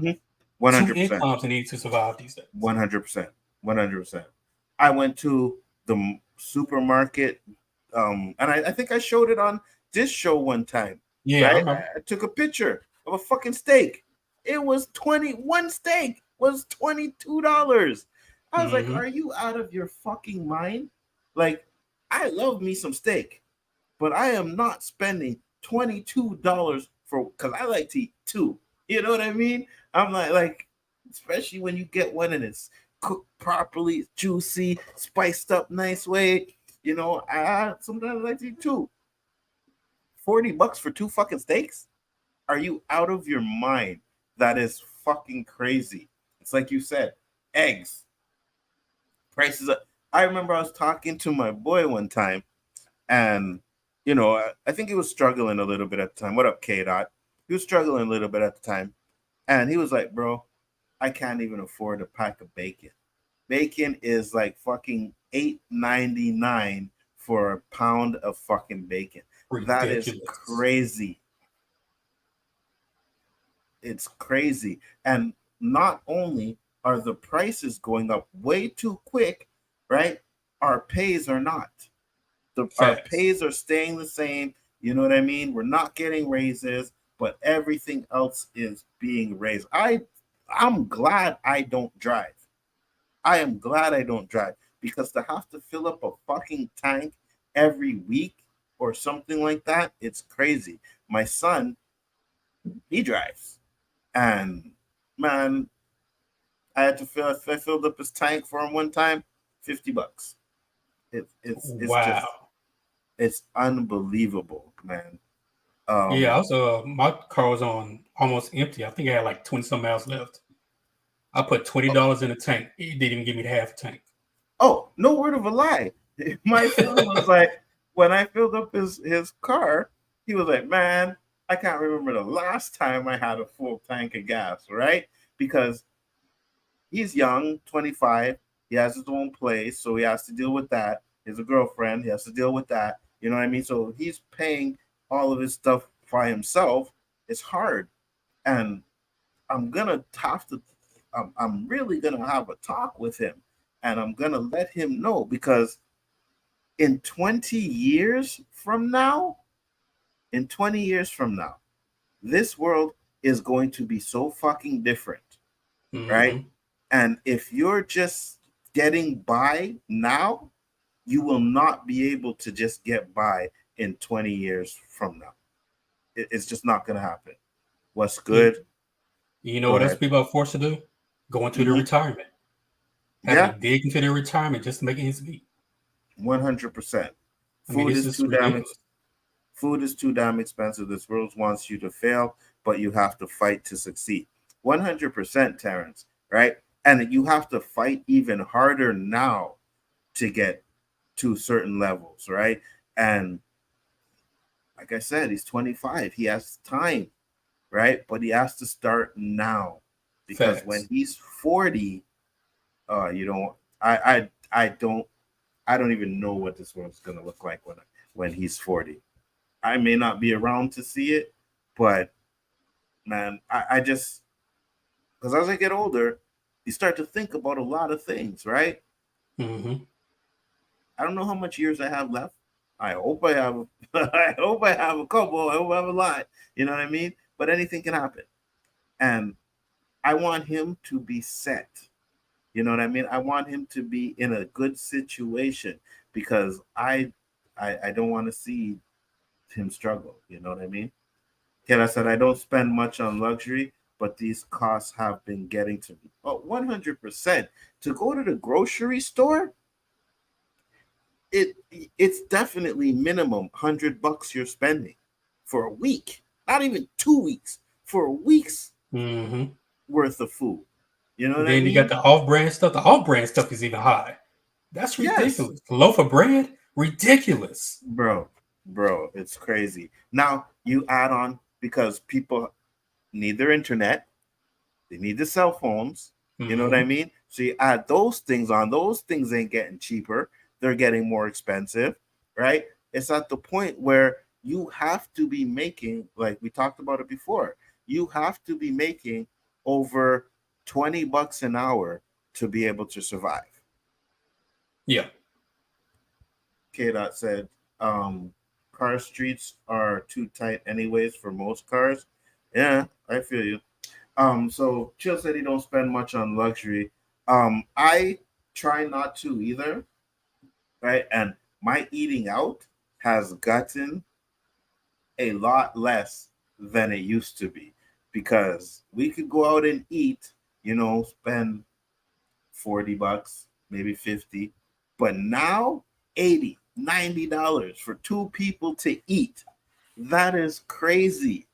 A: 100%.
B: 2 incomes need to survive these days.
A: 100%. I went to the supermarket, and I think I showed it on this show one time.
B: Yeah,
A: right? I took a picture of a fucking steak. It was one steak was $22. I was like, are you out of your fucking mind? Like, I love me some steak, but I am not spending $22 because I like to eat 2. You know what I mean? I'm like, especially when you get one and it's cooked properly, juicy, spiced up, nice way. I sometimes like to eat 2. $40 for 2 fucking steaks? Are you out of your mind? That is fucking crazy. It's like you said, eggs. Prices up. I remember I was talking to my boy one time, and I think he was struggling a little bit at the time. What up, K-Dot? He was struggling a little bit at the time, and he was like, bro, I can't even afford a pack of bacon. Bacon is like fucking $8.99 for a pound of fucking bacon. That is crazy. It's crazy. And not only are the prices going up way too quick, right? Our pays are not. Our pays are staying the same. You know what I mean? We're not getting raises, but everything else is being raised. I'm glad I don't drive. I am glad I don't drive, because to have to fill up a fucking tank every week or something like that, it's crazy. My son, he drives, and man, I filled up his tank for him one time, $50. It's
B: wow.
A: It's unbelievable, man.
B: Yeah, also my car was on almost empty. I think I had like 20 some miles left. I put $20 in the tank. It didn't even give me the half tank.
A: Oh, no word of a lie. My son was like, when I filled up his car, he was like, man, I can't remember the last time I had a full tank of gas, right? Because he's young, 25. He has his own place, so he has to deal with that. He has a girlfriend. He has to deal with that. You know what I mean? So he's paying all of his stuff by himself. It's hard. And I'm gonna have to. I'm really gonna have a talk with him, and I'm gonna let him know, because in 20 years from now, this world is going to be so fucking different, right? And if you're just getting by now, you will not be able to just get by in 20 years from now. It's just not gonna happen. What's good?
B: You know what else people are forced to do? Go into their retirement. Having to dig into their retirement just to make ends meet.
A: 100%.
B: Food is
A: too damn expensive. This world wants you to fail, but you have to fight to succeed. 100%, Terrence, right? And you have to fight even harder now to get to certain levels, right? And like I said, he's 25. He has time, right? But he has to start now, because when he's 40, I don't even know what this world's gonna look like when he's 40. I may not be around to see it, but man, I just, because as I get older, you start to think about a lot of things, right? I don't know how much years I have left. I hope I have. I hope I have a couple. I hope I have a lot. You know what I mean? But anything can happen, and I want him to be set. You know what I mean? I want him to be in a good situation, because I don't want to see him struggle. You know what I mean? Kayla said, I don't spend much on luxury, but these costs have been getting to me. Oh, 100%. To go to the grocery store, it's definitely minimum $100 you're spending for a week. Not even 2 weeks, for a week's worth of food. You know what I mean?
B: Then you got the off-brand stuff. The off-brand stuff is even high. That's ridiculous. A loaf of bread, ridiculous.
A: Bro, it's crazy. Now you add on, because people need their internet, they need the cell phones. You know what I mean? So you add those things on. Those things ain't getting cheaper. They're getting more expensive, right? It's at the point where you have to be making, like we talked about it before, you have to be making over $20 an hour to be able to survive.
B: Yeah.
A: K-Dot said, car streets are too tight anyways for most cars. Yeah, I feel you. So Chill said he don't spend much on luxury. I try not to either, right? And my eating out has gotten a lot less than it used to be, because we could go out and eat, spend $40, maybe 50, but now $80, $90 for two people to eat. That is crazy.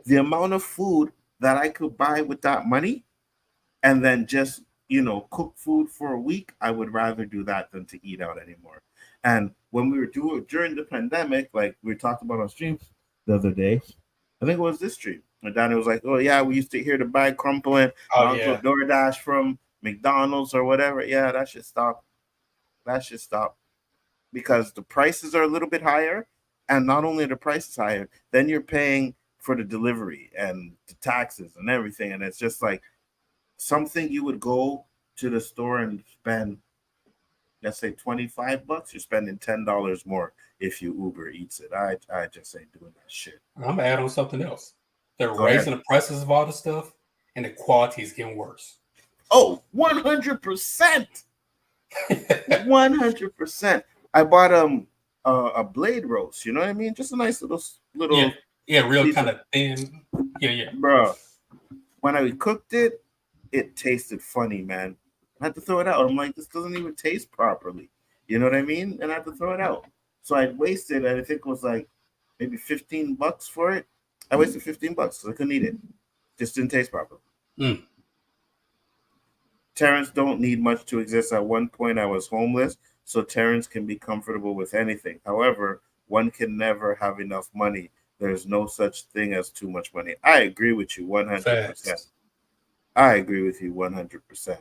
A: The amount of food that I could buy with that money and then just, cook food for a week, I would rather do that than to eat out anymore. And when we were during the pandemic, like we talked about on stream the other day, I think it was this stream, and Danny was like, oh yeah, we used to hear the bag crumpling, DoorDash from McDonald's or whatever. Yeah, that should stop. Because the prices are a little bit higher, and not only are the prices higher, then you're paying for the delivery and the taxes and everything, and it's just like something you would go to the store and spend, let's say $25, you're spending $10 more if you Uber Eats it. I just ain't doing that shit.
B: I'm gonna add on something else. They're raising the prices of all the stuff, and the quality is getting worse.
A: Oh, 100%. 100%. I bought a blade roast, you know what I mean? Just a nice little
B: real kind of thin. Yeah.
A: Bro, when I cooked it, it tasted funny, man. I had to throw it out. I'm like, this doesn't even taste properly. You know what I mean? And I had to throw it out. So I wasted, I think it was like maybe $15 for it. I wasted $15 because I couldn't eat it. Just didn't taste proper. Terrence don't need much to exist. At one point, I was homeless, so Terrence can be comfortable with anything. However, one can never have enough money. There's no such thing as too much money. I agree with you 100%. I agree with you 100%.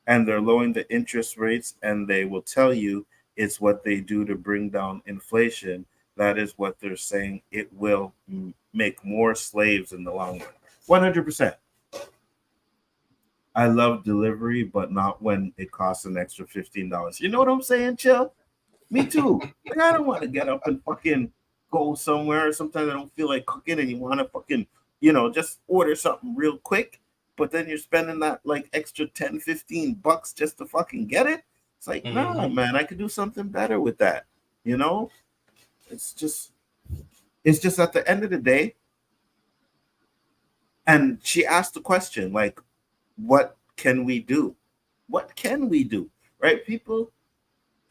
A: And they're lowering the interest rates, and they will tell you it's what they do to bring down inflation. That is what they're saying. It will make more slaves in the long run. 100%. I love delivery, but not when it costs an extra $15. You know what I'm saying, Chill? Me too. Like, I don't want to get up and fucking go somewhere. Sometimes I don't feel like cooking and you want to fucking, just order something real quick. But then you're spending that like extra $10-15 just to fucking get it. It's like, nah, man, I could do something better with that. It's just at the end of the day. And she asked the question, like, what can we do? What can we do? Right? People,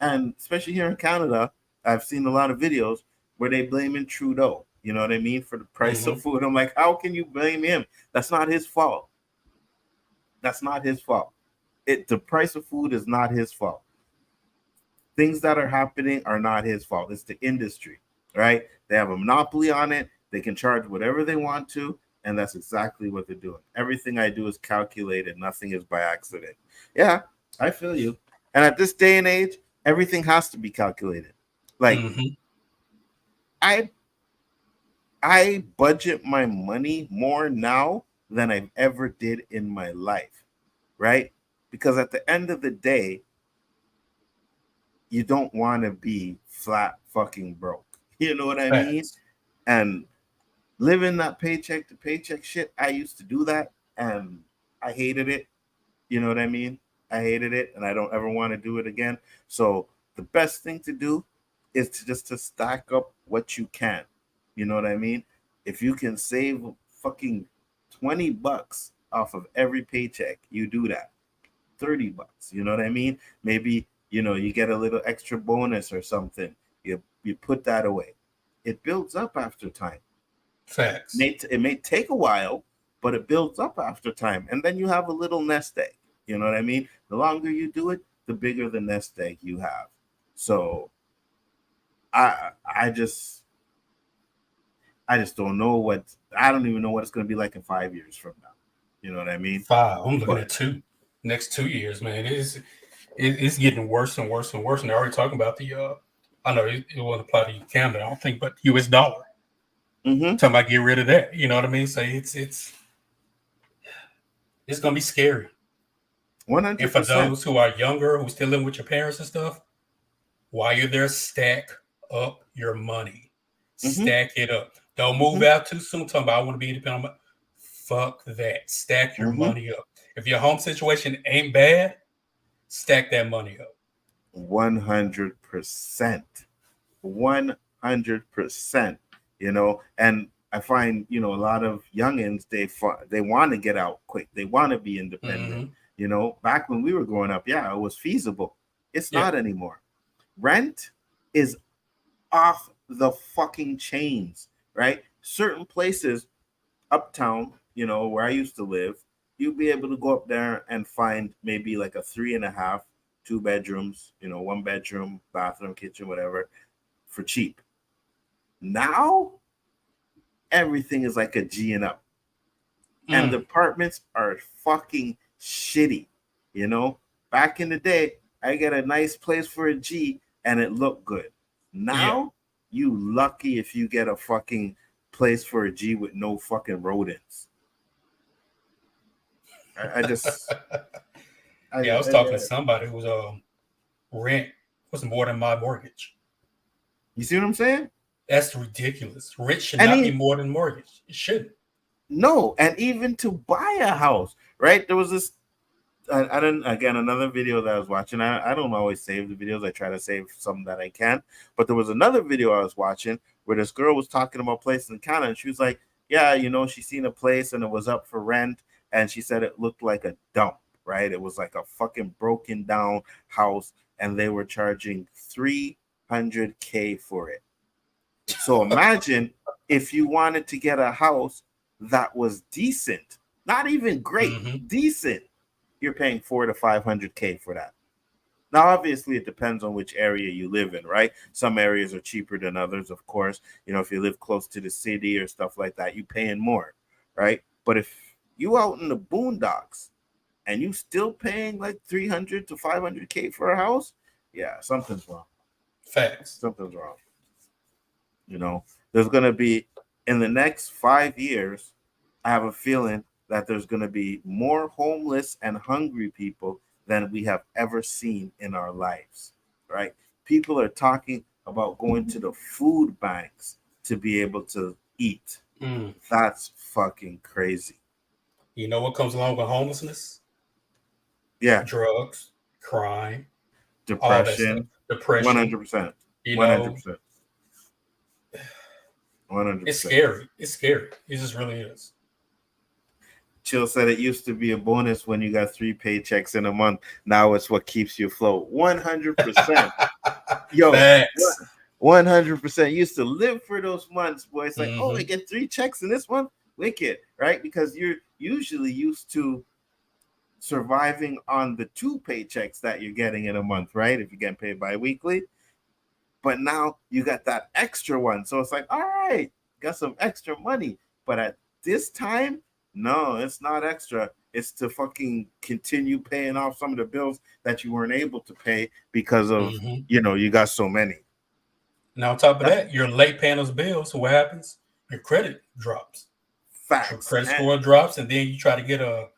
A: and especially here in Canada, I've seen a lot of videos where they blaming Trudeau, you know what I mean, for the price of food. I'm like, how can you blame him? That's not his fault. That's not his fault. The price of food is not his fault. Things that are happening are not his fault. It's the industry, right? They have a monopoly on it. They can charge whatever they want to. And that's exactly what they're doing. Everything I do is calculated. Nothing is by accident. Yeah, I feel you. And at this day and age, everything has to be calculated. Like, I budget my money more now than I've ever did in my life, right? Because at the end of the day, you don't want to be flat fucking broke. You know what I mean? And living that paycheck to paycheck shit, I used to do that and I hated it. You know what I mean? I hated it and I don't ever want to do it again. So the best thing to do is to stack up what you can. You know what I mean? If you can save fucking $20 off of every paycheck, you do that. $30. You know what I mean? Maybe, you get a little extra bonus or something. You put that away. It builds up after time.
B: Facts.
A: It may take a while, but it builds up after time. And then you have a little nest egg. You know what I mean? The longer you do it, the bigger the nest egg you have. So I just don't know I don't even know what it's going to be like in 5 years from now. You know what I mean?
B: 5. I'm looking at 2. Next 2 years, man. It's getting worse and worse and worse. And they're already talking about I know it won't apply to Canada, I don't think, but US dollar. Talking about get rid of that. You know what I mean? So it's gonna be scary.
A: 100%.
B: And for those who are younger, who still live with your parents and stuff, while you're there, stack up your money. Stack it up. Don't move out too soon. Talking about I want to be independent. Fuck that. Stack your money up. If your home situation ain't bad, stack that money up.
A: 100%. 100%. And I find, a lot of youngins, they want to get out quick. They want to be independent. Back when we were growing up, yeah, it was feasible. It's not anymore. Rent is off the fucking chains, right? Certain places, uptown, where I used to live, you'd be able to go up there and find maybe like a 3.5, 2 bedrooms, 1 bedroom, bathroom, kitchen, whatever, for cheap. Now, everything is like a G and up. And the apartments are fucking shitty. Back in the day, I get a nice place for a G and it looked good. Now, you lucky if you get a fucking place for a G with no fucking rodents. I
B: was talking to somebody whose rent was more than my mortgage.
A: You see what I'm saying?
B: That's ridiculous. Rent should not be more than mortgage. It shouldn't.
A: No, and even to buy a house, right? There was this. Another video that I was watching. I don't always save the videos. I try to save some that I can. But there was another video I was watching where this girl was talking about places in Canada, and she was like, "Yeah, she seen a place and it was up for rent, and she said it looked like a dump, right? It was like a fucking broken down house, and they were charging $300K for it." So imagine if you wanted to get a house that was decent, not even great, decent, you're paying $400 to $500K for that. Now, obviously, it depends on which area you live in, right? Some areas are cheaper than others, of course. You know, if you live close to the city or stuff like that, you're paying more, right? But if you out in the boondocks and you still paying like $300 to $500K for a house, yeah, something's wrong.
B: Facts.
A: Something's wrong. You know, there's going to be, in the next 5 years, I have a feeling that there's going to be more homeless and hungry people than we have ever seen in our lives, right? People are talking about going to the food banks to be able to eat. That's fucking crazy.
B: You know what comes along with homelessness?
A: Yeah.
B: Drugs, crime,
A: depression.
B: Depression.
A: 100%.
B: You know,
A: 100%. 100%.
B: It's scary. It's scary. It just really is.
A: Chill said it used to be a bonus when you got 3 paychecks in a month. Now it's what keeps you afloat. 100%. Yo, 100%. Used to live for those months, boy. It's like, oh, I get 3 checks in this month. Wicked, right? Because you're usually used to surviving on the 2 paychecks that you're getting in a month, right? If you get paid bi-weekly. But now you got that extra one. So it's like, all right, got some extra money. But at this time, no, it's not extra. It's to fucking continue paying off some of the bills that you weren't able to pay because of, you know, you got so many.
B: Now, on top of that, you're late paying those bills. So what happens? Your credit drops.
A: Facts.
B: Your credit score drops, and then you try to get a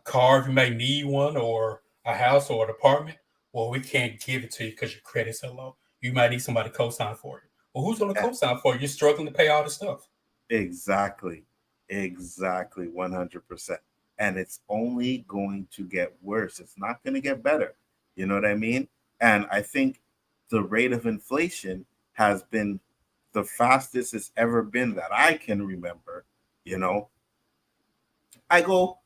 B: car if you may need one, or a house or an apartment. Well, we can't give it to you because your credit's so low. You might need somebody to co-sign for you. Well, who's going to co-sign for you? You're struggling to pay all this stuff.
A: Exactly. 100%. And it's only going to get worse. It's not going to get better. You know what I mean? And I think the rate of inflation has been the fastest it's ever been that I can remember. You know, I want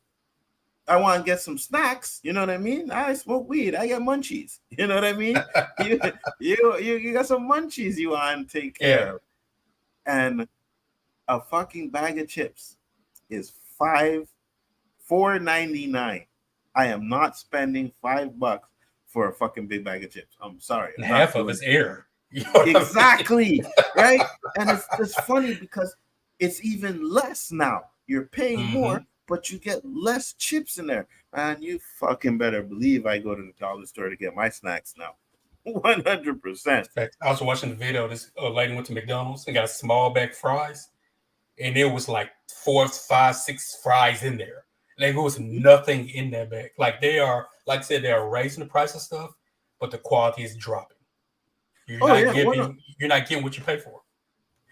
A: to get some snacks. You know what I mean? I smoke weed. I get munchies. You know what I mean? you got some munchies you want to take care of. And a fucking bag of chips is $4.99. I am not spending $5 for a fucking big bag of chips. I'm sorry.
B: And half of it's air.
A: You know exactly. Right? And it's funny because it's even less now. You're paying more, but you get less chips in there. And you fucking better believe I go to the dollar store to get my snacks now. 100%.
B: I was watching the video. This lady went to McDonald's and got a small bag of fries. And there was like 4, 5, 6 fries in there. Like, there was nothing in that bag. Like, they are, like I said, they are raising the price of stuff, but the quality is dropping. You're not getting what you pay for.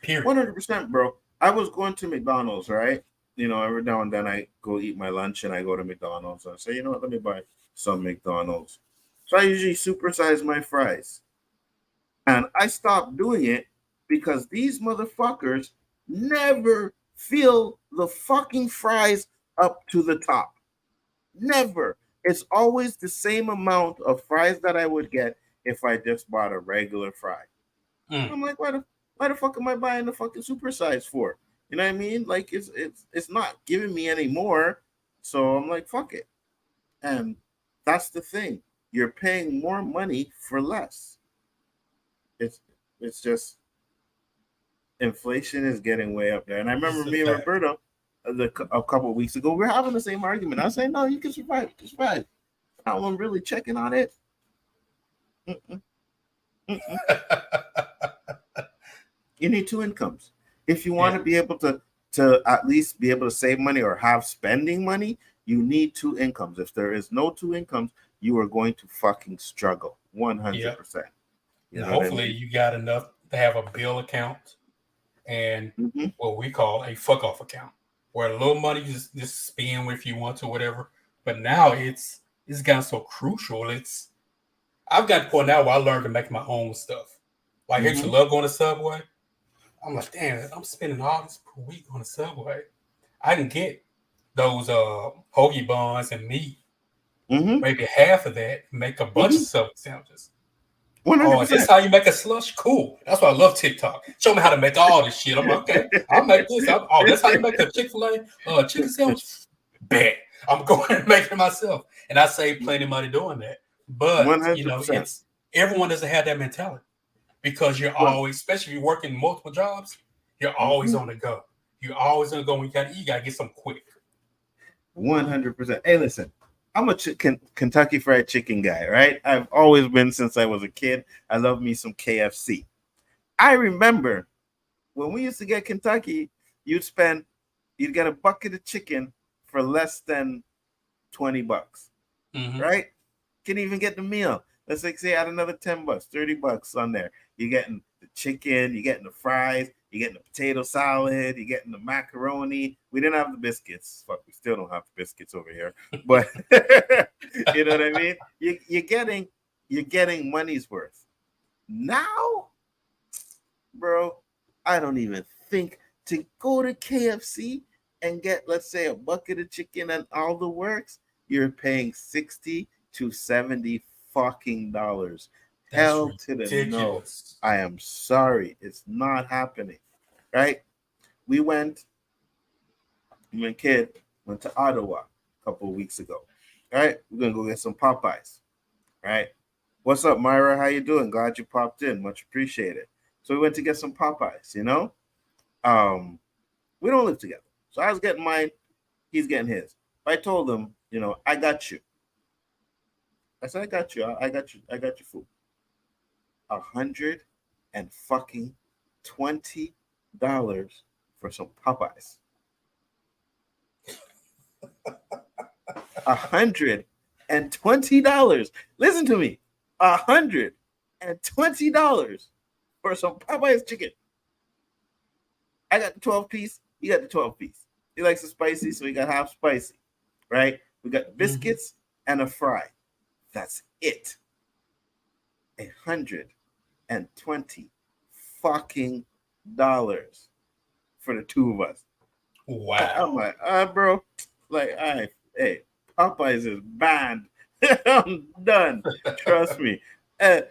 B: Period.
A: 100%, bro. I was going to McDonald's, right? You know, every now and then I go eat my lunch and I go to McDonald's. I say, you know what, let me buy some McDonald's. So I usually supersize my fries. And I stopped doing it because these motherfuckers never fill the fucking fries up to the top. Never. It's always the same amount of fries that I would get if I just bought a regular fry. I'm like, why the fuck am I buying the fucking supersize for? You know what I mean? Like, it's not giving me any more. So I'm like, fuck it. And that's the thing. You're paying more money for less. It's just inflation is getting way up there. And I remember me and Roberto a couple of weeks ago, we were having the same argument. I was saying, no, you can survive. Now I'm really checking on it. You need 2 incomes. If you want to be able to at least be able to save money or have spending money, you need 2 incomes. If there is no 2 incomes, you are going to fucking struggle 100%.
B: You know, hopefully you got enough to have a bill account and what we call a fuck off account, where a little money you just spend if you want to, whatever. But now it's gotten so crucial. I've got to the point now where I learned to make my own stuff. Like I used to love going to Subway. I'm like, damn, I'm spending all this per week on the Subway. I can get those hoagie buns and meat, maybe half of that, make a bunch of Subway sandwiches. Oh, is this how you make a slush? Cool. That's why I love TikTok. Show me how to make all this shit. I'm like, okay, I'll make this. That's how you make a Chick-fil-A chicken sandwich? Bet. I'm going and make it myself. And I save plenty of money doing that. But,
A: 100%.
B: Everyone doesn't have that mentality because you're always, especially if you're working multiple jobs, you're always on the go. You're always going to go when you got to get something quick.
A: 100%. Hey, listen, I'm a Kentucky Fried Chicken guy, right? I've always been since I was a kid. I love me some KFC. I remember when we used to get Kentucky, you'd get a bucket of chicken for less than $20, right? Can even get the meal. Let's say add another $10, $30 on there. You're getting the chicken, you're getting the fries, you're getting the potato salad, you're getting the macaroni. We didn't have the biscuits. Fuck, we still don't have the biscuits over here. But you know what I mean? You're getting money's worth. Now, bro, I don't even think to go to KFC and get, let's say, a bucket of chicken and all the works, you're paying $60 to $70 fucking dollars. Hell to the no. I am sorry. It's not happening. Right? We went to Ottawa a couple of weeks ago. Right? We're gonna go get some Popeyes. Right? What's up, Myra? How you doing? Glad you popped in. Much appreciated. So we went to get some Popeyes, We don't live together. So I was getting mine, he's getting his. But I told him, I got you. I said, I got you. I got your food. $120 for some Popeyes. $120. Listen to me. $120 for some Popeyes chicken. I got the 12-piece. He got the 12-piece. He likes the spicy, so he got half spicy. Right? We got biscuits and a fry. That's it. $120 fucking dollars for the two of us.
B: Wow.
A: I'm like, bro, hey, Popeyes is banned. I'm done. Trust me.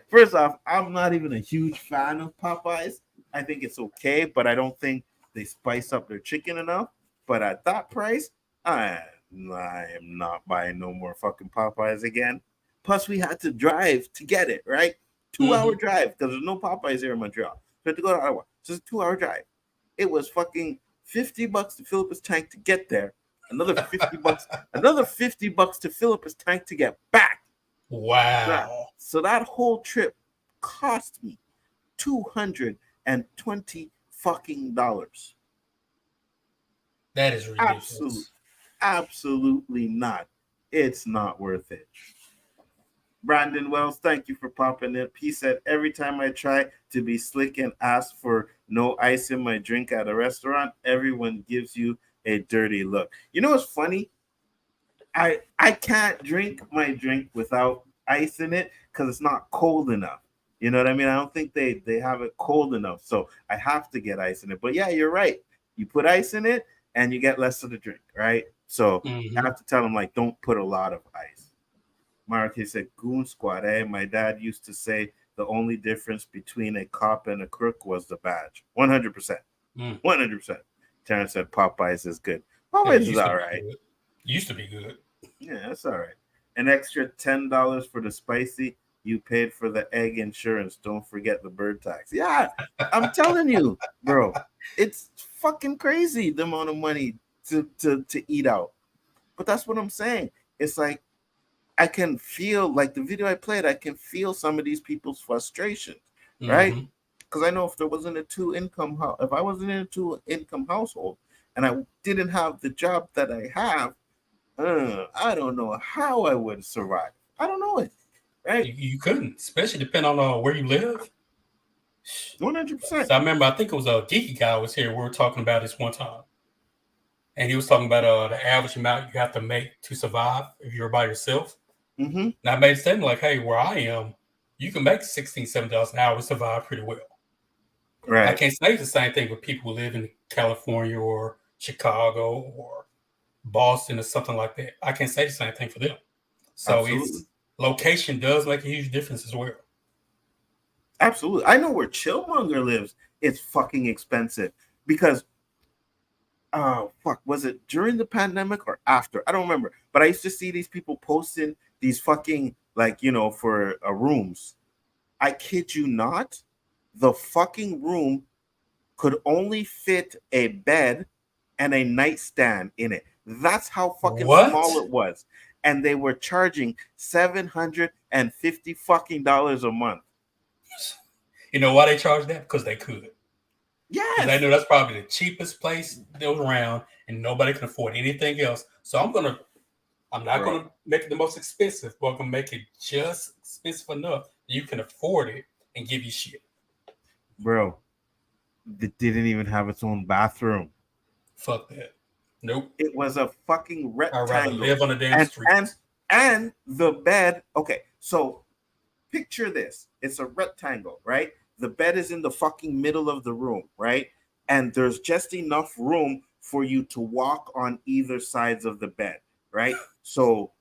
A: First off, I'm not even a huge fan of Popeyes. I think it's okay, but I don't think they spice up their chicken enough. But at that price, I am not buying no more fucking Popeyes again. Plus, we had to drive to get it, right? 2-hour drive because there's no Popeyes here in Montreal. So we had to go to Ottawa. So it's a 2-hour drive. It was fucking $50 to fill up his tank to get there. Another $50. Another $50 to fill up his tank to get back.
B: Wow.
A: So that whole trip cost me $220 fucking dollars.
B: That is ridiculous.
A: Absolutely not. It's not worth it. Brandon Wells, thank you for popping in. He said, every time I try to be slick and ask for no ice in my drink at a restaurant, everyone gives you a dirty look. You know what's funny? I can't drink my drink without ice in it because it's not cold enough. You know what I mean? I don't think they have it cold enough. So I have to get ice in it. But yeah, you're right. You put ice in it and you get less of the drink, right? So I have to tell them, don't put a lot of ice. Mark, he said, Goon Squad, My dad used to say the only difference between a cop and a crook was the badge. 100%. 100%. Terrence said Popeyes is good. Popeyes is all right.
B: Used to be good.
A: Yeah, that's all right. An extra $10 for the spicy. You paid for the egg insurance. Don't forget the bird tax. Yeah, I'm telling you, bro. It's fucking crazy the amount of money to eat out. But that's what I'm saying. It's like, I can feel, the video I played, I can feel some of these people's frustrations, right? Because I know if I wasn't in a two-income household and I didn't have the job that I have, I don't know how I would survive. I don't know it, right?
B: You couldn't, especially depending on where you live.
A: 100%.
B: So I remember, I think it was a geeky guy was here. We were talking about this one time. And he was talking about the average amount you have to make to survive if you're by yourself. And I made a statement hey, where I am, you can make $16, $17 an hour to survive pretty well.
A: Right.
B: I can't say the same thing with people who live in California or Chicago or Boston or something like that. I can't say the same thing for them. So location does make a huge difference as well.
A: Absolutely. I know where Chillmonger lives. It's fucking expensive because was it during the pandemic or after? I don't remember. But I used to see these people posting these fucking for rooms. I kid you not, the fucking room could only fit a bed and a nightstand in it. That's how fucking small it was. And they were charging $750 fucking dollars a month.
B: You know why they charge that? Because they could.
A: Yes.
B: Because they knew that's probably the cheapest place that was around and nobody can afford anything else. So I'm not gonna make it the most expensive, but I'm gonna make it just expensive enough that you can afford it and give you shit.
A: Bro, it didn't even have its own bathroom.
B: Fuck that. Nope.
A: It was a fucking rectangle.
B: I'd rather live on the damn street.
A: And the bed, okay, so picture this. It's a rectangle, right? The bed is in the fucking middle of the room, right? And there's just enough room for you to walk on either sides of the bed, right? So,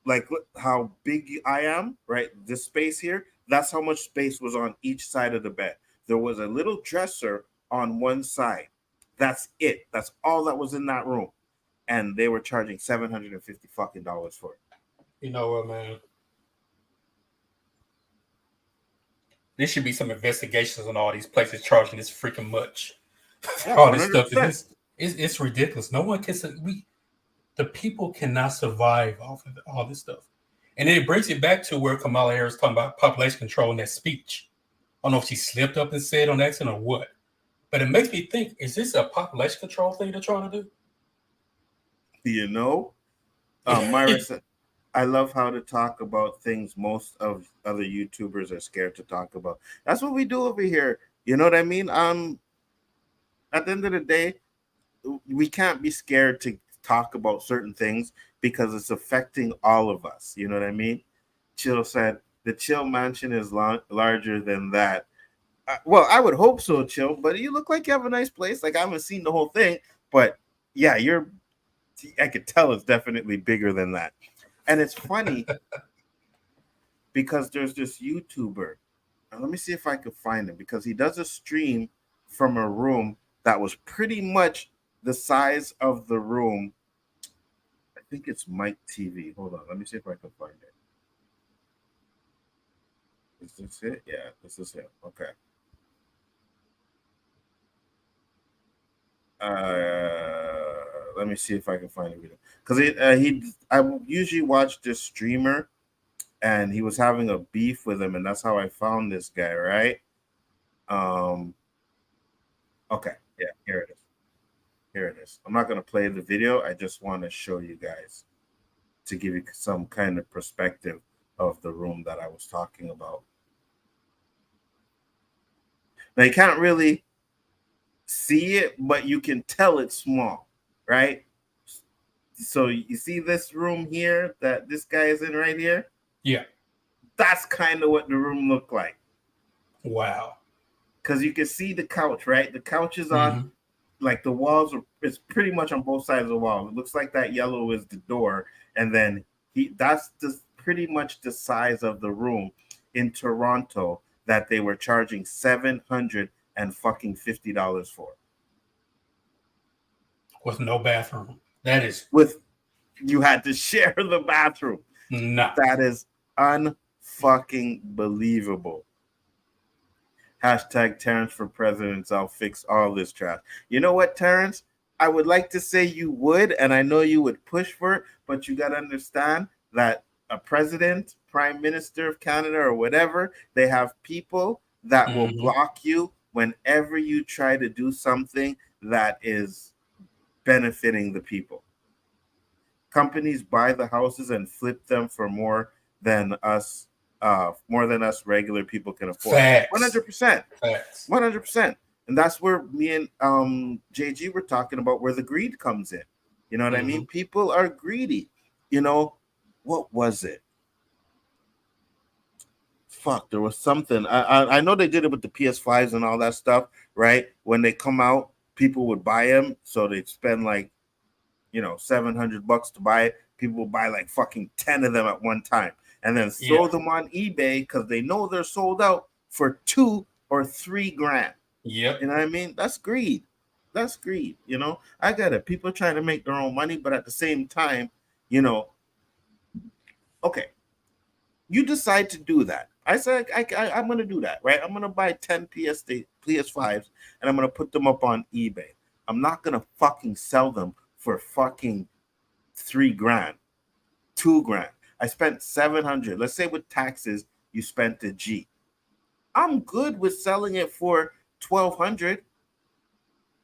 A: like, look how big I am, right? This space here, that's how much space was on each side of the bed. There was a little dresser on one side. That's it. That's all that was in that room. And they were charging $750 fucking dollars for it.
B: You know what, man? There should be some investigations on all these places charging this freaking much.
A: Yeah,
B: all this
A: 100%.
B: stuff. It's ridiculous. No one can. The people cannot survive off of all this stuff. And then it brings it back to where Kamala Harris talking about population control in that speech. I don't know if she slipped up and said on accident or what. But it makes me think, is this a population control thing they're trying to do?
A: You know? Myra said, I love how to talk about things most of other YouTubers are scared to talk about. That's what we do over here. You know what I mean? At the end of the day, we can't be scared to talk about certain things because it's affecting all of us. You know what I mean? Chill said, the Chill Mansion is larger than that. Well, I would hope so, Chill, but you look like you have a nice place. Like, I haven't seen the whole thing, but yeah, I could tell it's definitely bigger than that. And it's funny because there's this YouTuber. Let me see if I can find him because he does a stream from a room that was pretty much the size of the room. I think it's Mike TV. Hold on. Let me see if I can find it. Is this it? Yeah, this is it. Okay. Let me see if I can find a video because I usually watch this streamer, and he was having a beef with him, and that's how I found this guy. Right? Okay. Yeah. Here it is. Here it is. I'm not gonna play the video. I just want to show you guys to give you some kind of perspective of the room that I was talking about. Now you can't really see it, but you can tell it's small, right? So you see this room here that this guy is in right here?
B: Yeah.
A: That's kind of what the room looked like.
B: Wow.
A: Because you can see the couch, right? The couch is on, like the walls it's pretty much on both sides of the wall. It looks like that yellow is the door. And then that's pretty much the size of the room in Toronto that they were charging $750 for.
B: With no bathroom. That is
A: you had to share the bathroom.
B: No.
A: That is unfucking believable. Hashtag Terrence for president. I'll fix all this trash. You know what, Terrence? I would like to say you would, and I know you would push for it, but you got to understand that a president, prime minister of Canada, or whatever, they have people that will block you whenever you try to do something that is benefiting the people. Companies buy the houses and flip them for more than us regular people can afford. 100%. 100%. And that's where me and JG were talking about where the greed comes in. You know what I mean? People are greedy. You know, what was it? Fuck, there was something. I know they did it with the PS5s and all that stuff, right? When they come out, people would buy them, so they'd spend like, $700 to buy it. People will buy like fucking 10 of them at one time and then throw them on eBay because they know they're sold out for $2 or $3 grand.
B: Yep.
A: You know what I mean? That's greed. That's greed. You know, I get it. People trying to make their own money, but at the same time, you know, okay, you decide to do that. I said, I'm going to do that, right? I'm going to buy 10 PS5s and I'm going to put them up on eBay. I'm not going to fucking sell them for fucking $3 grand, $2 grand. I spent $700. Let's say with taxes, you spent a G. I'm good with selling it for $1,200.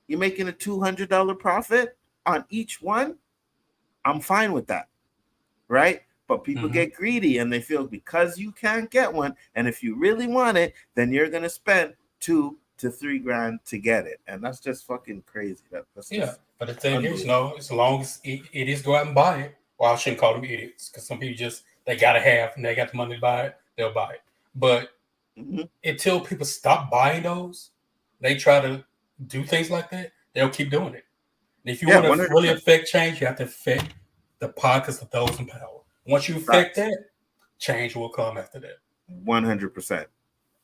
A: You're making a $200 profit on each one. I'm fine with that, right? But people get greedy and they feel because you can't get one, and if you really want it, then you're gonna spend $2 to $3 grand to get it, and that's just fucking crazy. That's
B: but the thing is, as long as idiots go out and buy it, well, I shouldn't call them idiots because some people just they gotta have and they got the money to buy it, they'll buy it. But until people stop buying those, they try to do things like that, they'll keep doing it. And if you want to
A: 100%.
B: really affect change, you have to affect the pockets of those in power. Once you affect that, change will come after that.
A: 100%.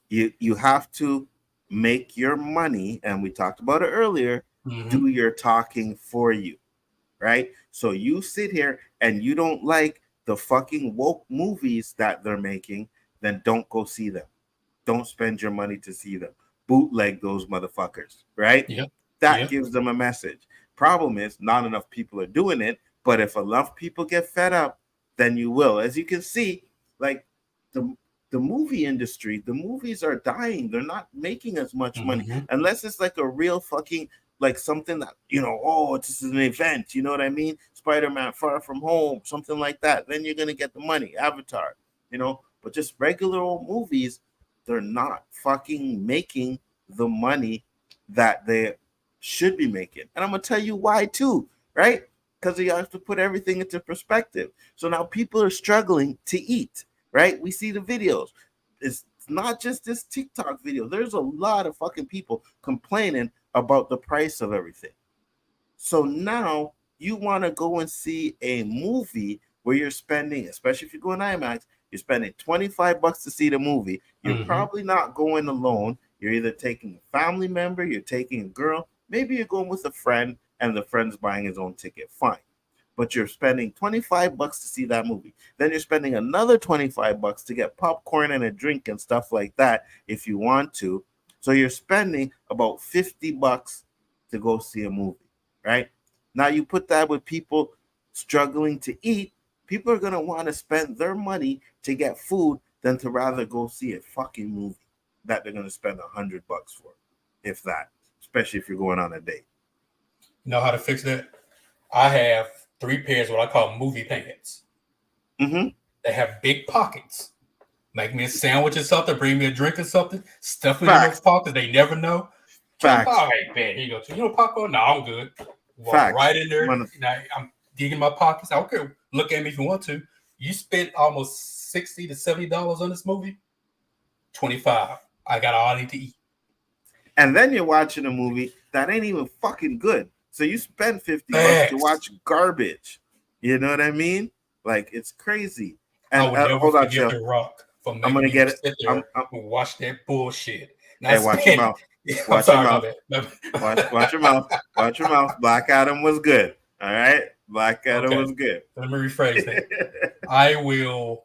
A: You have to make your money, and we talked about it earlier, do your talking for you, right? So you sit here and you don't like the fucking woke movies that they're making, then don't go see them. Don't spend your money to see them. Bootleg those motherfuckers, right? That gives them a message. Problem is, not enough people are doing it, but if enough people get fed up, then you will. As you can see, like the movie industry, the movies are dying. They're not making as much money unless it's like a real fucking like something that, you know, oh, this is an event, you know what I mean? Spider-Man Far From Home, something like that. Then you're gonna get the money. Avatar, you know, but just regular old movies, they're not fucking making the money that they should be making. And I'm gonna tell you why too, right? Because you have to put everything into perspective. So now people are struggling to eat, right? We see the videos. It's not just this TikTok video. There's a lot of fucking people complaining about the price of everything. So now you want to go and see a movie where you're spending, especially if you go in IMAX, you're spending $25 to see the movie. You're probably not going alone. You're either taking a family member, you're taking a girl, maybe you're going with a friend, and the friend's buying his own ticket, fine. But you're spending $25 to see that movie. Then you're spending another $25 to get popcorn and a drink and stuff like that if you want to. So you're spending about $50 to go see a movie, right? Now you put that with people struggling to eat, people are going to want to spend their money to get food than to rather go see a fucking movie that they're going to spend $100 for, if that, especially if you're going on a date.
B: You know how to fix that? I have 3 pairs of what I call movie pants. They have big pockets. Make me a sandwich or something, bring me a drink or something, stuff it in those pockets. They never know.
A: Facts.
B: All right, man, here you go. You know popcorn? No, I'm good. Walk right in there. I'm digging my pockets. I don't care. Look at me if you want to. You spent almost $60 to $70 on this movie. $25. I got all I need to eat.
A: And then you're watching a movie that ain't even fucking good. So you spend $50 to watch garbage. You know what I mean? Like, it's crazy. And
B: I would never forgive The Rock for making me sit there and watch that bullshit.
A: Hey, watch your mouth. Watch your mouth. Watch your mouth. Watch your mouth. Black Adam was good. All right? Black Adam was good.
B: Let me rephrase that. I will...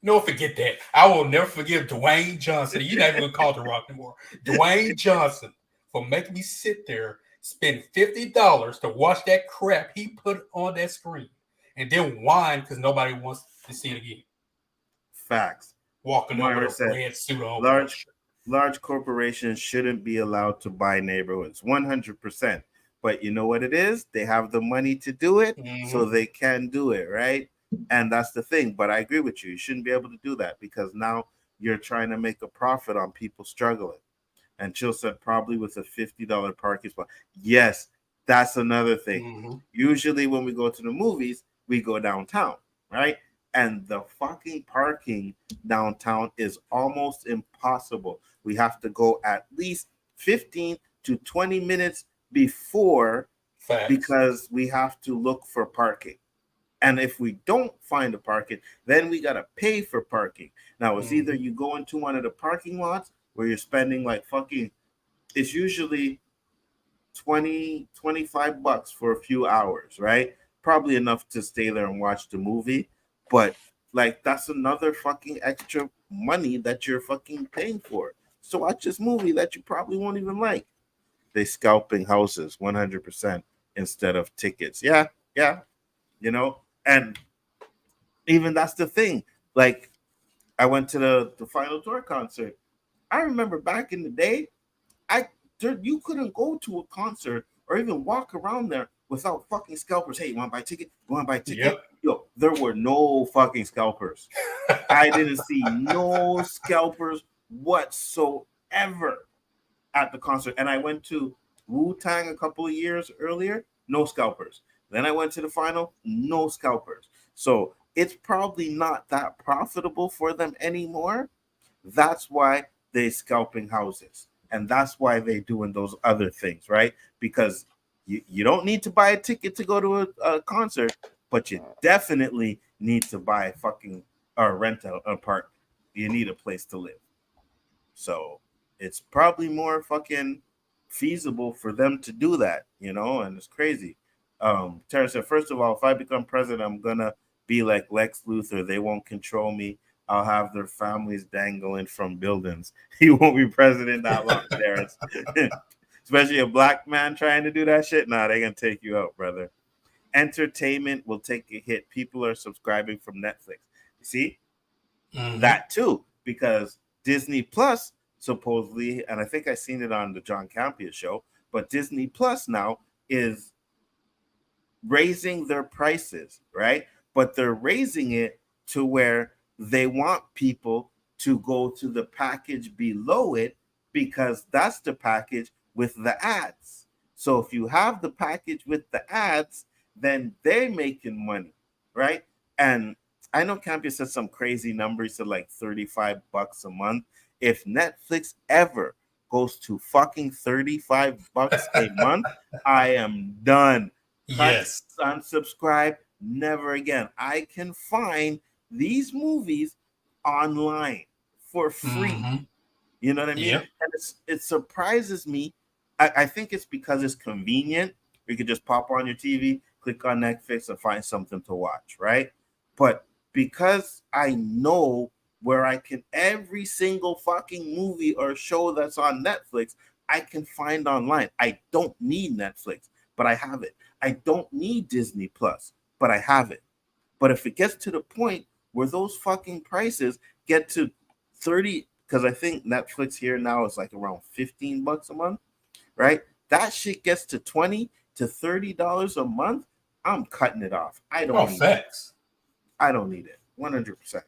B: No, forget that. I will never forgive Dwayne Johnson. You're not even going to call The Rock anymore. Dwayne Johnson for making me sit there, spend $50 to watch that crap he put on that screen, and then whine because nobody wants to see it again.
A: Facts.
B: Walking over with a red suit on.
A: Large corporations shouldn't be allowed to buy neighborhoods. 100%. But you know what it is? They have the money to do it, so they can do it, right? And that's the thing. But I agree with you. You shouldn't be able to do that because now you're trying to make a profit on people struggling. And Chill said probably with a $50 parking spot. Yes, that's another thing. Usually when we go to the movies, we go downtown, right? And the fucking parking downtown is almost impossible. We have to go at least 15 to 20 minutes before because we have to look for parking. And if we don't find a parking, then we got to pay for parking. Now, it's either you go into one of the parking lots where you're spending like fucking, it's usually 20-25 bucks for a few hours, right? Probably enough to stay there and watch the movie, but like that's another fucking extra money that you're fucking paying for. So watch this movie that you probably won't even like. They scalping houses 100% instead of tickets. Yeah, yeah, you know, and even that's the thing. Like I went to the Final Tour concert. I remember back in the day, you couldn't go to a concert or even walk around there without fucking scalpers. Hey, you want to buy a ticket? You want to buy a ticket?
B: Yep.
A: Yo, there were no fucking scalpers. I didn't see no scalpers whatsoever at the concert. And I went to Wu-Tang a couple of years earlier, no scalpers. Then I went to the final, no scalpers. So it's probably not that profitable for them anymore. That's why they scalping houses. And that's why they doing those other things, right? Because you don't need to buy a ticket to go to a concert, but you definitely need to buy fucking or rent an apartment. You need a place to live. So it's probably more fucking feasible for them to do that, you know, and it's crazy. Terrence said, first of all, if I become president, I'm gonna be like Lex Luthor. They won't control me. I'll have their families dangling from buildings. He won't be president that long, Terrence. Especially a black man trying to do that shit. Nah, they're gonna take you out, brother. Entertainment will take a hit. People are subscribing from Netflix. You see? That too, because Disney Plus supposedly, and I think I seen it on the John Campea show, but Disney Plus now is raising their prices, right? But they're raising it to where they want people to go to the package below it because that's the package with the ads. So if you have the package with the ads, then they're making money, right? And I know Campia said some crazy number. He said like 35 bucks a month. If Netflix ever goes to fucking 35 bucks a month, I am done.
B: Yes.
A: Unsubscribe, never again. I can find these movies online for free. You know what I mean?
B: Yep.
A: And it surprises me. I think it's because it's convenient. You can just pop on your TV, click on Netflix, and find something to watch, right? But because I know where I can, every single fucking movie or show that's on Netflix, I can find online. I don't need Netflix, but I have it. I don't need Disney Plus, but I have it. But if it gets to the point where those fucking prices get to 30, because I think Netflix here now is like around 15 bucks a month, right? That shit gets to $20 to $30 a month, I'm cutting it off. I don't need it. I don't need it. 100%.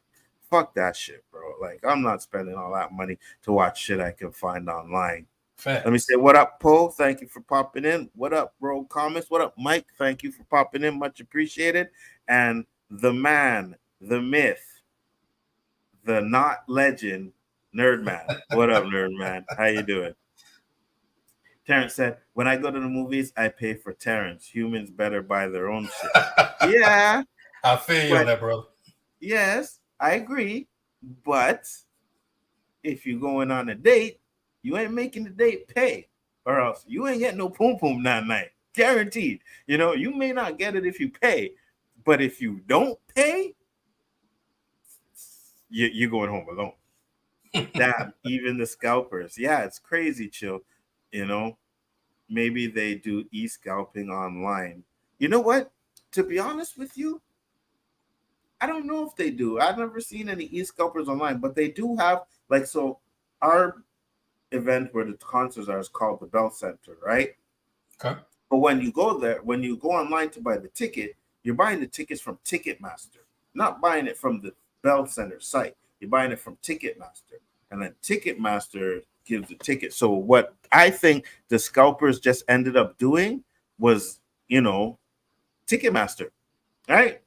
A: Fuck that shit, bro. Like, I'm not spending all that money to watch shit I can find online. Let me say, what up, Poe? Thank you for popping in. What up, bro? Comments. What up, Mike? Thank you for popping in. Much appreciated. And the man, the myth, the not legend, Nerd Man. What up, Nerd Man? How you doing? Terrence said, when I go to the movies, I pay for Terrence. Humans better buy their own shit. Yeah.
B: I feel you on that, brother.
A: Yes, I agree. But if you're going on a date, you ain't making the date pay, or else you ain't getting no poom poom that night. Guaranteed. You know, you may not get it if you pay, but if you don't pay, you're going home alone. Damn, even the scalpers. Yeah, it's crazy, chill. You know, maybe they do e-scalping online. You know what? To be honest with you, I don't know if they do. I've never seen any e-scalpers online, but they do have, like, so our event where the concerts are is called the Bell Center, right?
B: Okay.
A: But when you go there, when you go online to buy the ticket, you're buying the tickets from Ticketmaster, not buying it from the Bell Center site. You're buying it from Ticketmaster, and then Ticketmaster gives the ticket. So what I think the scalpers just ended up doing was, you know, Ticketmaster, right?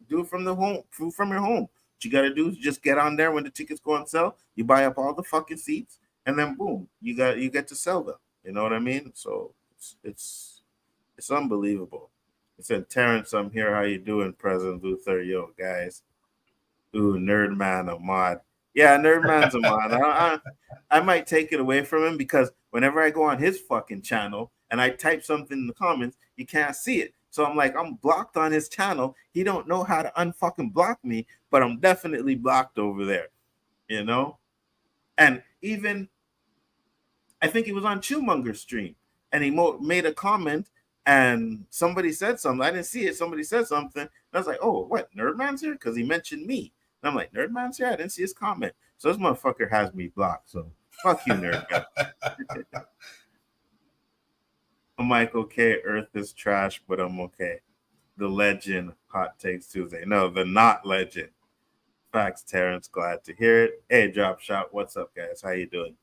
A: Do it from the home, from your home. What you got to do is just get on there when the tickets go on sale. You buy up all the fucking seats, and then boom, you get to sell them. You know what I mean? So it's unbelievable. It said, Terrence, I'm here. How you doing, President Luther? Yo, guys. Ooh, Nerd Man, a mod. Yeah, Nerdman's a man. I might take it away from him because whenever I go on his fucking channel and I type something in the comments, you can't see it. So I'm like, I'm blocked on his channel. He don't know how to unfucking block me, but I'm definitely blocked over there, you know? And even, I think he was on Chillmonger's stream, and he made a comment, and somebody said something. I didn't see it. Somebody said something. And I was like, oh, what, Nerdman's here? Because he mentioned me. And I'm like, Nerdman's here? I didn't see his comment. So this motherfucker has me blocked. So fuck you, Nerdman. I'm like, okay, Earth is trash, but I'm okay. The legend, Hot Takes Tuesday. No, the not legend. Facts, Terrence. Glad to hear it. Hey, Drop Shot. What's up, guys? How you doing?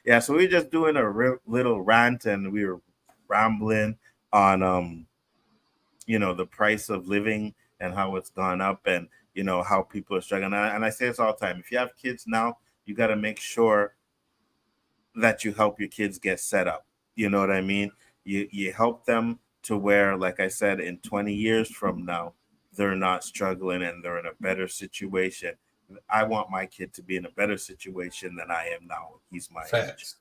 A: Yeah, so we're just doing a little rant, and we were rambling on, you know, the price of living and how it's gone up, and you know how people are struggling. And I say this all the time: if you have kids now, you got to make sure that you help your kids get set up. You know what I mean? You help them to where, like I said, in 20 years from now, they're not struggling and they're in a better situation. I want my kid to be in a better situation than I am now. He's my age,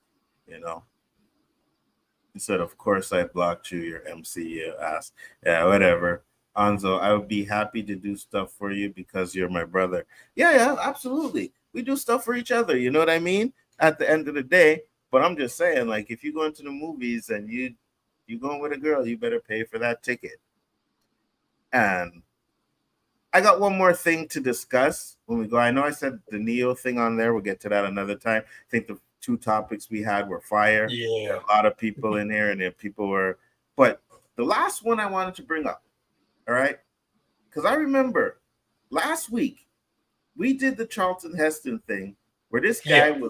A: you know. He said, of course I blocked you, your MC ass. Yeah, whatever. Anzo, I would be happy to do stuff for you because you're my brother. Yeah, absolutely. We do stuff for each other. You know what I mean? At the end of the day. But I'm just saying, like, if you go into the movies and you going with a girl, you better pay for that ticket. And I got one more thing to discuss when we go. I know I said the Neo thing on there. We'll get to that another time. I think the two topics we had were fire.
B: Yeah.
A: A lot of people in here, and if people were. But the last one I wanted to bring up, all right? Because I remember last week we did the Charlton Heston thing where this guy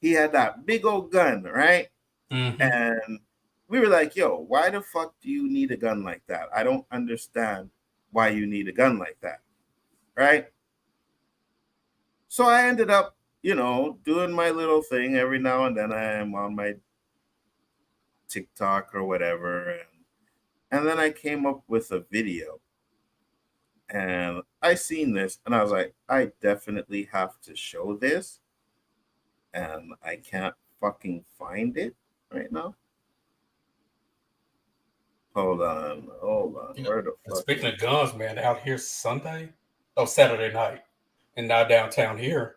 A: he had that big old gun, right?
B: Mm-hmm.
A: And we were like, yo, why the fuck do you need a gun like that? I don't understand why you need a gun like that, right? So I ended up, you know, doing my little thing. Every now and then I am on my TikTok or whatever. And then I came up with a video. And I seen this and I was like, I definitely have to show this. And I can't fucking find it right now. Hold on. Where the fuck?
B: Speaking of guns, man, out here Saturday night, and now downtown here,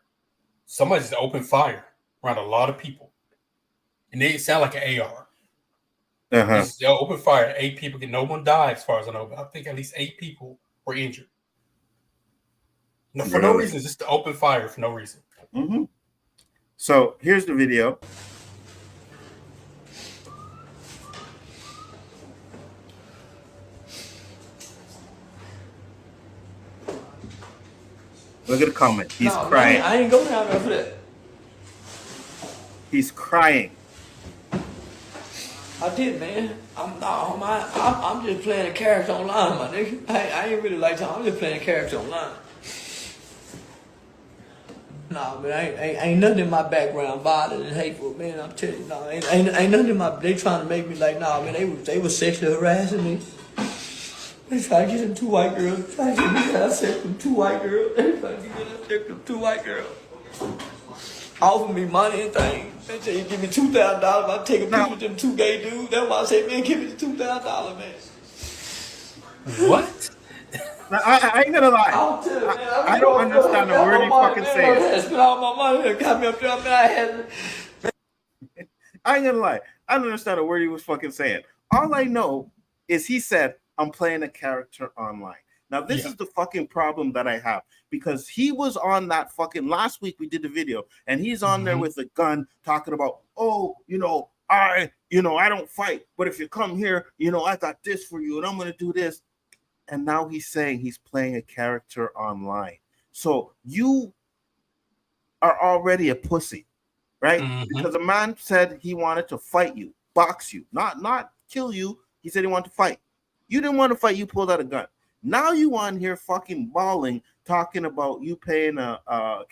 B: somebody just opened fire around a lot of people. And they sound like an AR. They'll open fire, 8 people, no one died as far as I know, but I think at least 8 people were injured. No, for no reason, just to open fire for no reason.
A: Mm-hmm. So here's the video. Look at the comment. He's crying.
T: Man, I ain't going down there for that.
A: He's crying.
T: I did, man. I'm just playing a character online, my nigga. I ain't really like talking. I'm just playing a character online. Nah, man, ain't nothing in my background bothered and hateful, man. I'm telling you, nah, ain't nothing in my. They trying to make me like, nah, man. They was sexually harassing me. They trying to get them 2 white girls. Trying to get me to have sex with 2 white girls. They trying to get sex with 2 white girls. Offer me money and things. They say, give me $2,000. I take a picture with them 2 gay dudes. That's why I say, man, give me the $2,000, man.
B: What?
A: Now, I ain't gonna lie. I don't understand the word you fucking saying.
T: Spent all my money. Got me up there.
A: I ain't gonna lie. I don't understand the word he was fucking saying. All I know is he said, I'm playing a character online. Now, this is the fucking problem that I have, because he was on that fucking last week we did the video, and he's on there with a gun talking about, oh, I don't fight, but if you come here, I got this for you, and I'm going to do this. And now he's saying he's playing a character online. So you are already a pussy, right? Because a man said he wanted to fight you, box you, not kill you. He said he wanted to fight. You didn't want to fight. You pulled out a gun. Now you on here fucking bawling, talking about you paying a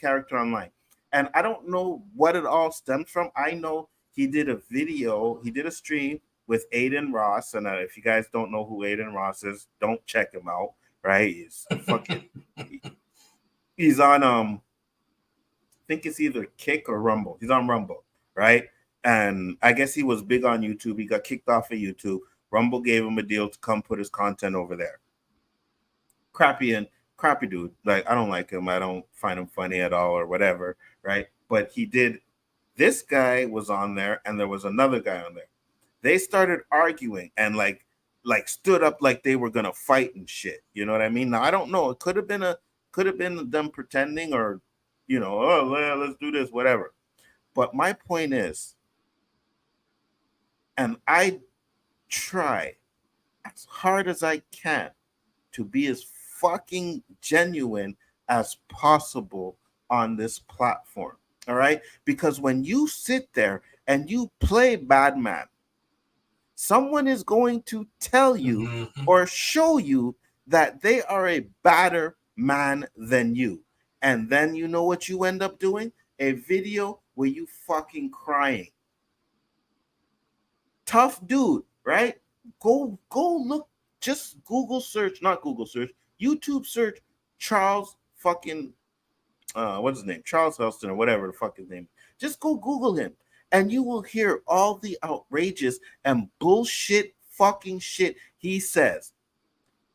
A: character online. And I don't know what it all stems from. I know he did a video. He did a stream with Aiden Ross. And if you guys don't know who Aiden Ross is, don't check him out, right? He's fucking... he's on think it's either Kick or Rumble. He's on Rumble, right? And I guess he was big on YouTube. He got kicked off of YouTube. Rumble gave him a deal to come put his content over there. Crappy dude. Like, I don't like him. I don't find him funny at all or whatever, right? But he did. This guy was on there, and there was another guy on there. They started arguing and like stood up like they were gonna fight and shit. You know what I mean? Now I don't know. It could have been them pretending, or oh well, let's do this, whatever. But my point is, and I try as hard as I can to be as fucking genuine as possible on this platform. All right? Because when you sit there and you play bad man, someone is going to tell you or show you that they are a badder man than you. And then you know what you end up doing? A video where you fucking crying. Tough dude, right? Go look, just YouTube search Charles fucking what's his name? Charles Helston or whatever the fuck his name. Just go Google him and you will hear all the outrageous and bullshit fucking shit he says.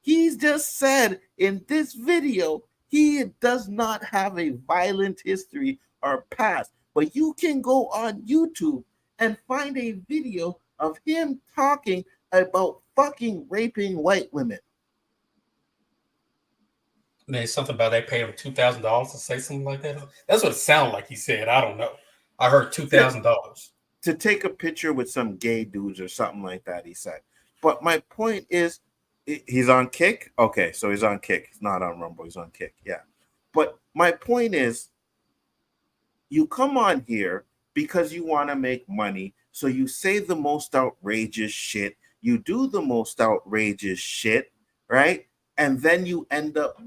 A: He's just said in this video he does not have a violent history or past, but you can go on YouTube and find a video of him talking about fucking raping white women.
B: There's something about they paid him $2,000 to say something like that. That's what it sounded like he said. I don't know. I heard $2,000
A: to take a picture with some gay dudes or something like that. He said. But my point is, he's on Kick. Okay, so he's on Kick. He's not on Rumble. He's on Kick. Yeah. But my point is, you come on here because you want to make money. So you say the most outrageous shit. You do the most outrageous shit, right? And then you end up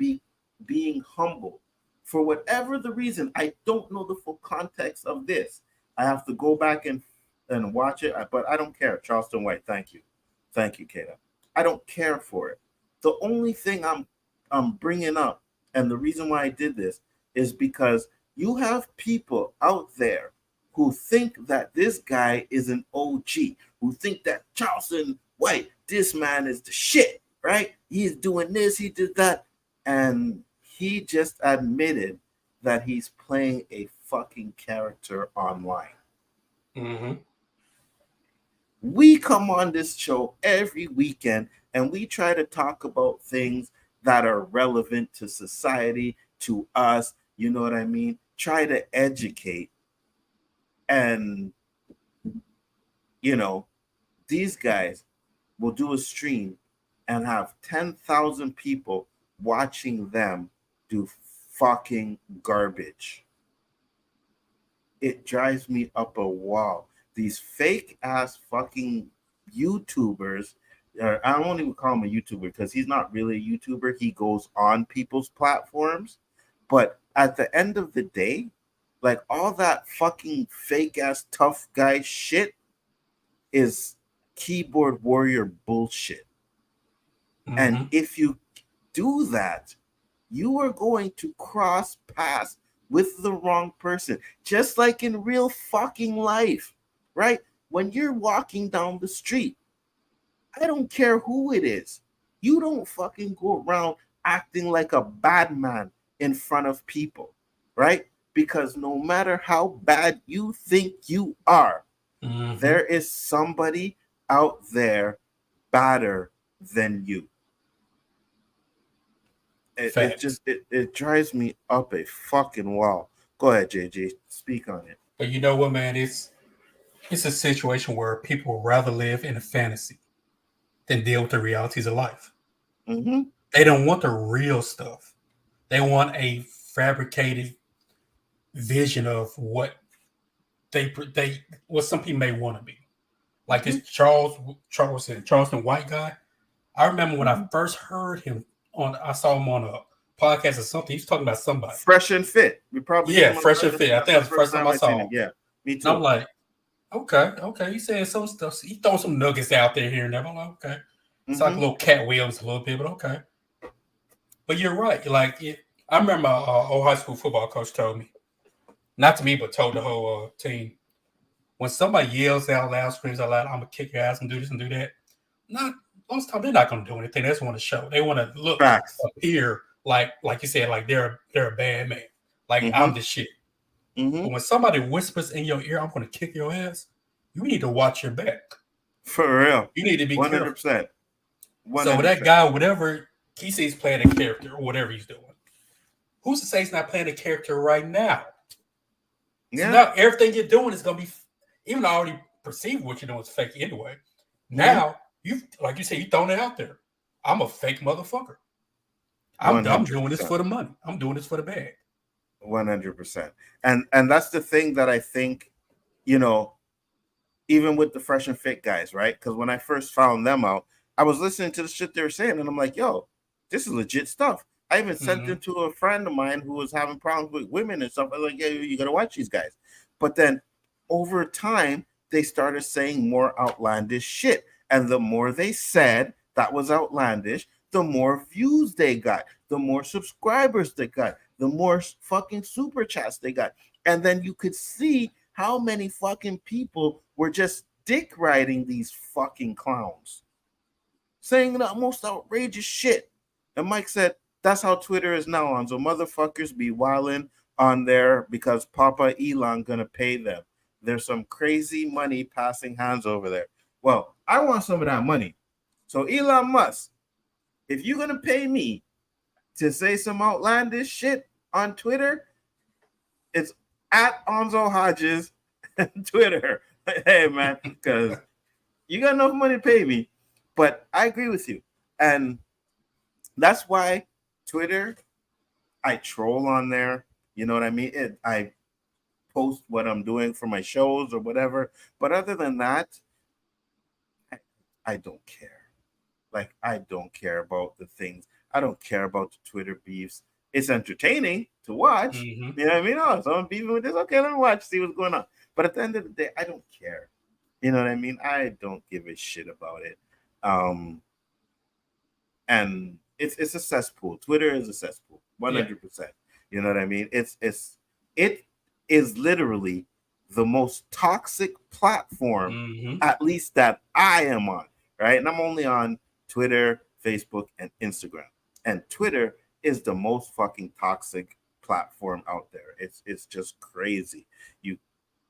A: being humble. For whatever the reason, I don't know the full context of this. I have to go back and watch it, but I don't care. Charleston White, thank you. Thank you, Kata. I don't care for it. The only thing I'm bringing up, and the reason why I did this, is because you have people out there who think that this guy is an OG, who think that Charleston White, this man is the shit, right? He's doing this, he did that, and he just admitted that he's playing a fucking character online.
B: Mm-hmm.
A: We come on this show every weekend and we try to talk about things that are relevant to society, to us, you know what I mean? Try to educate. And, these guys will do a stream and have 10,000 people watching them do fucking garbage. It drives me up a wall. These fake ass fucking YouTubers, I don't even call him a YouTuber because he's not really a YouTuber. He goes on people's platforms. But at the end of the day, like all that fucking fake ass tough guy shit is keyboard warrior bullshit. Mm-hmm. And if you do that, you are going to cross paths with the wrong person, just like in real fucking life, right? When you're walking down the street, I don't care who it is. You don't fucking go around acting like a bad man in front of people, right? Because no matter how bad you think you are, there is somebody out there badder than you. It drives me up a fucking wall. Go ahead, JJ. Speak on it.
B: But you know what, man? It's a situation where people would rather live in a fantasy than deal with the realities of life.
A: Mm-hmm.
B: They don't want the real stuff. They want a fabricated vision of what what some people may want to be. Like this Charleston White guy. I remember when I first heard him I saw him on a podcast or something. He was talking about somebody.
A: Fresh and Fit. We probably
B: Fresh and Fit. I think that was the first time I saw him.
A: Yeah, me too.
B: And I'm like, okay. He saying some stuff. He throwing some nuggets out there here and there. I'm like, okay. It's like a little Cat Williams a little bit, but okay. But you're right. I remember old high school football coach told me, not to me, but told the whole team, when somebody yells out loud, screams out loud, I'm gonna kick your ass and do this and do that. Not most time they're not gonna do anything. They just want to show. They want to look appear like you said, like they're a bad man. Like I'm the shit. But when somebody whispers in your ear, I'm gonna kick your ass, you need to watch your back.
A: For real.
B: You need to be
A: 100%.
B: careful. So that guy, whatever he sees playing a character or whatever he's doing, who's to say he's not playing a character right now? Yeah. So now everything you're doing is gonna be, even though I already perceive what you're doing is fake anyway. Now you, like you said, you throwing it out there. I'm a fake motherfucker. I'm doing this for the money. I'm doing this for the bag.
A: 100%. And that's the thing that I think, you know, even with the Fresh and Fit guys, right? Because when I first found them out, I was listening to the shit they were saying, and I'm like, yo, this is legit stuff. I even sent them to a friend of mine who was having problems with women and stuff. I was like, yeah, you got to watch these guys. But then over time, they started saying more outlandish shit. And the more they said that was outlandish, the more views they got, the more subscribers they got, the more fucking super chats they got. And then you could see how many fucking people were just dick riding these fucking clowns, saying the most outrageous shit. And Mike said, that's how Twitter is now on. So motherfuckers be wilding on there because Papa Elon gonna pay them. There's some crazy money passing hands over there. Well, I want some of that money. So Elon Musk, if you're gonna pay me to say some outlandish shit on Twitter, it's at Nzo Hodges Twitter. Hey man, because you got enough money to pay me. But I agree with you. And that's why Twitter, I troll on there. You know what I mean? I post what I'm doing for my shows or whatever. But other than that, I don't care. Like, I don't care about the things. I don't care about the Twitter beefs. It's entertaining to watch. You know what I mean? Oh, someone beefing with this. Okay, let me watch, see what's going on. But at the end of the day, I don't care. You know what I mean? I don't give a shit about it. And it's a cesspool. Twitter is a cesspool, 100%. Yeah. You know what I mean? It is literally the most toxic platform, at least that I am on, right? And I'm only on Twitter, Facebook, and Instagram. And Twitter is the most fucking toxic platform out there. It's just crazy. You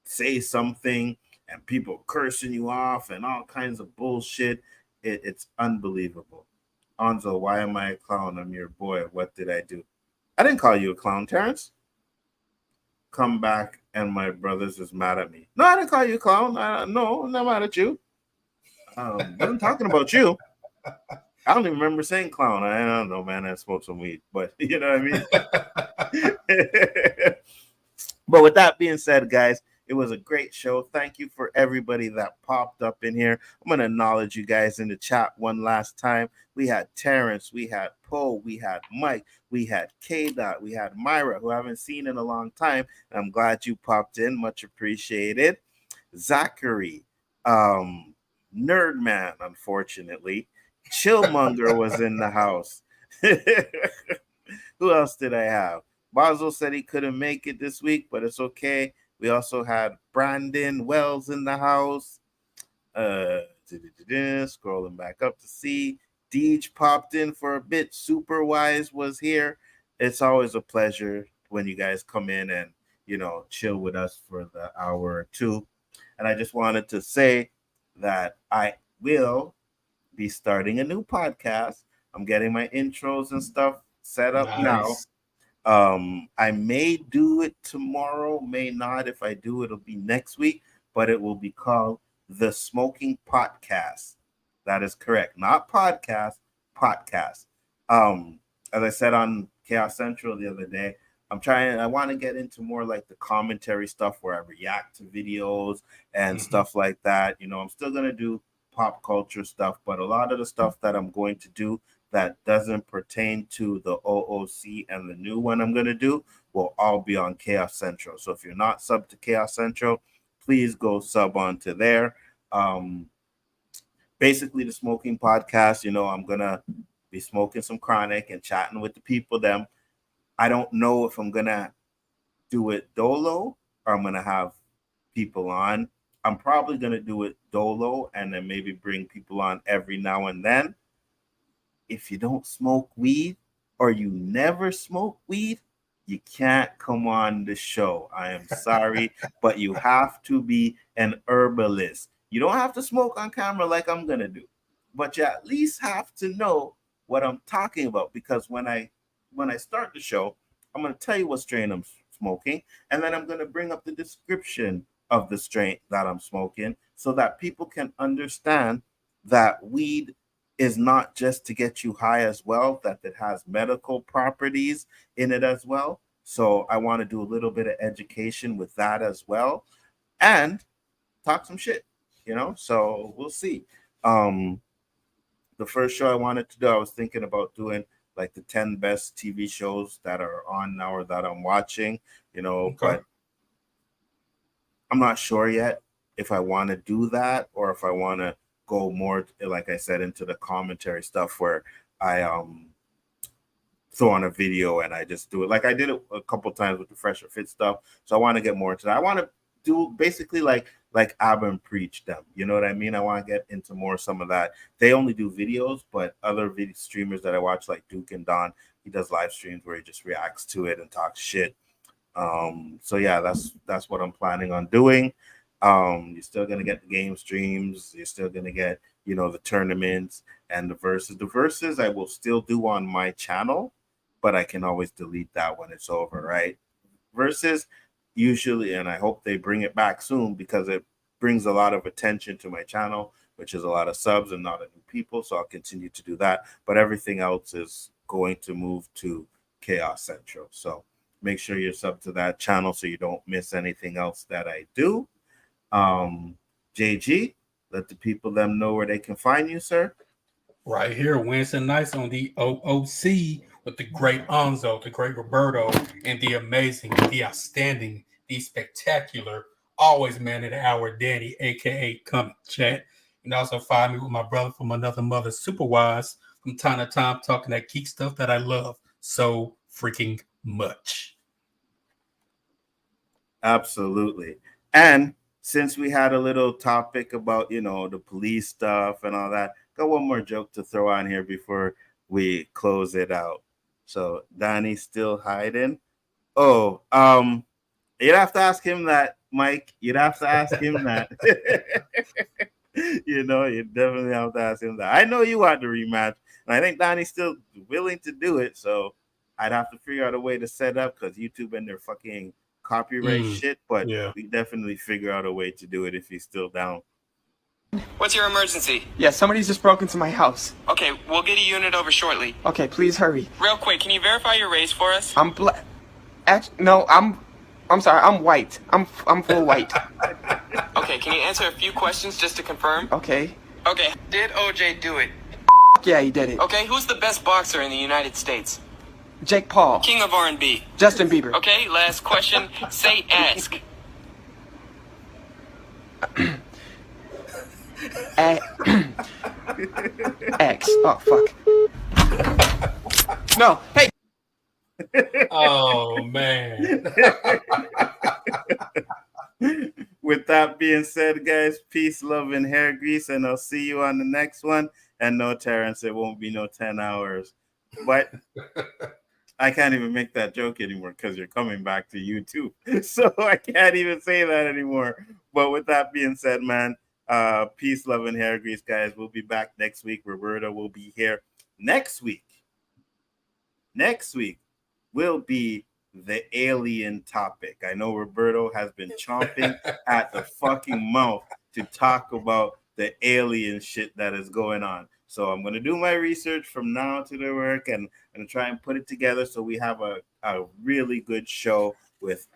A: say something and people cursing you off and all kinds of bullshit. It's unbelievable. Nzo, why am I a clown? I'm your boy. What did I do? I didn't call you a clown, Terrence. Come back and my brothers is mad at me. No, I didn't call you a clown. No, I'm not mad at you. But I'm talking about you. I don't even remember saying clown. I don't know, man. I smoked some weed, but you know what I mean? But with that being said, guys, it was a great show. Thank you for everybody that popped up in here. I'm going to acknowledge you guys in the chat one last time. We had Terrence, we had Poe, we had Mike, we had K-Dot, we had Myra, who I haven't seen in a long time. I'm glad you popped in. Much appreciated. Zachary, Nerdman, unfortunately. Chillmonger was in the house. Who else did I have? Basil said he couldn't make it this week, but it's okay. We also had Brandon Wells in the house. Scrolling back up to see. Deej popped in for a bit. Superwise was here. It's always a pleasure when you guys come in and, you know, chill with us for the hour or two. And I just wanted to say that I will be starting a new podcast. I'm getting my intros and stuff set up now. I may do it tomorrow, may not. If I do, it'll be next week, but it will be called The Smoking Podcast. That is correct. Not podcast. As I said on Chaos Central the other day, I want to get into more like the commentary stuff where I react to videos and stuff like that. You know, I'm still going to do pop culture stuff, but a lot of the stuff that I'm going to do that doesn't pertain to the O.O.C and the new one I'm going to do will all be on Chaos Central. So if you're not sub to Chaos Central, please go sub onto there. Basically, the smoking podcast, you know, I'm going to be smoking some chronic and chatting with the people. I don't know if I'm going to do it dolo or I'm gonna have people on. I'm probably gonna do it dolo and then maybe bring people on every now and then. If you don't smoke weed or you never smoke weed, you can't come on the show. I am sorry, but you have to be an herbalist. You don't have to smoke on camera like I'm gonna do, but you at least have to know what I'm talking about, because when I start the show, I'm gonna tell you what strain I'm smoking, and then I'm gonna bring up the description of the strain that I'm smoking so that people can understand that weed is not just to get you high as well, that it has medical properties in it as well. So I want to do a little bit of education with that as well and talk some shit, so we'll see. The first show I wanted to do, I was thinking about doing like the 10 best TV shows that are on now or that I'm watching, but I'm not sure yet if I want to do that or if I want to go more, like I said, into the commentary stuff where I throw on a video and I just do it. Like I did it a couple times with the Fresher Fit stuff. So I want to get more into that. I want to do basically like Abba Preach them. You know what I mean? I want to get into more some of that. They only do videos, but other video streamers that I watch, like Duke and Don, he does live streams where he just reacts to it and talks shit. So yeah, that's what I'm planning on doing. You're still gonna get the game streams. You're still gonna get, the tournaments and the verses. The verses I will still do on my channel, but I can always delete that when it's over, right? Verses usually, and I hope they bring it back soon because it brings a lot of attention to my channel, which is a lot of subs and not a new people. So I'll continue to do that. But everything else is going to move to Chaos Central. So make sure you're sub to that channel so you don't miss anything else that I do. JG, let the people them know where they can find you, sir.
B: Right here, Wednesday nights on the O.O.C. with the great Nzo, the great Roberto, and the amazing, the outstanding, the spectacular, always man of the hour, Danny, aka Come Chat. You can also find me with my brother from another mother, Superwise, from time to time, talking that geek stuff that I love so freaking much.
A: Absolutely. And since we had a little topic about, the police stuff and all that, got one more joke to throw on here before we close it out. So Danny's still hiding. Oh, you'd have to ask him that, Mike. You'd have to ask him that. You definitely have to ask him that. I know you want the rematch, and I think Danny's still willing to do it. So I'd have to figure out a way to set up because YouTube and their fucking copyright shit, but we definitely figure out a way to do it if he's still down.
U: What's your emergency?
V: Yeah, somebody's just broke into my house.
U: Okay, we'll get a unit over shortly.
V: Okay, please hurry.
U: Real quick, can you verify your race for us?
V: I'm black. No, I'm sorry, I'm white. I'm full white.
U: Okay, can you answer a few questions just to confirm?
V: Okay.
U: Okay, did OJ do it?
V: Yeah, he did it.
U: Okay, who's the best boxer in the United States?
V: Jake Paul.
U: King of R&B.
V: Justin Bieber.
U: Okay, last question. Say ask.
V: X. Oh, fuck. No, hey.
B: Oh, man.
A: With that being said, guys, peace, love, and hair grease, and I'll see you on the next one. And no, Terrence, it won't be no 10 hours. But I can't even make that joke anymore because you're coming back to YouTube. So I can't even say that anymore. But with that being said, man, peace, love, and hair grease, guys. We'll be back next week. Roberta will be here next week. Next week will be the alien topic. I know Roberto has been chomping at the fucking mouth to talk about the alien shit that is going on. So I'm going to do my research from now to the work, and I'm going to try and put it together so we have a really good show with,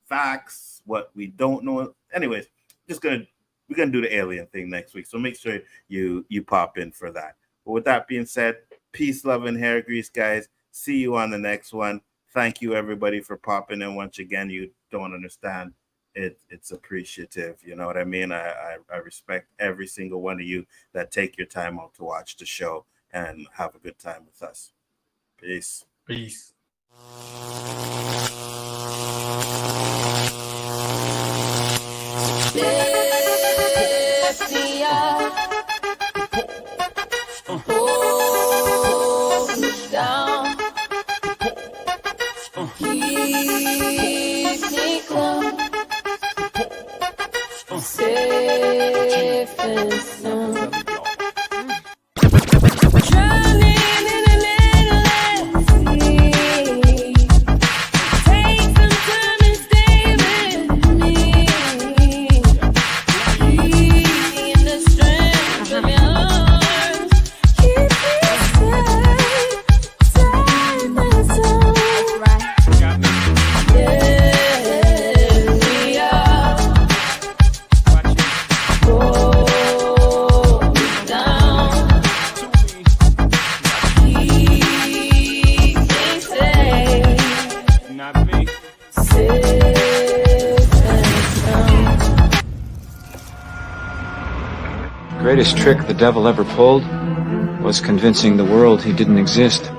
A: facts, what we don't know. Anyways, we're going to do the alien thing next week. So make sure you pop in for that. But with that being said, peace, love, and hair grease, guys. See you on the next one. Thank you, everybody, for popping in. Once again, you don't understand. It's appreciative. You know what I mean? I respect every single one of you that take your time out to watch the show and have a good time with us. Peace.
B: Peace.
I: Safe and sound.
F: The greatest trick the devil ever pulled was convincing the world he didn't exist.